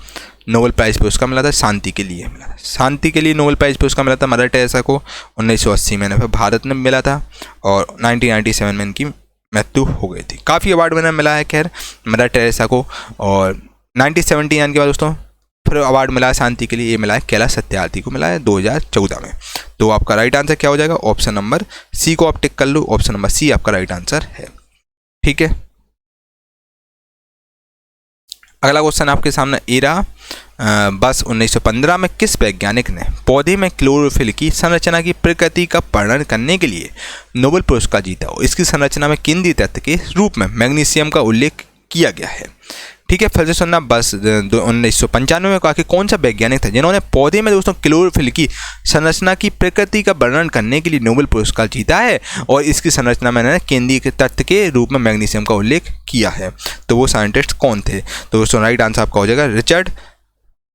A: नोबेल प्राइज पुरस्कार मिला था, शांति के लिए मिला था। शांति के लिए नोबेल प्राइज पुरस्कार मिला था मदर टेरेसा को 1980 में, फिर भारत में मिला था और 1997 में इनकी मृत्यु हो गई थी। काफ़ी अवार्ड मैंने मिला है खैर मदर टेरेसा को। और 1979 के बाद दोस्तों फिर अवार्ड मिला है शांति के लिए, ये मिला है कैलाश सत्यार्थी को मिला है 2014 में। तो आपका राइट आंसर क्या हो जाएगा? ऑप्शन नंबर सी को आप टिक कर लो, ऑप्शन नंबर सी आपका राइट आंसर है। ठीक है, अगला क्वेश्चन आपके सामने ये रहा, बस 1915 में किस वैज्ञानिक ने पौधे में क्लोरोफिल की संरचना की प्रकृति का वर्णन करने के लिए नोबेल पुरस्कार जीता हो? इसकी संरचना में केंद्रीय तत्व के रूप में मैग्नीशियम का उल्लेख किया गया है। ठीक है, फिर से सुनना, बस 1995 में कहा कि कौन सा वैज्ञानिक था जिन्होंने पौधे में दोस्तों क्लोरोफिल की संरचना की प्रकृति का वर्णन करने के लिए नोबेल पुरस्कार जीता है और इसकी संरचना में केंद्रीय तत्व के रूप में मैग्नीशियम का उल्लेख किया है। तो वो साइंटिस्ट कौन थे? तो दोस्तों राइट आंसर आपका हो जाएगा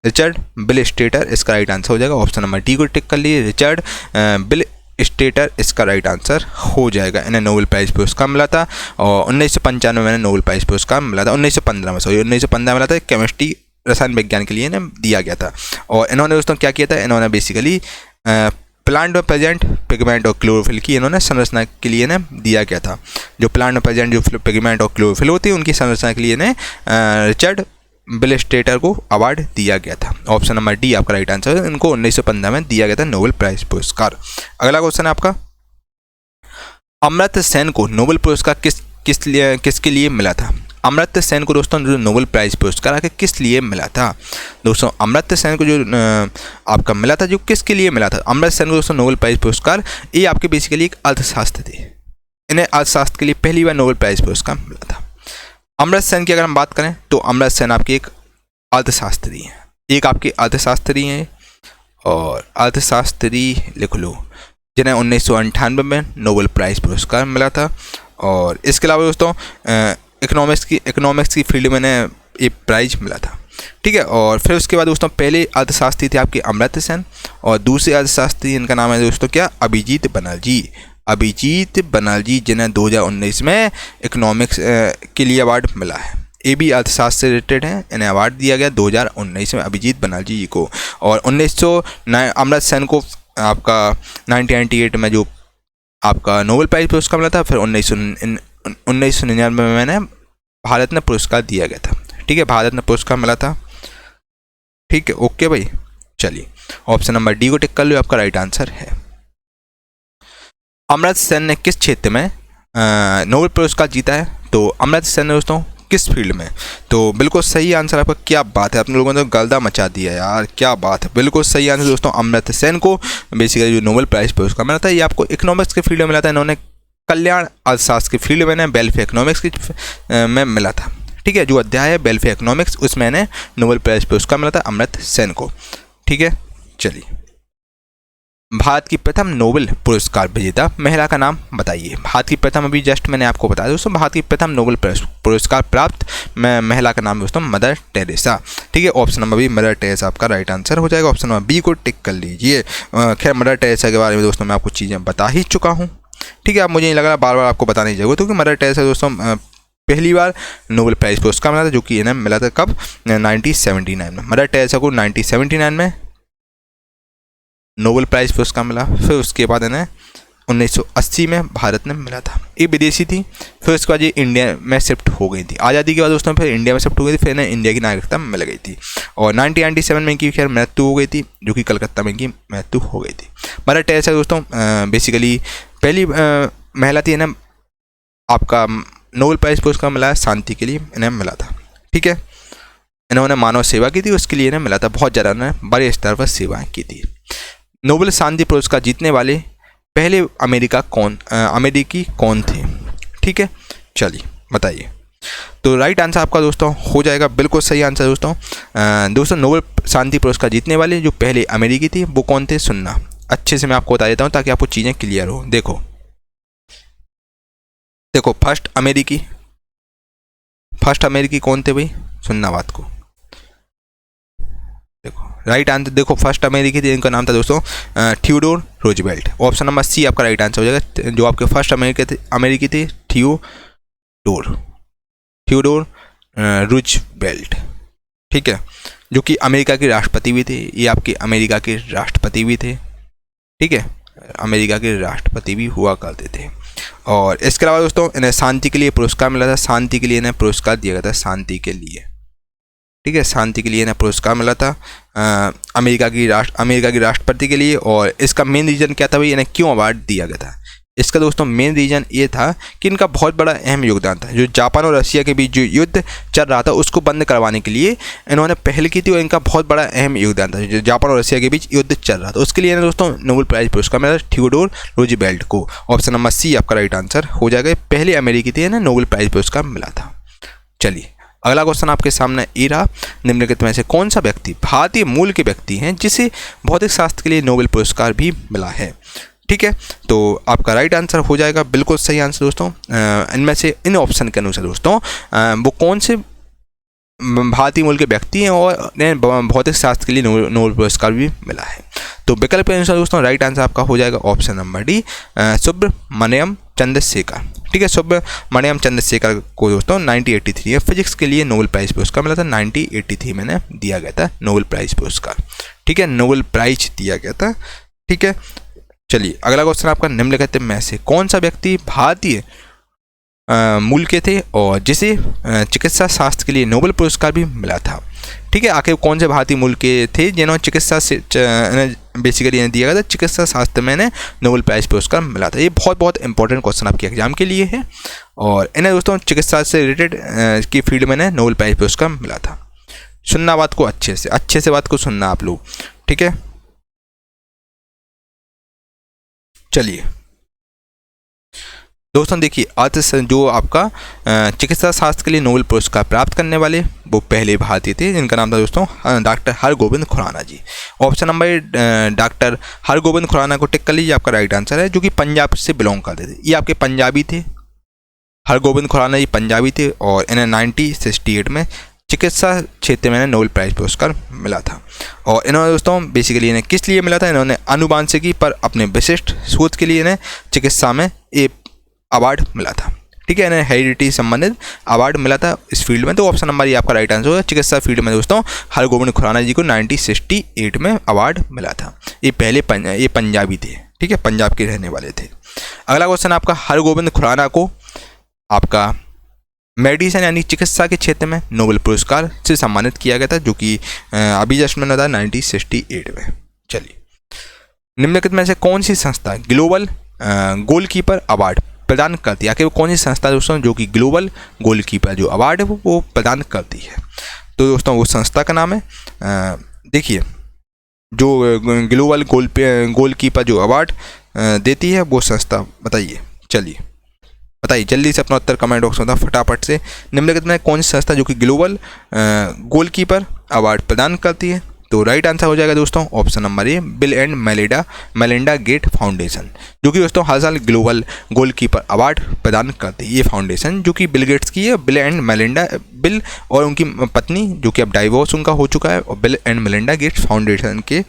A: रिचर्ड बिल स्टेटर, इसका राइट आंसर हो जाएगा। ऑप्शन नंबर डी को टिक कर लिए, रिचर्ड बिल स्टेटर इसका राइट आंसर हो जाएगा। इन्हें नोबेल प्राइज पुरस्कार मिला था और 1995 में नोबेल प्राइज पुरस्कार मिला था, 1915 में 1915 मिला था। केमिस्ट्री रसायन विज्ञान के लिए इन्हें दिया गया था। और इन्होंने दोस्तों क्या किया था, इन्होंने बेसिकली प्लांट में प्रेजेंट पिगमेंट और क्लोरोफिल की इन्होंने संरचना के लिए इन्हें दिया गया था। जो प्लांट में प्रेजेंट जो पिगमेंट और क्लोरोफिल होती है उनकी संरचना के लिए इन्हें रिचर्ड बिल स्टेटर को अवार्ड दिया गया था। ऑप्शन नंबर डी आपका राइट आंसर है। इनको 1915 में दिया गया था नोबेल प्राइज पुरस्कार। अगला क्वेश्चन है आपका, अमर्त्य सेन को नोबेल पुरस्कार किसके लिए मिला था? अमर्त्य सेन को दोस्तों जो नोबेल प्राइज पुरस्कार आके किस लिए मिला था? दोस्तों अमर्त्य सेन को जो आपका मिला था, जो किसके लिए मिला था? अमर्त्य सेन को दोस्तों नोबेल प्राइज पुरस्कार ये आपके बेसिकली एक अर्थशास्त्र थे, इन्हें अर्थशास्त्र के लिए पहली बार नोबेल प्राइज पुरस्कार मिला था। अमर्त्य सेन की अगर हम बात करें तो अमर्त्य सेन आपके एक अर्थशास्त्री हैं, एक आपके अर्थशास्त्री हैं और अर्थशास्त्री लिख लो जिन्हें 1998 में नोबेल प्राइज पुरस्कार मिला था। और इसके अलावा दोस्तों इकोनॉमिक्स की फील्ड में इन्हें ये प्राइज मिला था। ठीक है, और फिर उसके बाद दोस्तों पहले अर्थशास्त्री थे आपके अमर्त्य सेन और दूसरे अर्थशास्त्री इनका नाम है दोस्तों क्या, अभिजीत बनर्जी जिन्हें 2019 में इकोनॉमिक्स के लिए अवार्ड मिला है। ये भी अर्थशास्त्र से रिलेटेड हैं, इन्हें अवार्ड दिया गया 2019 में अभिजीत बनर्जी जी को। और अमर्त्य सेन को आपका 1998 में जो आपका नोबेल प्राइज पुरस्कार मिला था, फिर 1999 में मैंने भारत ने पुरस्कार दिया गया था। ठीक है, भारत ने पुरस्कार मिला था। ठीक है, ओके भाई, चलिए ऑप्शन नंबर डी को टिक कर लो, आपका राइट आंसर है। अमर्त्य सेन ने किस क्षेत्र में नोबेल पुरस्कार जीता है? तो अमर्त्य सेन ने दोस्तों किस फील्ड में? तो बिल्कुल सही आंसर आपका। क्या बात है, अपने लोगों ने तो गर्दा मचा दिया यार, क्या बात है। बिल्कुल सही आंसर दोस्तों, अमर्त्य सेन को बेसिकली जो नोबेल प्राइज पुरस्कार मिला था ये आपको इकोनॉमिक्स के फील्ड में मिला था। इन्होंने कल्याण अर्थशास्त्र की फील्ड में वेलफेयर इकोनॉमिक्स की में मिला था। ठीक है, जो अध्याय है वेलफेयर इकोनॉमिक्स उसमें ने नोबेल प्राइज पुरस्कार मिला था अमर्त्य सेन को। ठीक है, चलिए, भारत की प्रथम नोबेल पुरस्कार विजेता महिला का नाम बताइए। भारत की प्रथम, अभी जस्ट मैंने आपको बताया दोस्तों, भारत की प्रथम नोबेल पुरस्कार प्राप्त महिला का नाम दोस्तों मदर टेरेसा। ठीक है, option number B Mother Teresa आपका राइट आंसर हो जाएगा। ऑप्शन नंबर बी को टिक कर लीजिए। खैर मदर टेरेसा के बारे में दोस्तों मैं आपको चीज़ें बता ही चुका हूँ। ठीक है, अब मुझे नहीं लग रहा बार बार आपको बताने की जरूरत क्योंकि मदर टेरेसा दोस्तों पहली बार नोबेल प्राइज पुरस्कार मिला था, जो कि इन्हें मिला था कब? 1979 में। मदर टेरेसा को 1979 में नोबेल प्राइज पुरस्कार मिला। फिर उसके बाद इन्हें 1980 में भारत में मिला था। ये विदेशी थी, फिर उसके बाद ये इंडिया में शिफ्ट हो गई थी। आज़ादी के बाद दोस्तों फिर इंडिया में शिफ्ट हो गई थी, फिर इन्हें इंडिया की नागरिकता मिल गई थी। और 1997 में इनकी खैर मृत्यु हो गई थी, जो कि कलकत्ता में इनकी मृत्यु हो गई थी। मदर टेरेसा दोस्तों बेसिकली पहली महिला थी, इन्हें आपका नोबेल प्राइज पुरस्कार मिला है शांति के लिए, इन्हें मिला था। ठीक है, इन्होंने मानव सेवा की थी, उसके लिए इन्हें मिला था। बहुत ज़्यादा उन्होंने बड़े स्तर पर सेवाएं की थी। नोबेल शांति पुरस्कार जीतने वाले पहले अमेरिकी कौन थे? ठीक है, चलिए बताइए। तो राइट आंसर आपका दोस्तों हो जाएगा बिल्कुल सही आंसर दोस्तों। दोस्तों नोबेल शांति पुरस्कार जीतने वाले जो पहले अमेरिकी थी वो कौन थे? सुनना अच्छे से, मैं आपको बता देता हूँ ताकि आपको चीज़ें क्लियर हो। देखो फर्स्ट अमेरिकी कौन थे भाई? सुनना बात को। देखो राइट आंसर, देखो फर्स्ट अमेरिकी थे, इनका नाम था दोस्तों Theodore Roosevelt. Option number C आपका राइट आंसर हो जाएगा। जो आपके फर्स्ट अमेरिकी थे थियोडोर रूजवेल्ट। ठीक है, जो कि अमेरिका के राष्ट्रपति भी थे। ये आपके अमेरिका के राष्ट्रपति भी थे। ठीक है, अमेरिका के राष्ट्रपति भी हुआ करते थे। और इसके अलावा दोस्तों इन्हें शांति के लिए पुरस्कार मिला था। शांति के लिए इन्हें पुरस्कार दिया गया था, शांति के लिए। ठीक है, शांति के लिए इन्हें पुरस्कार मिला था अमेरिका की राष्ट्रपति के लिए। और इसका मेन रीज़न क्या था भाई, इन्हें क्यों अवार्ड दिया गया था? इसका दोस्तों मेन रीज़न ये था कि इनका बहुत बड़ा अहम योगदान था। जो जापान और रशिया के बीच जो युद्ध चल रहा था उसको बंद करवाने के लिए इन्होंने पहल की थी, और इनका बहुत बड़ा अहम योगदान था। जो जापान और रशिया के बीच युद्ध चल रहा था उसके लिए दोस्तों नोबेल प्राइज पुरस्कार मिला थियोडोर रूजवेल्ट को। ऑप्शन नंबर सी आपका राइट आंसर हो जाएगा। पहले अमेरिकी थे, इन्हें नोबेल प्राइज पुरस्कार मिला था। चलिए अगला क्वेश्चन आपके सामने ये रहा। निम्नलिखित में से कौन सा व्यक्ति भारतीय मूल के व्यक्ति हैं जिसे भौतिक शास्त्र के लिए नोबेल पुरस्कार भी मिला है? ठीक है, तो आपका राइट आंसर हो जाएगा बिल्कुल सही आंसर दोस्तों। इनमें से इन ऑप्शन के अनुसार दोस्तों वो कौन से भारतीय मूल के व्यक्ति हैं और भौतिक शास्त्र के लिए नोबेल पुरस्कार भी मिला है? तो विकल्प के अनुसार दोस्तों राइट आंसर आपका हो जाएगा option number D Subramanyam Chandrasekhar. ठीक है, सुब्रमण्यम चंद्रशेखर को दोस्तों 1983 में फिजिक्स के लिए नोबेल प्राइज पुरस्कार मिला था। 1983 में दिया गया था नोबेल प्राइज पुरस्कार। ठीक है, नोबेल प्राइज दिया गया था। ठीक है, चलिए अगला क्वेश्चन आपका, निम्नलिखित में से कौन सा व्यक्ति भारतीय मूल के थे और जिसे चिकित्सा शास्त्र के लिए नोबेल पुरस्कार भी मिला था? ठीक है, आखिर कौन से भारतीय मूल के थे जिन्होंने चिकित्सा से बेसिकली इन्हें दिया गया था चिकित्सा शास्त्र में नोबेल प्राइज पुरस्कार मिला था? ये बहुत इंपॉर्टेंट क्वेश्चन आपके एग्जाम के लिए है। और इन्हें दोस्तों चिकित्सा से रिलेटेड की फील्ड में नोबेल प्राइज पुरस्कार मिला था। सुनना बात को अच्छे से बात को सुनना आप लोग। ठीक है, चलिए दोस्तों देखिए जो आपका चिकित्सा शास्त्र के लिए नोबेल पुरस्कार प्राप्त करने वाले वो पहले भारतीय थे, जिनका नाम था दोस्तों doctor Hargobind Khorana ji. Option number doctor Hargobind Khorana को टिक कर लीजिए, आपका राइट आंसर है। जो कि पंजाब से बिलोंग करते थे, ये आपके पंजाबी थे। हरगोविंद खुराना जी पंजाबी थे और इन्हें 1968 में चिकित्सा क्षेत्र में नोबेल प्राइज पुरस्कार मिला था। और इन्होंने दोस्तों बेसिकली इन्हें किस लिए मिला था? इन्होंने आनुवांशिकी पर अपने विशिष्ट शोध के लिए इन्हें चिकित्सा में एक अवार्ड मिला था। ठीक है, इन्हें हेरिडिटी संबंधित अवार्ड मिला था इस फील्ड में। तो ऑप्शन नंबर ये आपका राइट आंसर होगा। चिकित्सा फील्ड में दोस्तों हरगोविंद खुराना जी को 1968 में अवार्ड मिला था। ये पंजाबी थे। ठीक है, पंजाब के रहने वाले थे। अगला क्वेश्चन आपका, हरगोविंद खुराना को आपका मेडिसिन यानी चिकित्सा के क्षेत्र में नोबेल पुरस्कार से सम्मानित किया गया था, जो कि अभी जस्ट मैंने बताया 1968 में। चलिए, निम्नलिखित में से कौन सी संस्था ग्लोबल गोलकीपर अवार्ड प्रदान करती है? आखिर वो कौन सी संस्था दोस्तों जो कि ग्लोबल गोलकीपर जो अवार्ड है वो प्रदान करती है? तो दोस्तों वो संस्था का नाम है, देखिए, जो ग्लोबल गोलकीपर जो अवार्ड देती है वो संस्था बताइए। चलिए बताइए जल्दी से अपना उत्तर कमेंट बॉक्स में फटाफट से। निम्नलिखित में कौन सी संस्था जो कि ग्लोबल गोलकीपर अवार्ड प्रदान करती है? तो राइट आंसर हो जाएगा दोस्तों option number A, Bill and Melinda Gates foundation, जो कि दोस्तों हर साल ग्लोबल गोलकीपर अवार्ड प्रदान करती है। ये फाउंडेशन जो कि बिल गेट्स की है, बिल और उनकी पत्नी जो कि अब डाइवोर्स उनका हो चुका है, और bill and Melinda Gates foundation के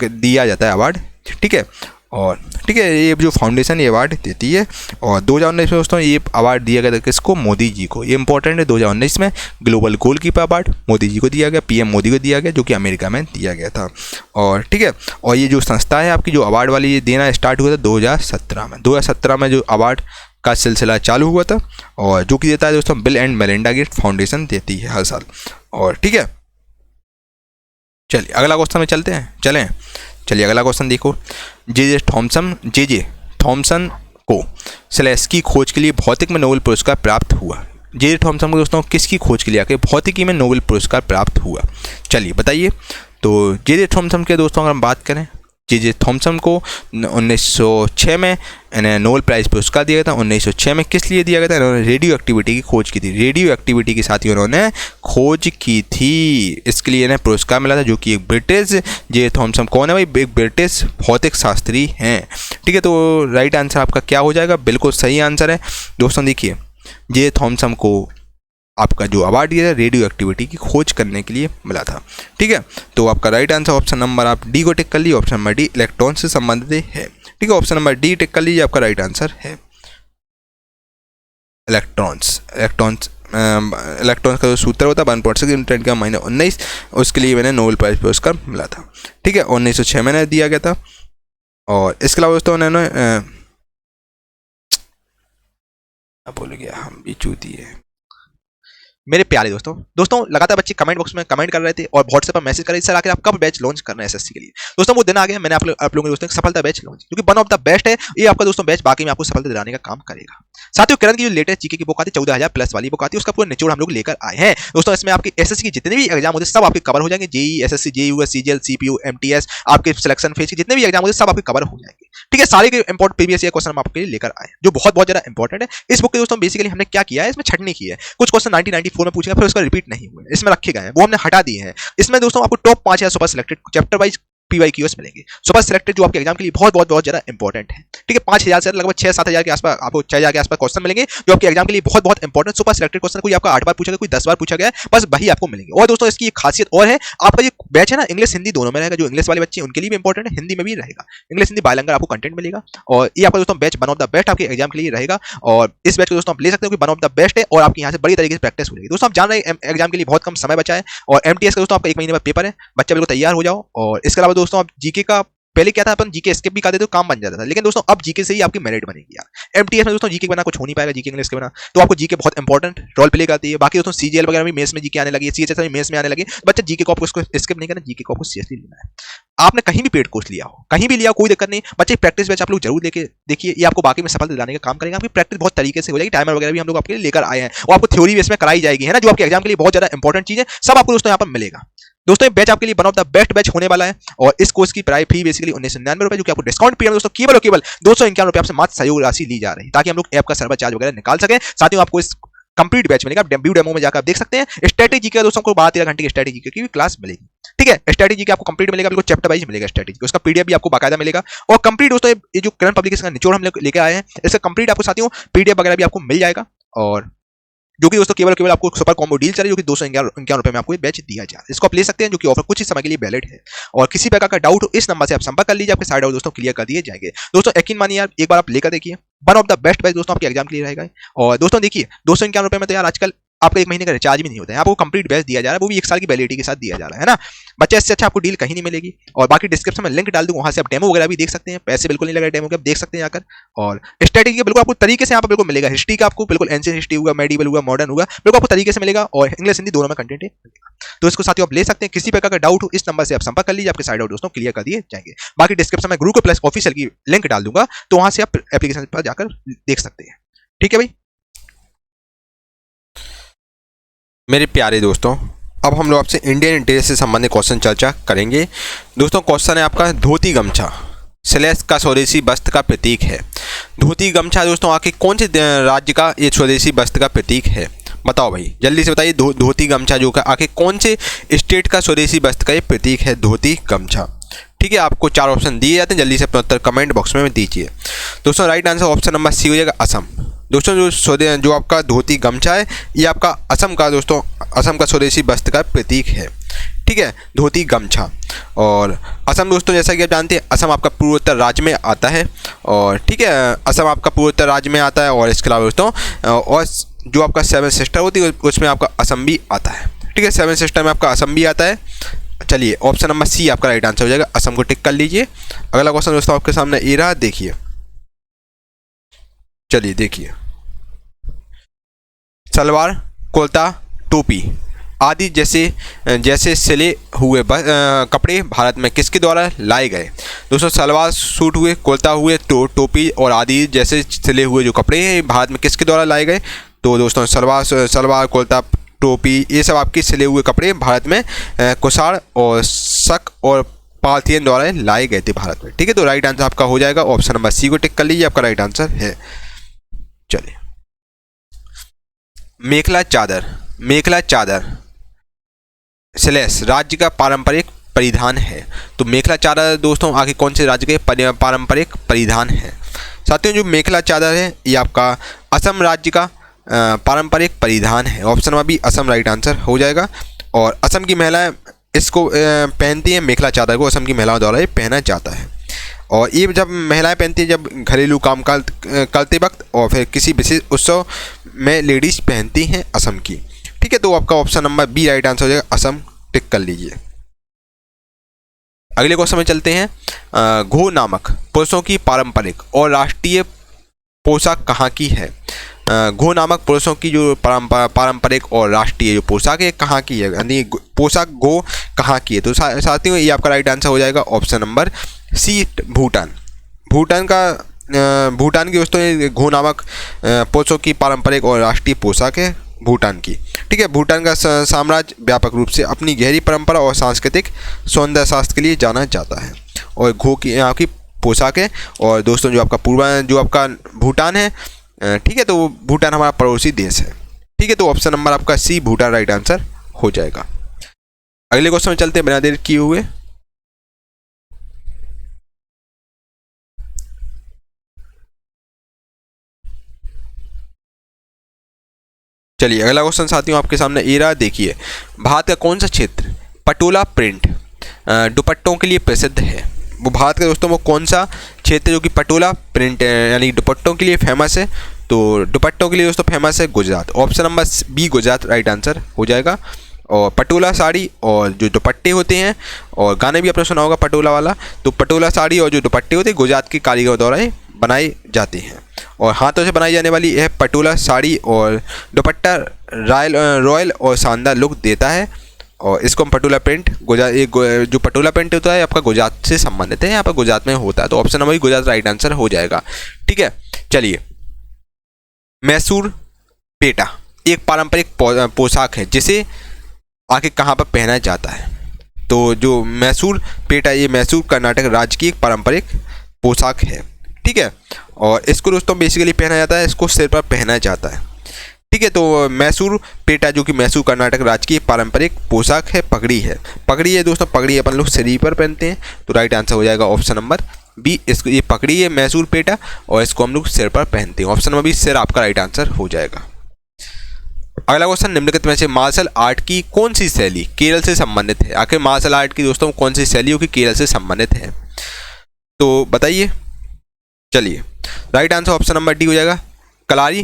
A: दिया जाता है अवार्ड, ठीक है। और ठीक है, ये जो फाउंडेशन ये अवार्ड देती है, और 2019 में दोस्तों ये अवार्ड दिया गया था किसको? मोदी जी को। ये इंपॉर्टेंट है, 2019 में global goalkeeper award Modi ji को दिया गया, पीएम मोदी को दिया गया, जो कि अमेरिका में दिया गया था। और ठीक है, और ये जो संस्था है आपकी जो अवार्ड वाली ये देना स्टार्ट हुआ था 2017 में जो अवार्ड का सिलसिला चालू हुआ था, और जो कि देता है दोस्तों bill and Melinda Gates foundation देती है हर साल। और ठीक है, चलिए अगला क्वेश्चन में चलें। चलिए अगला क्वेश्चन देखो, जे थॉमसन को स्लेश की खोज के लिए भौतिक में नोबेल पुरस्कार प्राप्त हुआ। जे थॉमसन को दोस्तों किसकी खोज के लिए आके भौतिकी में नोबेल पुरस्कार प्राप्त हुआ? चलिए बताइए। तो जे थॉमसन के दोस्तों अगर हम बात करें, जे थॉमसन को 1906 में नोबेल प्राइज़ पुरस्कार दिया गया था। 1906 में किस लिए दिया गया था? इन्होंने रेडियो एक्टिविटी की खोज की थी, रेडियो एक्टिविटी के साथ ही उन्होंने खोज की थी, इसके लिए इन्हें पुरस्कार मिला था, जो कि एक ब्रिटिश, जे थॉमसन कौन है भाई? एक ब्रिटिश भौतिक शास्त्री हैं, ठीक है। तो राइट आंसर आपका क्या हो जाएगा? बिल्कुल सही आंसर है दोस्तों। देखिए, जे थॉमसन को आपका जो अवार्ड दिया है रेडियो एक्टिविटी की खोज करने के लिए मिला था, ठीक है। तो आपका राइट आंसर ऑप्शन नंबर आप डी को टिक कर लीजिए, ऑप्शन नंबर डी इलेक्ट्रॉन से संबंधित है, ठीक है। ऑप्शन नंबर डी टिक कर लीजिए, आपका राइट आंसर है इलेक्ट्रॉन्स का जो सूत्र होता है 1.6 × 10⁻19, उसके लिए मैंने नोबेल प्राइज पुरस्कार मिला था, ठीक है। 1906 में दिया गया था। और इसके अलावा दोस्तों उन्होंने भूल गया, हम भी चूती है। मेरे प्यारे दोस्तों लगातार बच्चे कमेंट बॉक्स में कमेंट कर रहे थे और व्हाट्सएप पर मैसेज कर रहे थे, सर आखिर आप कब बैच लॉन्च करना है एसएससी के लिए? दोस्तों वो दिन आ गया, मैंने आप लोगों के दोस्तों सफलता बैच लॉन्च, क्योंकि वन ऑफ द बेस्ट है ये आपका दोस्तों बैच, बाकी में आपको सफलता दिलाने का काम करेगा। साथियों, किरण की जो लेटेस्ट जीके की बुक आती है 14,000 प्लस वाली बुक आती है, उसका पूरा निचोड़ हम लोग लेकर आए हैं दोस्तों। इसमें आपके एसएससी के जितने भी एग्जाम होते हैं सब आपके कवर हो जाएंगे, JE, SSC, JUS, CGL, CPU, MTS, आपके सिलेक्शन फेज के जितने भी एग्जाम होते हैं सब आपके कवर हो जाएंगे, ठीक है। सारे के इंपॉर्टेंट प्रीवियस ईयर क्वेश्चन हम आपके लिए लेकर आए जो बहुत ज्यादा इंपॉर्टेंट है। इस बुक के दोस्तों बेसिकली हमने क्या किया है, इसमें छटनी की है, कुछ क्वेश्चन 1994 में पूछे गए फिर उसका रिपीट नहीं हुए, इसमें रखे गए हैं, वो हमने हटा दिए हैं। इसमें दोस्तों आपको top 5 super selected chapter wise PYQs मिलेंगे, सुपर सिलेक्टेड, जो आपके एग्जाम के लिए बहुत ज्यादा इंपॉर्टेंट है, ठीक है। 5,000 से लगभग 6-7,000 के आसपास, आपको 6,000 के आसपास क्वेश्चन मिलेंगे जो आपके एग्जाम के लिए बहुत इंपॉर्टेंट सुपर सिलेक्टेड क्वेश्चन, कोई आपका 8 बार पूछा गया, कोई 10 बार पूछा गया, बस वही आपको मिलेंगे। और दोस्तों इसकी एक खासियत और है, आपका ये बैच है ना इंग्लिश हिंदी दोनों में रहेगा, जो इंग्लिश वाले बच्चे उनके लिए भी इंपॉर्टेंट है, हिंदी में भी रहेगा, इंग्लिश हिंदी बायलैंग्वेज आपको कंटेंट मिलेगा। और ये आपका दोस्तों batch one of the best आपके एग्जाम के लिए रहेगा, और इस बैच को दोस्तों आप ले सकते हो कि वन ऑफ द बेस्ट है, और आपकी यहाँ से बड़ी तरीके से प्रैक्टिस हो जाएगी। दोस्तों आप जान रहे हैं एग्जाम के लिए बहुत कम समय बचा है, और MTS का दोस्तों आपका 1 महीने बाद पेपर है, बच्चा बिल्कुल तैयार हो जाओ। और इसके अलावा दोस्तों आप जीके का, पहले क्या था अपन जीके स्किप भी कर देते तो काम बन जाता था, लेकिन दोस्तों अब जीके से ही आपकी मेरिट बनेगी यार। एमटीएस में दोस्तों जीके के बिना कुछ हो नहीं पाएगा, जीके इंग्लिश के बिना, तो आपको जीके बहुत इंपॉर्टेंट रोल प्ले करती है। बाकी दोस्तों सीजीएल वगैरह में मेंस में जीके आने लगी है, सीएचएस में मेंस में आने लगी, बच्चा जीके को आपको स्किप नहीं करना, जीके को आपको सीरियसली लेना है। आपने कहीं भी पेड कोर्स लिया हो, कहीं भी लिया, कोई दिक्कत नहीं, बच्चे प्रैक्टिस बैच आप लोग जरूर लेके देखिए, ये आपको बाकी में सफलता दिलाने का काम करेगा। आपकी प्रैक्टिस बहुत तरीके से हो जाएगी, टाइमर वगैरह भी हम लोग आपके लिए लेकर आए हैं, और आपको थ्योरी बेस में कराई जाएगी, है ना, जो आपके एग्जाम के लिए बहुत ज्यादा इंपॉर्टेंट चीज है, सब आपको दोस्तों यहाँ पर मिलेगा। दोस्तों ये बैच आपके लिए one of the best batch होने वाला है, और इस कोर्स की प्राइस फी बेसिकली 1999 रुपए, जो कि आपको डिस्काउंट पीरियड दोस्तों केवल और केवल 251 रुपए आपसे मात्र सहयोग राशि ली जा रही है, ताकि हम लोग ऐप का सर्वर चार्ज वगैरह निकाल सकें। साथ ही आपको इस कंप्लीट बैच मिलेगा, व्यू डेमो में जाकर आप देख सकते हैं। स्ट्रेटेजी का दोस्तों को 12-13 घंटे की स्ट्रेटेजी की भी क्लास मिलेगी, ठीक है। स्ट्रेटेजी की आपको कंप्लीट मिलेगा, बिल्कुल चैप्टर वाइज मिलेगा स्ट्रेटेजी, उसका पीडीएफ भी आपको बाकायदा मिलेगा। और कंप्लीट दोस्तों ये जो करंट पब्लिकेशन का निचोड़ हम लेके आए हैं, इसका कंप्लीट आपको साथियों पीडीएफ वगैरह भी आपको मिल जाएगा, और जो कि दोस्तों केवल आपको सुपर कॉम्बो डील चल रही है, जो कि 251 रुपए में आपको बैच दिया जाए, इसको आप ले सकते हैं, जो कि ऑफर कुछ ही समय के लिए वैलिड है। और किसी प्रकार का डाउट हो इस नंबर से आप संपर्क कर लीजिए, आपके सारे डाउट दोस्तों क्लियर कर दिए जाएंगे। दोस्तों यकीन मानिए यार, एक बार आप लेकर देखिए, one of the best batch दोस्तों आपके एग्जाम के लिए रहेगा। और दोस्तों देखिए 251 रुपए में तो यार आजकल आपका 1 महीने का रिचार्ज भी नहीं होता है, आपको कंप्लीट बैच दिया जा रहा है, वो भी 1 साल की वैलिडिटी के साथ दिया जा रहा है ना। बच्चे इससे अच्छा आपको डील कहीं नहीं मिलेगी। और बाकी डिस्क्रिप्शन में लिंक डाल दूंगा, वहां से आप डेमो वगैरह भी देख सकते हैं, पैसे बिल्कुल नहीं लग रहे डेमो के, आप देख सकते हैं जाकर। और स्ट्रेटेजी बिल्कुल आपको तरीके से यहाँ पर बिल्कुल मिलेगा। हिस्ट्री का आपको बिल्कुल एंशिएंट हिस्ट्री होगा, मेडिवल होगा, मॉडर्न होगा, बिल्कुल आपको तरीके से मिलेगा, और इंग्लिश हिंदी दोनों में कंटेंट है। तो इसको साथियों आप ले सकते हैं। किसी प्रकार का डाउट हो इस नंबर से आप संपर्क कर लीजिए, आपके सारे डाउट दोस्तों क्लियर कर दिए जाएंगे। बाकी डिस्क्रिप्शन में गुरुकुल प्लस ऑफिशियल की लिंक डाल दूंगा, तो वहां से आप एप्लीकेशन पर जाकर देख सकते हैं। ठीक है भाई।
B: मेरे प्यारे दोस्तों, अब हम लोग आपसे इंडियन ड्रेस से संबंधित क्वेश्चन चर्चा करेंगे। दोस्तों क्वेश्चन है आपका, धोती गमछा स्लेश का स्वदेशी वस्त्र का प्रतीक है। धोती गमछा दोस्तों आखिर कौन से राज्य का ये स्वदेशी वस्त्र का प्रतीक है? बताओ भाई, जल्दी से बताइए। धोती गमछा जो का आखिर कौन से स्टेट का स्वदेशी वस्त्र का ये प्रतीक है? धोती गमछा। ठीक है, आपको 4 ऑप्शन दिए जाते हैं, जल्दी से अपना उत्तर कमेंट बॉक्स में दीजिए। दोस्तों right answer option number C हो जाएगा, असम। दोस्तों जो आपका धोती गमछा है ये आपका असम का दोस्तों असम का स्वदेशी वस्त्र का प्रतीक है। ठीक है, धोती गमछा। और असम दोस्तों जैसा कि आप जानते हैं, असम आपका पूर्वोत्तर राज्य में आता है। और ठीक है, असम आपका पूर्वोत्तर राज्य में आता है। और इसके अलावा दोस्तों और जो आपका 7 सिस्टर होती है उसमें आपका असम भी आता है। ठीक है, 7 सिस्टर में आपका असम भी आता है। चलिए ऑप्शन नंबर सी आपका राइट आंसर हो जाएगा, असम को टिक कर लीजिए। अगला क्वेश्चन दोस्तों आपके सामने ये रहा, देखिए। चलिए देखिए, सलवार, कुर्ता, टोपी आदि जैसे सिले हुए कपड़े भारत में किसके द्वारा लाए गए? दोस्तों सलवार सूट हुए, कुर्ता हुए, टोपी और आदि जैसे सिले हुए जो कपड़े हैं भारत में किसके द्वारा लाए गए? तो दोस्तों सलवार कुर्ता टोपी ये सब आपके सिले हुए कपड़े भारत में कुषाण और शक और पार्थियन द्वारा लाए गए थे भारत में। ठीक है, तो राइट आंसर आपका हो जाएगा ऑप्शन नंबर सी को टिक कर लीजिए, आपका राइट आंसर है। चलिए, मेखला चादर स्लेश राज्य का पारंपरिक परिधान है। तो मेखला चादर दोस्तों आगे कौन से राज्य के पारंपरिक परिधान है? साथियों जो मेखला चादर है ये आपका असम राज्य का पारंपरिक परिधान है। Option number B Assam right answer हो जाएगा। और असम की महिलाएं इसको पहनती हैं, मेखला चादर को असम की महिलाओं द्वारा ये पहना जाता है। और ये जब महिलाएं पहनती हैं जब घरेलू काम करते वक्त और फिर किसी विशेष उत्सव में लेडीज पहनती हैं असम की। ठीक है, तो आपका option number B right answer हो जाएगा, असम टिक कर लीजिए। अगले क्वेश्चन में चलते हैं। घो नामक पुरुषों की पारंपरिक और राष्ट्रीय पोशाक कहाँ की है? घो नामक पुरुषों की जो पारंपरिक और राष्ट्रीय जो पोशाक है कहाँ की है, यानी पोशाक घो कहाँ की है? तो साथियों ये आपका राइट आंसर हो जाएगा option number C, Bhutan. Bhutan की दोस्तों घो नामक पुरुषों की पारंपरिक और राष्ट्रीय पोशाक है भूटान की। ठीक है, भूटान का साम्राज्य व्यापक रूप से अपनी गहरी परंपरा और सांस्कृतिक सौंदर्य शास्त्र के लिए जाना जाता है। और घो की यहाँ की पोशाक है। और दोस्तों जो आपका भूटान है, ठीक है, तो भूटान हमारा पड़ोसी देश है। ठीक है, तो ऑप्शन नंबर आपका सी भूटान राइट आंसर हो जाएगा। अगले क्वेश्चन में चलते हैं बिना देर किए हुए। चलिए अगला क्वेश्चन साथियों आपके सामने ये रहा, देखिए। भारत का कौन सा क्षेत्र पटोला प्रिंट दुपट्टों के लिए प्रसिद्ध है? वो भारत का दोस्तों वो कौन सा क्षेत्र जो कि पटोला प्रिंट यानी दुपट्टों के लिए फेमस है? तो दुपट्टों के लिए दोस्तों फेमस है Gujarat. Option number B Gujarat right answer हो जाएगा। और पटोला साड़ी और जो दुपट्टे होते हैं, और गाने भी आपने सुना होगा पटोला वाला, तो पटोला साड़ी और जो दुपट्टे होते हैं गुजरात के कारीगरों द्वारा बनाए जाते हैं। और हाथों से बनाई जाने वाली यह पटोला साड़ी और दुपट्टा रॉयल और शानदार लुक देता है। और इसको हम पटोला प्रिंट जो पटोला प्रिंट होता है आपका गुजरात से संबंधित है, यहाँ पर गुजरात में होता है। तो option number Gujarat right answer हो जाएगा। ठीक है, चलिए। मैसूर पेटा एक पारंपरिक पोशाक है जिसे आगे कहाँ पर पहना जाता है? तो जो मैसूर पेटा ये मैसूर कर्नाटक राज्य की एक पारंपरिक पोशाक है। ठीक है, और इसको दोस्तों बेसिकली पहना जाता है, इसको सिर पर पहना जाता है। ठीक है, तो मैसूर पेटा जो कि मैसूर कर्नाटक राज्य की पारंपरिक पोशाक है, पगड़ी है दोस्तों, पगड़ी अपन लोग शरीर पर पहनते हैं। तो राइट आंसर हो जाएगा ऑप्शन नंबर बी, इसको ये पगड़ी है मैसूर पेटा और इसको हम लोग सिर पर पहनते हैं। ऑप्शन नंबर बी सिर आपका राइट आंसर हो जाएगा। अगला क्वेश्चन, निम्नलिखित में से मार्शल आर्ट की कौन सी शैली केरल से संबंधित है? आखिर मार्शल आर्ट की दोस्तों कौन सी शैली की केरल से संबंधित है? तो बताइए। चलिए right answer option number D हो जाएगा, कलारी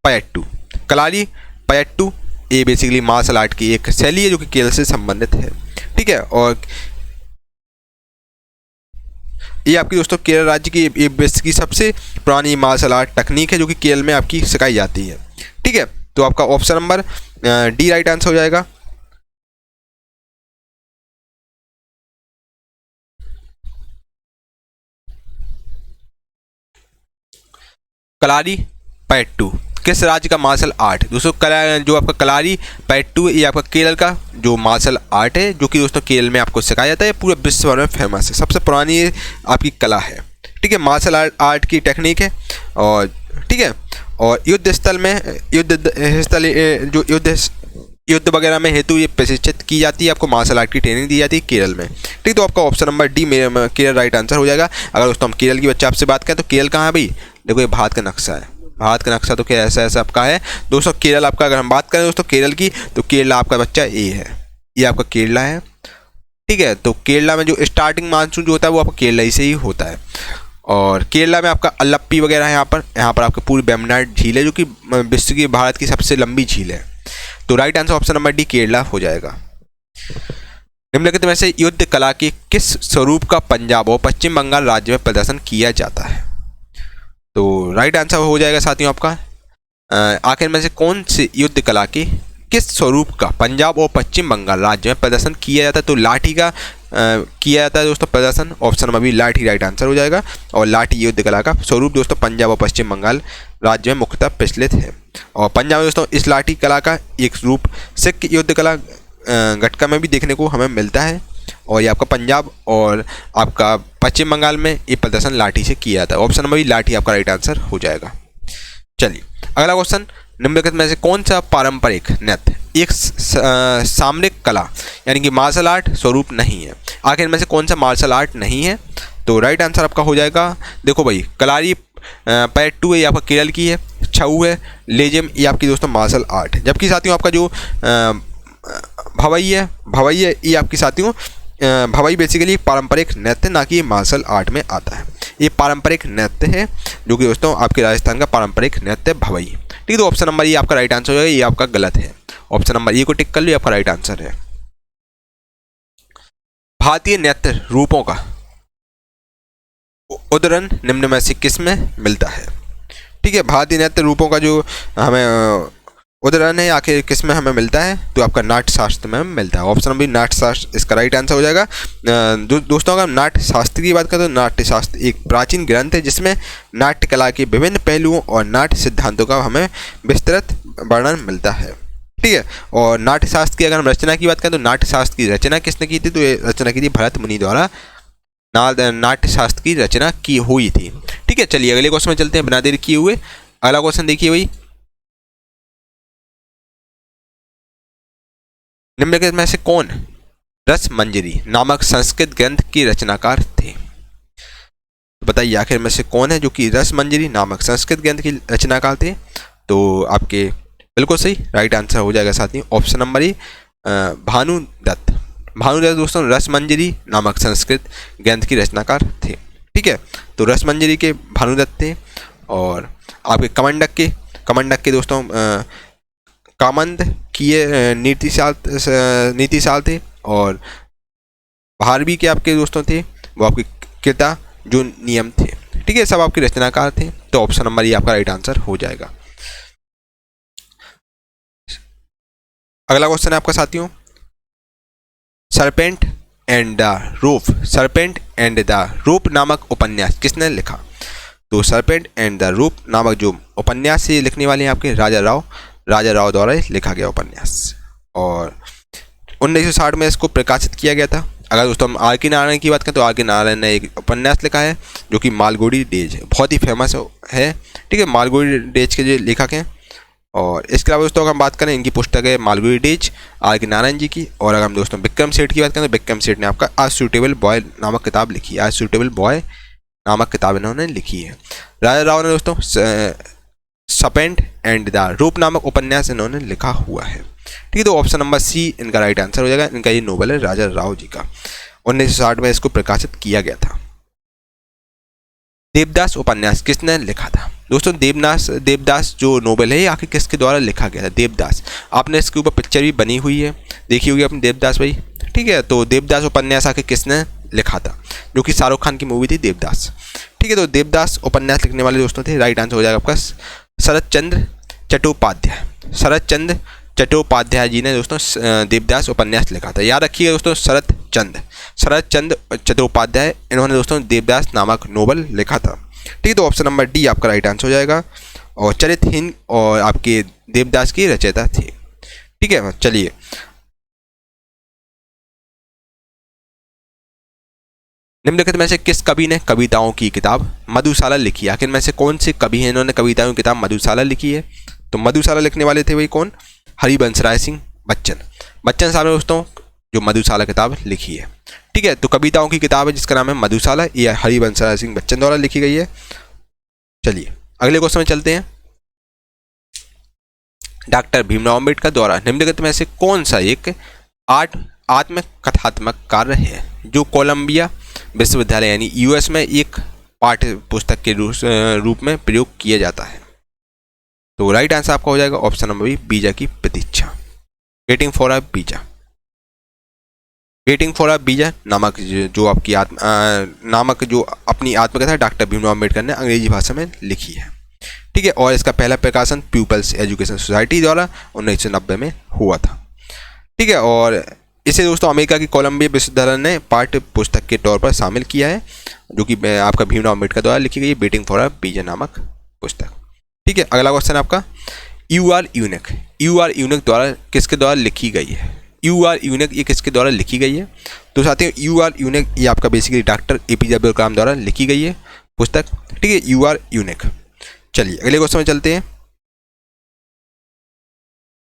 B: पयट्टू। कलारी पयट्टू, ये बेसिकली मार्शल आर्ट की एक शैली है जो कि केरल से संबंधित है। ठीक है, और ये आपकी दोस्तों केरल राज्य की ये विश्व की सबसे पुरानी मार्शल आर्ट टेक्निक है जो कि केरल में आपकी सिखाई जाती है। ठीक है, तो आपका option number D right answer हो जाएगा। कलारी पयट्टू किस राज्य का मार्शल आर्ट? दोस्तों जो आपका कलारी पयट्टू ये आपका केरल का जो मार्शल आर्ट है जो कि दोस्तों केरल में आपको सिखाया जाता है, पूरे विश्व भर में फेमस है, सबसे पुरानी आपकी कला है। ठीक है, मार्शल आर्ट की टेक्निक है। और ठीक है, और युद्ध स्थल में युद्ध वगैरह में हेतु ये प्रशिक्षित की जाती है, आपको मार्शल आर्ट की ट्रेनिंग दी जाती है केरल में। ठीक, तो आपका ऑप्शन नंबर डी में केरल राइट आंसर हो जाएगा। अगर दोस्तों हम केरल की बच्चे आपसे बात करें तो केरल कहाँ है भाई? देखो ये भारत का नक्शा है, भारत का नक्शा तो क्या ऐसा आपका है दोस्तों। केरल आपका अगर हम बात करें दोस्तों केरल की, तो केरला आपका बच्चा ए है, ये आपका केरला है। ठीक है, तो केरला में जो स्टार्टिंग मानसून जो होता है वो आपका केरला ही से ही होता है। और केरला में आपका अल्लप्पी वगैरह है, यहाँ पर आपका पूरी वेम्बनाड झील है जो कि विश्व की भारत की सबसे लंबी झील है। तो right answer option number D Kerala हो जाएगा। निम्नलिखित में से युद्ध कला के किस स्वरूप का पंजाब और पश्चिम बंगाल राज्य में प्रदर्शन किया जाता है? तो राइट आंसर हो जाएगा साथियों आपका आखिर में से कौन सी युद्ध कला के किस स्वरूप का पंजाब और पश्चिम बंगाल राज्य में प्रदर्शन किया जाता है? तो लाठी का किया जाता है दोस्तों प्रदर्शन, ऑप्शन नंबर बी लाठी राइट आंसर हो जाएगा। और लाठी युद्ध कला का स्वरूप दोस्तों पंजाब और पश्चिम बंगाल राज्य में मुख्यतः प्रचलित है। और पंजाब में दोस्तों इस लाठी कला का एक रूप सिख युद्ध कला गटका में भी देखने को हमें मिलता है। और ये आपका पंजाब और आपका पश्चिम बंगाल में ये प्रदर्शन लाठी से किया जाता है। ऑप्शन नंबर बी लाठी आपका राइट आंसर हो जाएगा। चलिए अगला क्वेश्चन, निम्नलिखित में से कौन सा पारंपरिक नृत्य एक सामरिक कला यानी कि मार्शल आर्ट स्वरूप नहीं है? आखिर में से कौन सा मार्शल आर्ट नहीं है? तो राइट आंसर आपका हो जाएगा, देखो भाई कलारी पयट्टू है ये आपका केरल की है, छऊ है, लेजेम ये आपकी दोस्तों मार्शल आर्ट है। जबकि साथियों आपका जो भवई है ये आपकी साथियों भवई बेसिकली पारंपरिक नृत्य ना कि मार्शल आर्ट में आता है। ये पारंपरिक नृत्य है जो कि दोस्तों आपके राजस्थान का पारंपरिक नृत्य भवई। ठीक है, तो ऑप्शन नंबर ये आपका राइट आंसर हो जाएगा, ये आपका गलत है। ऑप्शन नंबर ए को टिक कर लो, आपका राइट आंसर है। भारतीय नृत्य रूपों का उदाहरण निम्न में से किस में मिलता है? ठीक है, भारतीय नृत्य रूपों का जो हमें उदाहरण है आखिर किस में हमें मिलता है? तो आपका नाट्य शास्त्र में मिलता है। ऑप्शन नंबर नाट्य शास्त्र इसका राइट आंसर हो जाएगा। दोस्तों अगर नाट्य शास्त्र की बात करें तो नाट्य शास्त्र एक प्राचीन ग्रंथ है जिसमें नाट्य कला के विभिन्न पहलुओं और नाट्य सिद्धांतों का हमें विस्तृत वर्णन मिलता है। ठीक है, और नाट्य शास्त्र की अगर हम रचना की बात करें तो नाट्य शास्त्र की रचना किसने की थी? तो ये रचना की थी भरत मुनि द्वारा नाट्य शास्त्र की रचना की हुई थी। ठीक है, चलिए अगले क्वेश्चन में चलते हैं बिना देर किए हुए। अगला क्वेश्चन देखिए भाई, निम्नलिखित में से कौन रसमंजरी नामक संस्कृत ग्रंथ के रचनाकार थे? तो बताइए आखिर में से कौन है जो कि रसमंजरी नामक संस्कृत ग्रंथ के रचनाकार थे? तो आपके बिल्कुल सही राइट आंसर हो जाएगा साथियों, ऑप्शन नंबर ए भानुदत्त। भानुदत्त दोस्तों रसमंजरी नामक संस्कृत ग्रंथ की रचनाकार थे। ठीक है, तो रसमंजरी के भानुदत्त थे। और आपके कमंडक के दोस्तों कामंद किए नीतिशाल थे। और भारवी के आपके दोस्तों थे वो आपके कृता जो नियम थे। ठीक है, सब आपके रचनाकार थे। तो ऑप्शन नंबर ये आपका राइट आंसर हो जाएगा। अगला क्वेश्चन है आपका साथियों, सरपेंट एंड द रोप नामक उपन्यास किसने लिखा? तो सरपेंट एंड द रोप नामक जो उपन्यास से लिखने वाले हैं आपके राजा राव द्वारा लिखा गया उपन्यास। और 1960 में इसको प्रकाशित किया गया था। अगर दोस्तों हम आर के नारायण की बात करें तो आर के नारायण ने एक उपन्यास लिखा है जो कि मालगुडी डेज है, बहुत ही फेमस है। ठीक है, मालगुडी डेज के जो लेखक हैं। और इसके अलावा दोस्तों अगर हम बात करें इनकी पुस्तक है मालगुडी डेज आर के नारायण जी की। और अगर हम दोस्तों विक्रम सेठ की बात करें तो विक्रम सेठ ने आपका आ सूटेबल बॉय नामक किताब लिखी है। आ सूटेबल बॉय नामक किताब इन्होंने लिखी है। राजा राव ने दोस्तों सरपेंट एंड द रोप नामक उपन्यास इन्होंने लिखा हुआ है। ठीक है, तो ऑप्शन नंबर सी इनका राइट आंसर हो जाएगा। इनका ये नोवेल है राजा राव जी का, 1960 में इसको प्रकाशित किया गया था। देवदास उपन्यास किसने लिखा था? दोस्तों देवदास जो नोवेल है ये आखिर किसके द्वारा लिखा गया था? देवदास, आपने इसके ऊपर पिक्चर भी बनी हुई है, देखी होगी अपनी देवदास भाई, ठीक है। तो देवदास उपन्यास आखिर किसने लिखा था? जो कि शाहरुख खान की मूवी थी देवदास, ठीक है। तो देवदास उपन्यास लिखने वाले दोस्तों थे, राइट आंसर हो जाएगा आपका शरत चंद्र चट्टोपाध्याय। शरत चंद्र चट्टोपाध्याय जी ने दोस्तों देवदास उपन्यास लिखा था। याद रखिएगा दोस्तों, शरत चंद्र चट्टोपाध्याय, इन्होंने दोस्तों देवदास नामक नोवेल लिखा था, ठीक है। तो ऑप्शन नंबर डी आपका राइट आंसर हो जाएगा। और चरित्रहीन और आपके देवदास की रचयिता थे, ठीक है। चलिए निम्नलिखित में से किस कवि ने कविताओं की किताब मधुशाला लिखी? आखिर में से कौन से कवि हैं इन्होंने कविताओं की किताब मधुशाला लिखी है? तो मधुशाला लिखने वाले थे वही कौन? हरिवंशराय सिंह बच्चन साहब ने दोस्तों जो मधुशाला किताब लिखी है, ठीक है। तो कविताओं की किताब है जिसका नाम है मधुशाला, ये हरिवंशराय सिंह बच्चन द्वारा लिखी गई है। चलिए अगले क्वेश्चन में चलते हैं। डॉक्टर भीमराव अम्बेडकर द्वारा निम्नलिखित में से कौन सा एक आत्मकथात्मक कार्य है जो कोलंबिया विश्वविद्यालय यानी यूएस में एक पाठ्य पुस्तक के रूप में प्रयोग किया जाता है? तो राइट आंसर आपका हो जाएगा ऑप्शन नंबर बी, वीजा की प्रतीक्षा, वेटिंग फॉर अ वीजा नामक जो आपकी अपनी आत्मकथा डॉक्टर भीमराव अम्बेडकर ने अंग्रेजी भाषा में लिखी है, ठीक है। और इसका पहला प्रकाशन पीपल्स एजुकेशन सोसाइटी द्वारा 1990 में हुआ था, ठीक है। और इसे दोस्तों अमेरिका की कोलंबिया विश्वविद्यालय ने पाठ्य पुस्तक के तौर पर शामिल किया है, जो कि आपका भीमराव अम्बेडकर द्वारा लिखी गई वेटिंग फॉर अ वीजा नामक पुस्तक, ठीक है। अगला क्वेश्चन आपका, यू आर यूनिक द्वारा किसके द्वारा लिखी गई है? यू आर यूनिक ये किसके द्वारा लिखी गई है? तो साथियों यू आर यूनिक ये आपका basically doctor APJ Abdul Kalam द्वारा लिखी गई है पुस्तक, ठीक है, यू आर यूनिक। चलिए अगले क्वेश्चन में चलते हैं।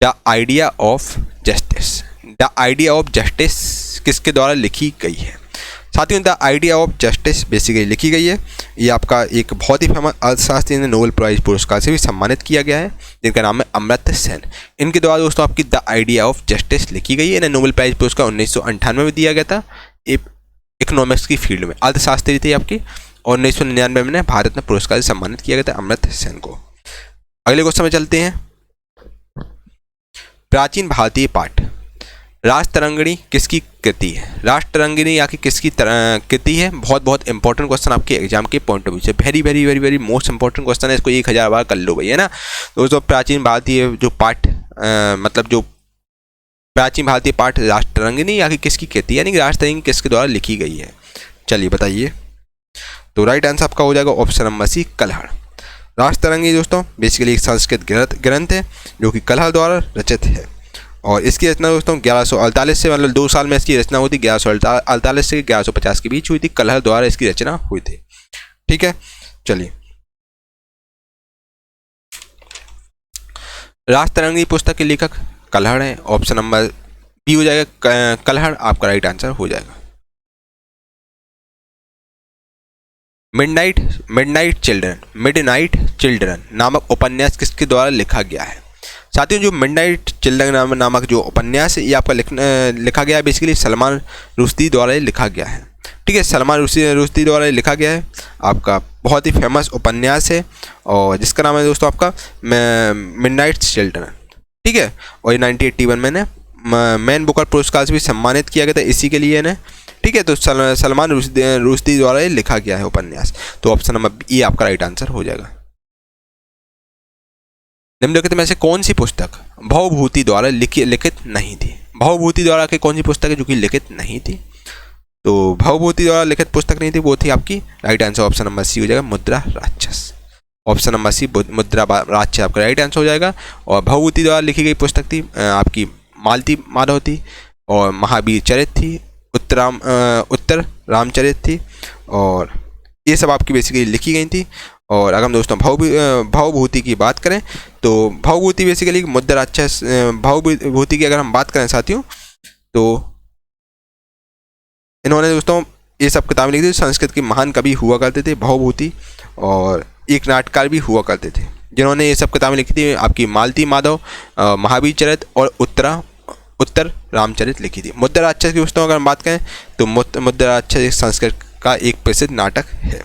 B: द आइडिया ऑफ जस्टिस किसके द्वारा लिखी गई है? साथियों the idea of justice basically लिखी गई है, ये आपका एक बहुत ही फेमस अर्थशास्त्री ने नोबेल प्राइज पुरस्कार से भी सम्मानित किया गया है, जिनका नाम है अमर्त्य सेन। इनके द्वारा दोस्तों आपकी द आइडिया ऑफ जस्टिस लिखी गई है। इन्हें नोबेल प्राइज पुरस्कार 1998 में दिया गया था इकोनॉमिक्स की फील्ड में, अर्थशास्त्री थी आपकी, और 1999 में भारत में पुरस्कार से सम्मानित किया गया था अमर्त्य सेन को। अगले क्वेश्चन में चलते हैं। प्राचीन भारतीय पाठ राष्ट्रतरंगिणी किसकी कृति है? राष्ट्रतरंगिणी या कि किसकी कृति है? बहुत इंपॉर्टेंट क्वेश्चन आपके एग्जाम के पॉइंट ऑफ व्यू से, वेरी मोस्ट इंपॉर्टेंट क्वेश्चन है, इसको 1000 बार कर लो भैया ना दोस्तों। प्राचीन भारतीय जो पाठ प्राचीन भारतीय पाठ राष्ट्रतरंगिणी या कि किसकी कृति यानी कि राष्ट्रतरंगिणी किसके द्वारा लिखी गई है? चलिए बताइए। तो राइट आंसर आपका हो जाएगा ऑप्शन नंबर सी, कलहड़। राष्ट्रतरंगिणी दोस्तों बेसिकली एक संस्कृत ग्रंथ है जो कि कलहड़ द्वारा रचित है, और इसकी रचना दोस्तों 1148 से, मतलब 2 साल में इसकी रचना हुई थी, 1148 से 1150 के बीच हुई थी, कलहड़ द्वारा इसकी रचना हुई थी, ठीक है। चलिए राष्ट्रतरंगिणी पुस्तक के लेखक कलहड़ है, ऑप्शन नंबर बी हो जाएगा, कलहड़ आपका राइट आंसर हो जाएगा। मिडनाइट चिल्ड्रन नामक उपन्यास किसके द्वारा लिखा गया है? साथियों जो मिडनाइट चिल्ड्रन नामक जो उपन्यास है ये आपका लिखा गया है बेसिकली सलमान रुश्दी द्वारा लिखा गया है, ठीक है। सलमान रुश्दी द्वारा लिखा गया है, आपका बहुत ही फेमस उपन्यास है, और जिसका नाम है दोस्तों आपका मिडनाइट चिल्ड्रन, ठीक है। और ये 1981 में मैन बुकर पुरस्कार से भी सम्मानित किया गया था इसी के लिए, ठीक है। तो सलमान रुश्दी द्वारा लिखा गया है उपन्यास, तो ऑप्शन नंबर ई आपका राइट आंसर हो जाएगा। निम्नलिखित में से कौन सी पुस्तक भवभूति द्वारा लिखित नहीं थी? भवभूति द्वारा की कौन सी पुस्तक है जो कि लिखित नहीं थी? तो भवभूति द्वारा लिखित पुस्तक नहीं थी, वो थी आपकी right answer option number C हो जाएगा, मुद्रा राक्षस। ऑप्शन नंबर सी मुद्रा राक्षस आपका राइट आंसर हो जाएगा। और भवभूति द्वारा लिखी गई पुस्तक थी आपकी मालती माधव थी, और महावीर चरित थी, उत्तर रामचरित थी, और ये सब आपकी बेसिकली लिखी गई थी। और अगर हम दोस्तों भवभूति की बात करें तो भवभूति बेसिकली मुद्रा राक्षस, भवभूति की अगर हम बात करें साथियों तो इन्होंने दोस्तों ये सब किताबें लिखी थी। संस्कृत के महान कवि हुआ करते थे भवभूति, और एक नाटककार भी हुआ करते थे जिन्होंने ये सब किताबें लिखी थी, आपकी मालती माधव, महावीर चरित और उत्तर रामचरित लिखी थी। मुद्रा राक्षस की दोस्तों अगर हम बात करें तो मुद्रा राक्षस संस्कृत का एक प्रसिद्ध नाटक है,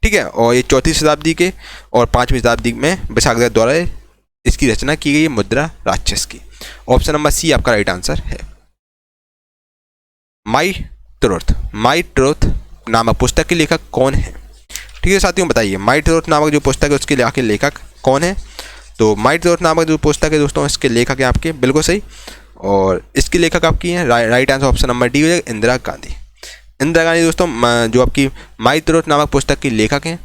B: ठीक है, और ये 4वीं शताब्दी के और 5वीं शताब्दी में विशाखदत्त द्वारा इसकी रचना की गई मुद्रा राक्षस की। ऑप्शन नंबर सी आपका राइट आंसर है। माई ट्रुथ नामक पुस्तक के लेखक कौन है? ठीक है साथियों, बताइए माई ट्रुथ नामक जो पुस्तक है उसके आखिर लेखक कौन है? तो माई ट्रुथ नामक जो पुस्तक है दोस्तों, इसके लेखक हैं आपके, बिल्कुल सही, और इसकी लेखक आपकी हैं right answer option number D हो जाएगा, इंदिरा गांधी। इंदिरा गांधी दोस्तों जो आपकी माई ट्रुथ नामक पुस्तक की लेखक हैं,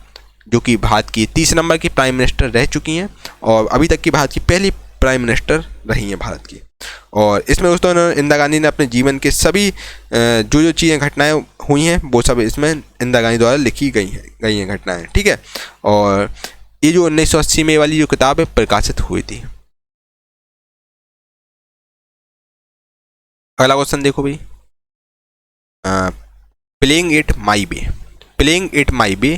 B: जो कि भारत की 30 नंबर की प्राइम मिनिस्टर रह चुकी हैं और अभी तक की भारत की पहली प्राइम मिनिस्टर रही हैं भारत की। और इसमें दोस्तों इंदिरा गांधी ने अपने जीवन के सभी जो चीज़ें घटनाएं हुई हैं वो सब इसमें इंदिरा गांधी द्वारा लिखी गई हैं घटनाएं। ठीक है, और ये जो 1980 में वाली जो किताब है प्रकाशित हुई थी। अगला क्वेश्चन देखो भाई, प्लेइंग इट माई वे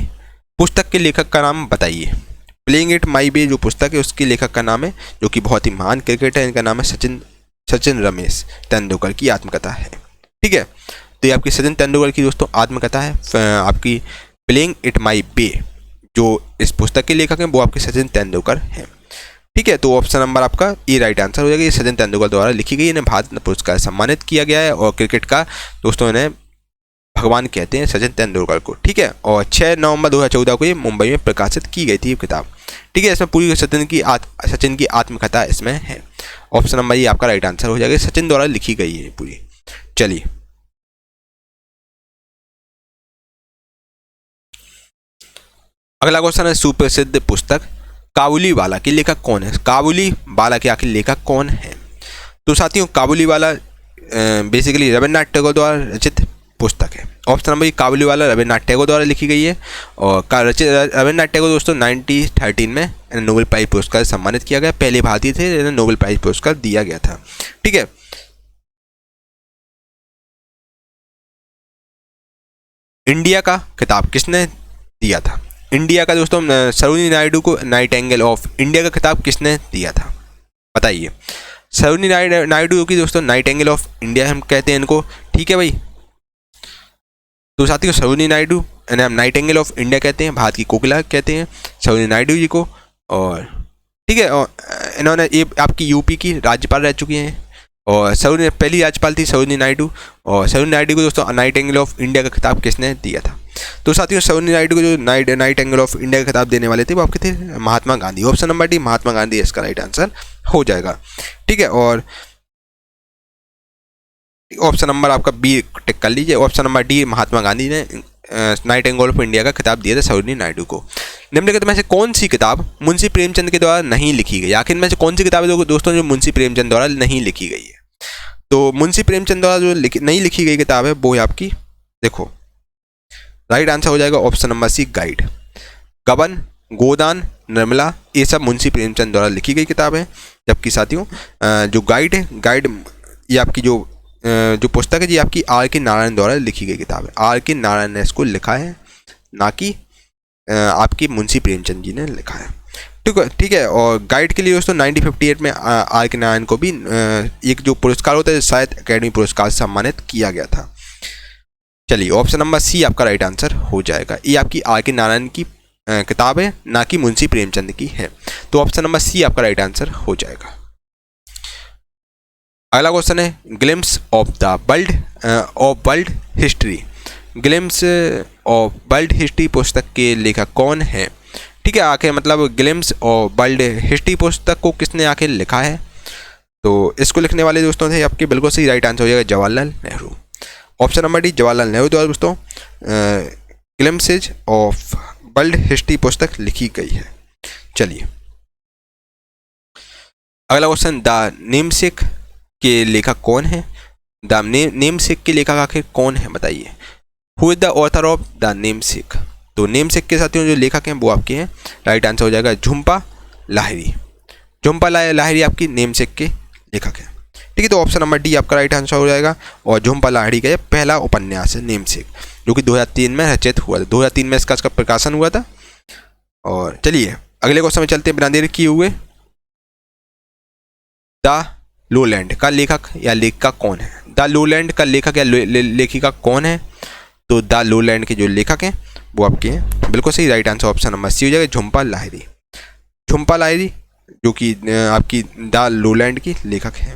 B: पुस्तक के लेखक का नाम बताइए। प्लेइंग इट माई वे जो पुस्तक है उसके लेखक का नाम है, जो कि बहुत ही महान क्रिकेटर है, इनका नाम है सचिन रमेश तेंदुलकर की आत्मकथा है। ठीक है, तो ये आपकी सचिन तेंदुलकर की दोस्तों आत्मकथा है, आपकी प्लेइंग इट माई वे। जो इस पुस्तक के लेखक हैं वो आपके सचिन तेंदुलकर हैं। ठीक है, तो ऑप्शन नंबर आपका ये राइट आंसर हो जाएगा। ये सचिन तेंदुलकर द्वारा लिखी गई, इन्हें भारत पुरस्कार सम्मानित किया गया है और क्रिकेट का दोस्तों इन्हें भगवान कहते हैं सचिन तेंदुलकर को। ठीक है, और 6 नवंबर 2014 को ये मुंबई में प्रकाशित की गई थी ये किताब। ठीक है, इसमें पूरी सचिन की आत्मकथा इसमें है। ऑप्शन नंबर ये आपका राइट आंसर हो जाएगा, सचिन द्वारा लिखी गई है पूरी। चलिए अगला क्वेश्चन है, सुप्रसिद्ध पुस्तक काबुलीवाला के लेखक कौन है? काबुलीवाला के आखिर लेखक कौन है? तो साथियों काबुलीवाला बेसिकली रविन्द्रनाथ टैगोर द्वारा रचित पुस्तक है। ऑप्शन नंबर काबुलीवाला रविन्द्रनाथ टैगोर द्वारा लिखी गई है और रविन्द्रनाथ टैगोर दोस्तों 1913 में नोबेल प्राइज पुरस्कार सम्मानित किया गया, पहले भारतीय थे जिन्हें नोबेल प्राइज पुरस्कार दिया गया था। ठीक है, इंडिया का खिताब किसने दिया था? इंडिया का दोस्तों सरोजिनी नायडू को नाइटिंगेल ऑफ इंडिया का खिताब किसने दिया था? बताइए। सरोजिनी नायडू की दोस्तों नाइटिंगेल ऑफ इंडिया हम कहते हैं इनको। ठीक है भाई, तो साथियों Sarojini Naidu Nightingale of India कहते हैं, भारत की कोकिला कहते हैं सरोजिनी नायडू जी को। और ठीक है, और इन्होंने ये आपकी यूपी की राज्यपाल रह चुकी हैं और पहली राज्यपाल थी सरोजिनी नायडू। और सरोजिनी नायडू को दोस्तों नाइटिंगेल ऑफ इंडिया का खिताब किसने दिया था? तो साथियों सरोजिनी नायडू को जो नाइटिंगेल ऑफ इंडिया का खिताब देने वाले थे वो आपके थे Mahatma Gandhi. Option number D Mahatma Gandhi इसका राइट आंसर हो जाएगा। ठीक है, और ऑप्शन नंबर आपका बी टिक कर लीजिए। Option number D Mahatma Gandhi ने नाइटिंगेल ऑफ इंडिया का खिताब दिया था सरोजिनी नायडू को। निम्नलिखित में से कौन सी किताब मुंशी प्रेमचंद के द्वारा नहीं लिखी गई? आखिर में से कौन सी किताब है दोस्तों जो मुंशी प्रेमचंद द्वारा नहीं लिखी गई है? तो मुंशी प्रेमचंद द्वारा जो नहीं लिखी गई किताब है वो है आपकी, देखो राइट आंसर हो जाएगा ऑप्शन नंबर सी गाइड। गबन, गोदान, निर्मला ये सब मुंशी प्रेमचंद द्वारा लिखी गई किताब है। जबकि साथियों जो गाइड है, ये आपकी जो पुस्तक है जी आपकी आर के नारायण द्वारा लिखी गई किताब है। आर के नारायण ने इसको लिखा है, ना कि आपकी मुंशी प्रेमचंद जी ने लिखा है। ठीक है, और गाइड के लिए दोस्तों 1958 में आर के नारायण को भी एक जो पुरस्कार होता है शायद अकेडमी पुरस्कार से सम्मानित किया गया था। चलिए ऑप्शन नंबर सी आपका राइट आंसर हो जाएगा। ये आपकी आर के नारायण की किताब है, ना कि मुंशी प्रेमचंद की है। तो ऑप्शन नंबर सी आपका राइट आंसर हो जाएगा। अगला क्वेश्चन है, glimpse of world history. Glimpse of world history पुस्तक के लेखक कौन है? ठीक है, आखिर मतलब ग्लिम्स ऑफ वर्ल्ड हिस्ट्री पुस्तक को किसने आखिर लिखा है? तो इसको लिखने वाले दोस्तों थे आपके, बिल्कुल सही राइट आंसर हो जाएगा Jawaharlal Nehru. Option number D Jawaharlal Nehru द्वारा दोस्तों ग्लिम्सेज ऑफ वर्ल्ड हिस्ट्री पुस्तक लिखी गई है। चलिए अगला क्वेश्चन, द नेमसेक के लेखक कौन है? द नेमसेक के लेखक आखिर कौन है बताइए। Who is the author of the namesake? तो नेमसेक के साथियों जो लेखक हैं वो आपके हैं, राइट आंसर हो जाएगा झुम्पा लाहिरी। झुम्पा लाहिरी आपकी नेमसेक के लेखक हैं। ठीक है, तो ऑप्शन नंबर डी आपका राइट आंसर हो जाएगा। और झुम्पा लाहिड़ी का यह पहला उपन्यास है नेमसेक, जो कि 2003 में रचित हुआ था। 2003 में इसका प्रकाशन हुआ था। और चलिए अगले क्वेश्चन में चलते हैं बिना देर किए हुए। द लोलैंड का लेखक या लेखिका कौन है? द लोलैंड का लेखक या लेखिका कौन है? तो द लोलैंड के जो लेखक हैं वो आपके हैं बिल्कुल सही, right answer option number C हो जाएगा, झुम्पा लाहिरी। झुम्पा लाहिरी जो कि आपकी द लोलैंड की लेखक है।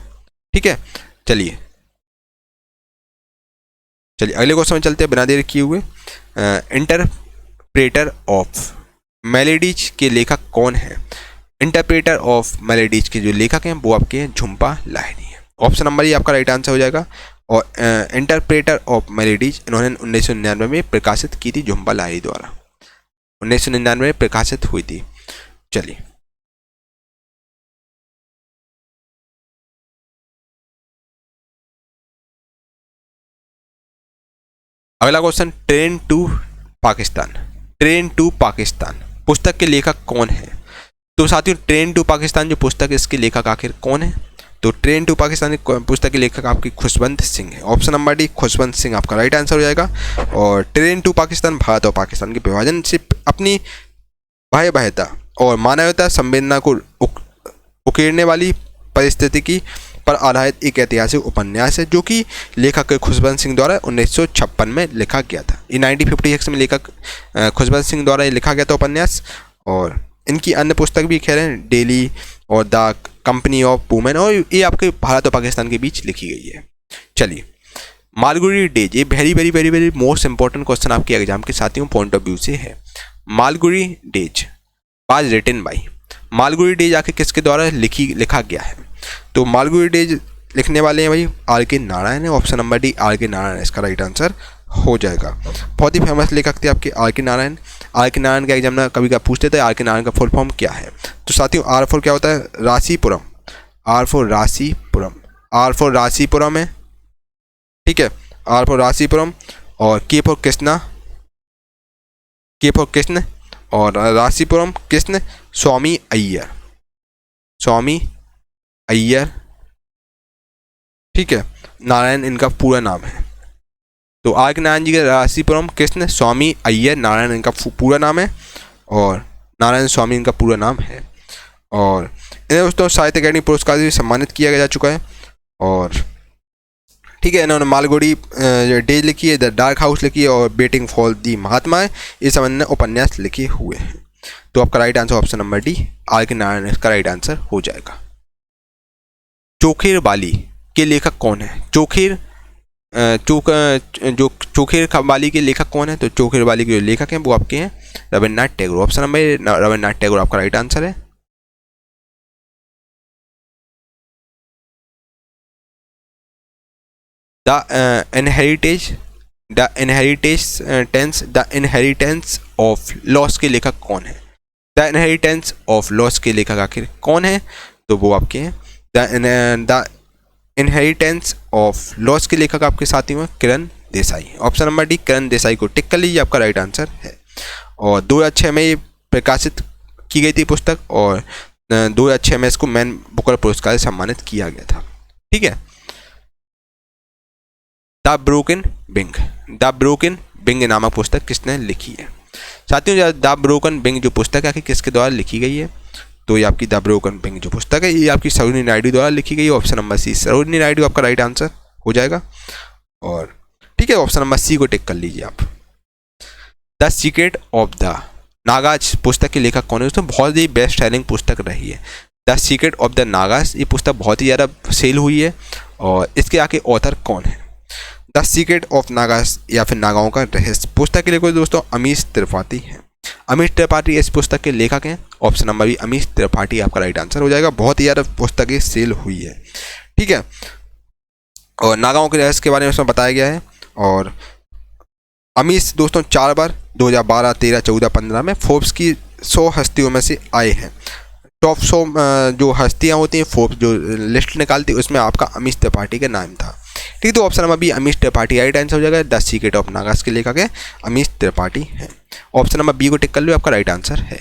B: ठीक है, चलिए अगले क्वेश्चन में चलते हैं बिना देर किए हुए। इंटरप्रेटर ऑफ मेलेडीज के लेखक कौन है? इंटरप्रेटर ऑफ मेलेडीज के जो लेखक हैं वो आपके हैं झुम्पा लाहिरी है। ऑप्शन नंबर ये आपका राइट आंसर हो जाएगा। और इंटरप्रेटर ऑफ मेलेडीज इन्होंने 1999 में प्रकाशित की थी झुम्पा लाहिरी द्वारा, 1999 में प्रकाशित हुई थी। चलिए अगला question, train to Pakistan. Train to Pakistan पुस्तक के लेखक कौन है? तो साथियों ट्रेन टू पाकिस्तान जो पुस्तक है इसके लेखक आखिर कौन है? तो ट्रेन टू पाकिस्तान पुस्तक के लेखक आपकी खुशवंत सिंह है। Option number D Khushwant Singh आपका राइट आंसर हो जाएगा। और ट्रेन टू पाकिस्तान भारत और पाकिस्तान के विभाजन से अपनी भयावहता और मानवता संवेदना को उकेरने वाली परिस्थिति पर आधारित एक ऐतिहासिक उपन्यास है जो कि लेखक खुशवंत सिंह द्वारा 1956 में लिखा गया था। ये 1956 में लेखक खुशवंत सिंह द्वारा लिखा गया था उपन्यास। और इनकी अन्य पुस्तक भी खैर हैं, डेली और द कंपनी ऑफ वुमेन, और ये आपके भारत और पाकिस्तान के बीच लिखी गई है। चलिए मालगुडी डेज, ये very very very very most important question आपके एग्जाम के साथियों पॉइंट ऑफ व्यू से है। Malgudi days was written by, Malgudi days आखिर किसके द्वारा लिखा गया है? तो मालगुडी डेज लिखने वाले हैं भाई आर के नारायण है। ऑप्शन नंबर डी आर के नारायण इसका राइट आंसर हो जाएगा। बहुत ही फेमस लेखक थे आपके आर के नारायण। आर के नारायण का एग्जाम में कभी कभी पूछते थे आर के नारायण का फुल फॉर्म क्या है। तो साथियों आर फॉर क्या होता है? Rasipuram, R for Rasipuram, R for Rasipuram है। ठीक है, आर फॉर रासीपुरम, और के फॉर कृष्णा, के फॉर कृष्ण, और रासीपुरम कृष्ण स्वामी अय्यर, स्वामी अय्यर। ठीक है, नारायण इनका पूरा नाम है। तो आर के नारायण जी का रासीपुरम कृष्ण स्वामी अय्यर नारायण इनका पूरा नाम है, और नारायण स्वामी इनका पूरा नाम है। और इन्हें दोस्तों साहित्य अकादमी पुरस्कार से सम्मानित किया जा चुका है। और ठीक है, इन्होंने मालगुडी डेज लिखी है, द डार्क हाउस लिखी है, और बेटिंग फॉर दी महात्मा है, ये सब इन्होंने उपन्यास लिखे हुए हैं। तो आपका right answer option number D R के नारायण इसका राइट आंसर हो जाएगा। चोखेर बाली के लेखक कौन है? चोखेर बाली के लेखक कौन है? तो चोखेर बाली के जो लेखक हैं वो आपके हैं रविन्द्रनाथ टैगोर। ऑप्शन नंबर रविन्द्रनाथ टैगोर आपका राइट आंसर है। द इनहेरिटेंस ऑफ लॉस के लेखक कौन है? द इनहेरिटेंस ऑफ लॉस के लेखक आखिर कौन है? तो वो आपके हैं द इनहेरिटेंस ऑफ लॉस के लेखक आपके साथी में Kiran Desai. Option number D Kiran Desai को टिक कर लीजिए, आपका राइट आंसर है। और 2006 में ये प्रकाशित की गई थी पुस्तक, और 2006 में इसको मैन बुकर पुरस्कार से सम्मानित किया गया था। ठीक है, द ब्रोकन विंग नामक पुस्तक किसने लिखी है? साथियों द ब्रोकन विंग जो पुस्तक है आखिर किसके द्वारा लिखी गई है? तो ये आपकी द ब्रोकन विंग जो पुस्तक है ये आपकी सरोजिनी नायडू द्वारा लिखी गई है। Option number C Sarojini Naidu आपका राइट आंसर हो जाएगा। और ठीक है, ऑप्शन नंबर सी को टिक कर लीजिए आप। The secret of the Nagas पुस्तक के लेखक कौन है? दोस्तों बहुत ही बेस्ट सेलिंग पुस्तक रही है the secret of the Nagas. ये पुस्तक बहुत ही ज़्यादा सेल हुई है, और इसके आगे ऑथर कौन है? द सीक्रेट ऑफ नागाज या फिर नागाओं का रहस्य पुस्तक के लेखक दोस्तों अमीश त्रिपाठी हैं। अमीश त्रिपाठी इस पुस्तक के लेखक हैं। Option number B Amish Tripathi आपका राइट आंसर हो जाएगा। बहुत ही ज़्यादा पुस्तकें सेल हुई है। ठीक है, और नागाओं के रहस्य के बारे में उसमें बताया गया है। और अमीश दोस्तों 4 बार 2012, 13, 14, 15 में फोर्ब्स की 100 हस्तियों में से आए हैं। टॉप 100 जो हस्तियां होती हैं फोर्ब्स जो लिस्ट निकालती है उसमें आपका अमीश त्रिपाठी का नाम था। ठीक, तो option number B Amish Tripathi right answer हो जाएगा। द सीक्रेट ऑफ नागाज के लेखक है अमीश त्रिपाठी है। ऑप्शन नंबर बी को टिक कर लो, आपका राइट आंसर है।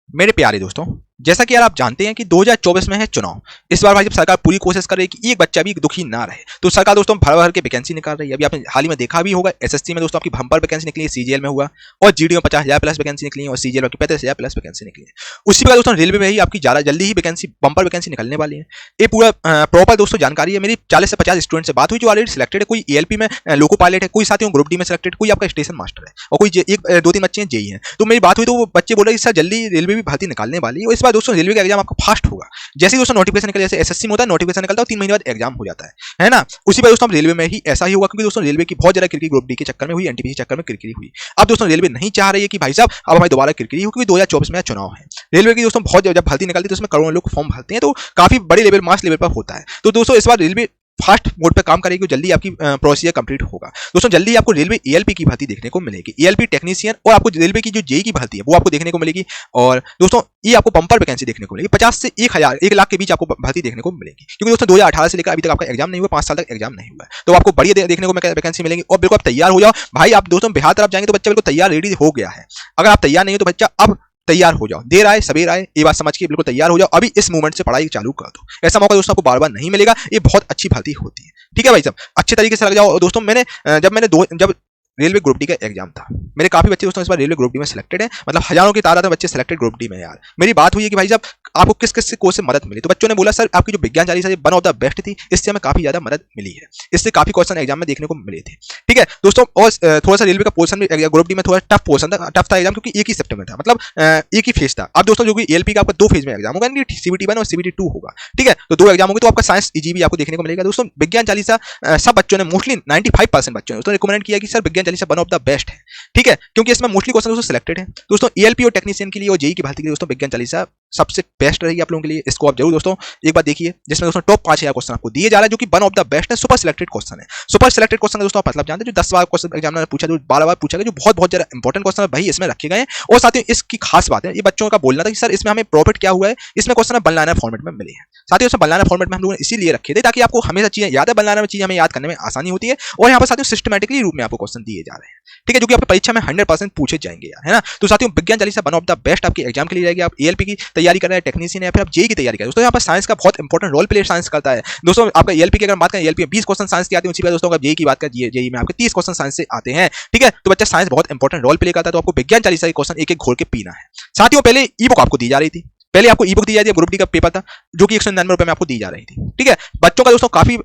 A: मेरे प्यारे दोस्तों, जैसा कि यार आप जानते हैं कि 2024 में है चुनाव। इस बार भाई जब सरकार पूरी कोशिश कर रही है कि एक बच्चा भी दुखी ना रहे, तो सरकार दोस्तों भर भर के वैकेंसी निकाल रही है। अभी आपने हाल ही में देखा भी होगा, एसएससी में दोस्तों आपकी बम्पर वैकेंसी निकली है, सीजीएल में हुआ, और जीडी में 50,000 प्लस वैकेंसी निकली है, और सीजीएल में 35,000 प्लस वैकेंसी निकली है। उसी प्रकार दोस्तों रेलवे में ही आपकी ज़्यादा जल्दी ही वैकेंसी बम्पर वैकेंसी निकलने वाली है। ये पूरा प्रॉपर दोस्तों जानकारी है। मेरी 40 से 50 स्टूडेंट से बात हुई जो ऑलरेडी सिलेक्टेड है। कोई एएलपी में लोको पायलट है, कोई साथियों ग्रुप डी में सिलेक्टेड, कोई आपका स्टेशन मास्टर है, और कोई एक 2-3 बच्चे हैं जेई हैं। तो मेरी बात हुई तो वो बच्चे बोल रहे हैं सर जल्दी रेलवे भी भर्ती निकालने वाली है, और इस बार दोस्तों रेलवे का एग्जाम आपका फास्ट होगा। जैसे ही दोस्तों नोटिफिकेशन निकले, जैसे एसएससी में होता है नोटिफिकेशन निकलता है 3 महीने बाद एग्जाम हो जाता है ना। उसी पर दोस्तों रेलवे में ही ऐसा ही होगा, क्योंकि दोस्तों रेलवे की बहुत ज्यादा किरकिरी ग्रुप डी के चक्कर में हुई, एनटीपीसी चक्कर में किरकिरी हुई। अब दोस्तों रेलवे नहीं चाह रही है कि भाई साहब अब हमारी दोबारा किरकिरी हो, क्योंकि 2024 में चुनाव है। रेलवे की दोस्तों बहुत जब भर्ती निकलती है तो उसमें करोड़ों लोग फॉर्म भरते हैं, तो काफी बड़े लेवल मास लेवल पर होता है। तो दोस्तों इस बार रेलवे फास्ट मोड पे काम करेगी, जल्दी आपकी प्रोसीजर कंप्लीट होगा। दोस्तों जल्दी आपको रेलवे एएलपी की भर्ती देखने को मिलेगी, एएलपी टेक्नीशियन, और आपको रेलवे की जो जेई की भर्ती है वो आपको देखने को मिलेगी। और दोस्तों ये आपको बम्पर वैकेंसी देखने को मिलेगी, 50 से 1 लाख के बीच आपको भर्ती देखने को मिलेगी, क्योंकि दोस्तों 2018 से लेकर अभी तक आपका एग्जाम नहीं हुआ, 5 साल तक एग्जाम नहीं हुआ, तो आपको बढ़िया देखने को वैकेंसी मिलेगी। और बिल्कुल आप तैयार हो जाओ भाई। आप दोस्तों बिहार तरफ जाएंगे तो बच्चा बिल्कुल तैयार रेडी हो गया है। अगर आप तैयार नहीं हो तो बच्चा अब तैयार हो जाओ, देर आए सवेर आए, ये बात समझ के बिल्कुल तैयार हो जाओ। अभी इस मूवमेंट से पढ़ाई चालू कर दो। ऐसा मौका दोस्तों आपको बार बार नहीं मिलेगा, ये बहुत अच्छी भर्ती होती है। ठीक है भाई साहब, अच्छे तरीके से लग जाओ। दोस्तों जब रेलवे ग्रुप डी का एग्जाम था, मेरे काफी बच्चे दोस्तों इस बार रेलवे ग्रुप डी में सिलेक्टेड है, मतलब हजारों की तादाद में बच्चे सिलेक्टेड ग्रुप डी में। यार मेरी बात हुई है कि भाई साहब आपको किस किस कोर्स से मदद मिली, तो बच्चों ने बोला सर आपकी जो विज्ञान Chalisa one of the best थी, इससे हमें काफी ज्यादा मदद मिली है, इससे काफी क्वेश्चन एग्जाम में देखने को मिले थे। ठीक है दोस्तों, और थोड़ा सा रेलवे का पोर्शन भी ग्रुप डी में थोड़ा टफ पोर्शन था, टफ था एग्जाम, क्योंकि एक ही शिफ्ट में था, मतलब एक ही फेज था। अब दोस्तों जो कि एएलपी का आपका 2 फेज में एग्जाम होगा, सीबीटी 1 और सीबीटी 2 होगा। ठीक है, तो 2 एग्जाम होंगे, तो आपका साइंस ईजीबी आपको देखने को मिलेगा। दोस्तों विज्ञान चालीसा सब बच्चों ने मोस्टली 95% बच्चों ने दोस्तों रिकमेंड किया कि सर विज्ञान Chalisa one of the best है। ठीक है, क्योंकि इसमें मोस्टली क्वेश्चन दोस्तों सिलेक्टेड है। दोस्तों एएलपी और टेक्नीशियन के लिए और जेई की भर्ती के लिए दोस्तों विज्ञान चालीसा सबसे बेस्ट रहेगी आप लोगों के लिए। इसको आप जरूर दोस्तों एक बार देखिए, जिसमें दोस्तों टॉप 5000 क्वेश्चन आपको दिए जा रहा है, जो कि वन ऑफ द बेस्ट है, सुपर सिलेक्टेड क्वेश्चन है। सुपर सिलेक्टेड क्वेश्चन दोस्तों आप मतलब जानते हैं, जो 10 बार क्वेश्चन एग्जाम में पूछा, जो 12 बार पूछा गया, जो बहुत ज्यादा इंपॉर्टेंट क्वेश्चन भाई इसमें रखे गए हैं। और साथियों इसकी खास बात है, ये बच्चों का बोलना था कि सर इसमें हमें प्रॉफिट क्या हुआ है, इसमें क्वेश्चन वन लाइनर फॉर्मेट में मिले हैं। साथियों इसमें वन लाइनर फॉर्मेट में हम लोगों ने इसीलिए रखे थे ताकि आपको हमेशा चीजें याद है, वन लाइनर में चीजें हमें याद करने में आसानी होती है। और यहाँ पर साथियों सिस्टमैटिकली रूप में आपको क्वेश्चन दिए जा रहे हैं। ठीक है, जो कि आपकी परीक्षा में 100% पूछे जाएंगे यार, है ना। तो साथियों विज्ञान Chalisa one of the best आपके एग्जाम के लिए रहेगी। आप एएलपी की तैयारी कर रहे हैं, टेक्नीशियन या फिर आप जेई की तैयारी कर रहे हैं, दोस्तों यहाँ पर साइंस का बहुत इंपॉर्टेंट रोल प्ले साइंस करता है। दोस्तों आपका एएलपी की अगर बात करें, एएलपी में 20 क्वेश्चन साइंस के आते हैं, उसी पर दोस्तों जेई की बात करें, जेई में आपके 30 क्वेश्चन साइंस से आते हैं। ठीक है, तो बच्चा साइंस बहुत इंपॉर्टेंट रोल प्ले करता है, तो आपको विज्ञान चालीसा के क्वेश्चन एक एक घोल के पीना है। साथियों पहले ई बुक आपको दी जा रही थी, पहले आपको ई बुक दी जाती है, ग्रुप डी का पेपर था जो कि 199 रुपए में आपको दी जा रही थी। ठीक है, बच्चों का दोस्तों काफी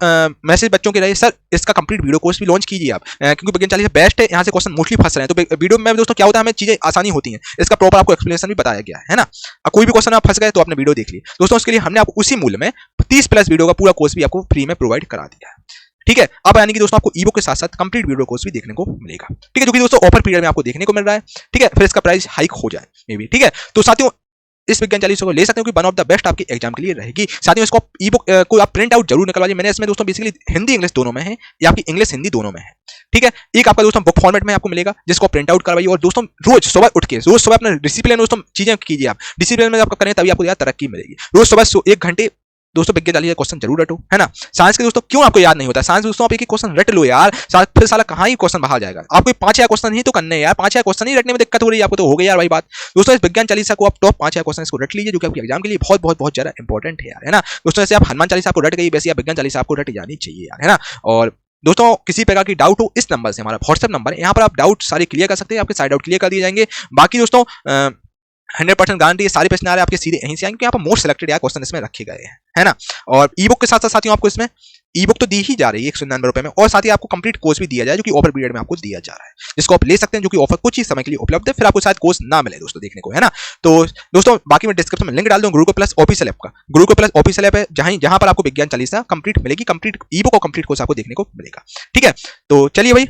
A: मैसेज बच्चों के रहे, सर इसका कंप्लीट वीडियो कोर्स भी लॉन्च कीजिए आप, क्योंकि विज्ञान चालीसा बेस्ट है, यहाँ से क्वेश्चन मोस्टली फंस रहे हैं। तो वीडियो में दोस्तों क्या होता है, हमें चीजें आसानी होती हैं, इसका प्रॉपर आपको एक्सप्लेनेशन भी बताया गया है ना। कोई भी क्वेश्चन आप फंस गए तो आपने वीडियो देख ली दोस्तों, उसके लिए हमने आपको उसी मूल्य में 30 प्लस वीडियो का पूरा कोर्स भी आपको फ्री में प्रोवाइड करा दिया है। ठीक है, अब यानी कि दोस्तों आपको ई बुक के साथ साथ कंप्लीट वीडियो कोर्स भी देखने को मिलेगा। ठीक है, जो कि दोस्तों ऑफर पीरियड में आपको देखने को मिल रहा है। ठीक है, फिर इसका प्राइस हाइक हो जाए मे बी। ठीक है, तो साथियों इस विज्ञान चालीसा को ले सकते हो कि वन ऑफ द बेस्ट आपके एग्जाम के लिए रहेगी। साथियों इसको ई बुक को आप प्रिंट आउट जरूर निकलवाइए। मैंने इसमें दोस्तों बेसिकली हिंदी इंग्लिश दोनों में है, या आपकी इंग्लिश हिंदी दोनों में है। ठीक है, एक आपका दोस्तों बुक फॉर्मेट में आपको मिलेगा, जिसको प्रिंट आउट करवाइए। और दोस्तों रोज सुबह उठ के रोज सुबह अपना डिसिप्लिन दोस्तों चीजें कीजिए, आप डिसिप्लिन में आपका करें तभी आपको यार तरक्की मिलेगी। रोज सुबह 1 घंटे दोस्तों विज्ञान चालीसा क्वेश्चन जरूर रटो, है ना। साइंस के दोस्तों क्यों आपको याद नहीं होता, साइंस दोस्तों आप एक क्वेश्चन रट लो यार, फिर साला कहाँ ही क्वेश्चन बाहर जाएगा। आपको 5 क्वेश्चन ही तो करने हैं यार, 5 क्वेश्चन ही रटने में दिक्कत हो रही है आपको, तो हो गई यार भाई बात। दोस्तों इस विज्ञान चालीसा को आप टॉप 5 क्वेश्चन इसको रट लीजिए, जो कि आपके एग्जाम के लिए बहुत ज्यादा इंपॉर्टेंट है यार, है ना। दोस्तों ऐसे आप हनुमान चालीसा आपको रट गई, वैसे आप विज्ञान चालीसा आपको रट जानी चाहिए यार, है ना। और दोस्तों किसी प्रकार की डाउट हो, इस नंबर से, हमारा व्हाट्सएप नंबर है, यहाँ पर आप डाउट सारे क्लियर कर सकते हैं, आपके सारे डाउट क्लियर कर दिए जाएंगे। बाकी दोस्तों 100% गारंटी है सारे प्रश्न आ रहे हैं आपके सीधे यहीं से आएंगे, यहाँ पर मोस्ट सिलेक्टेड यार क्वेश्चन इसमें रखे गए हैं, है ना। और ई बुक के साथ साथ साथियों आपको इसमें ई बुक तो दी ही जा रही है 199 रुपए में, और साथ ही आपको कंप्लीट कोर्स भी दिया जाए, जो कि ऑफर पीरियड में आपको दिया जा रहा है, जिसको आप ले सकते हैं, जो कि ऑफर कुछ ही समय के लिए उपलब्ध है, फिर आपको शायद कोर्स ना मिले दोस्तों देखने को, है ना। तो दोस्तों बाकी मैं डिस्क्रिप्शन में लिंक डाल दूं गुरुकुल प्लस ऑफिशियल ऐप का। गुरुकुल प्लस ऑफिशियल ऐप है जहां पर आपको विज्ञान चालीसा कंप्लीट मिलेगी, कंप्लीट ई बुक और कंप्लीट कोर्स आपको देखने को मिलेगा। ठीक है, तो चलिए भाई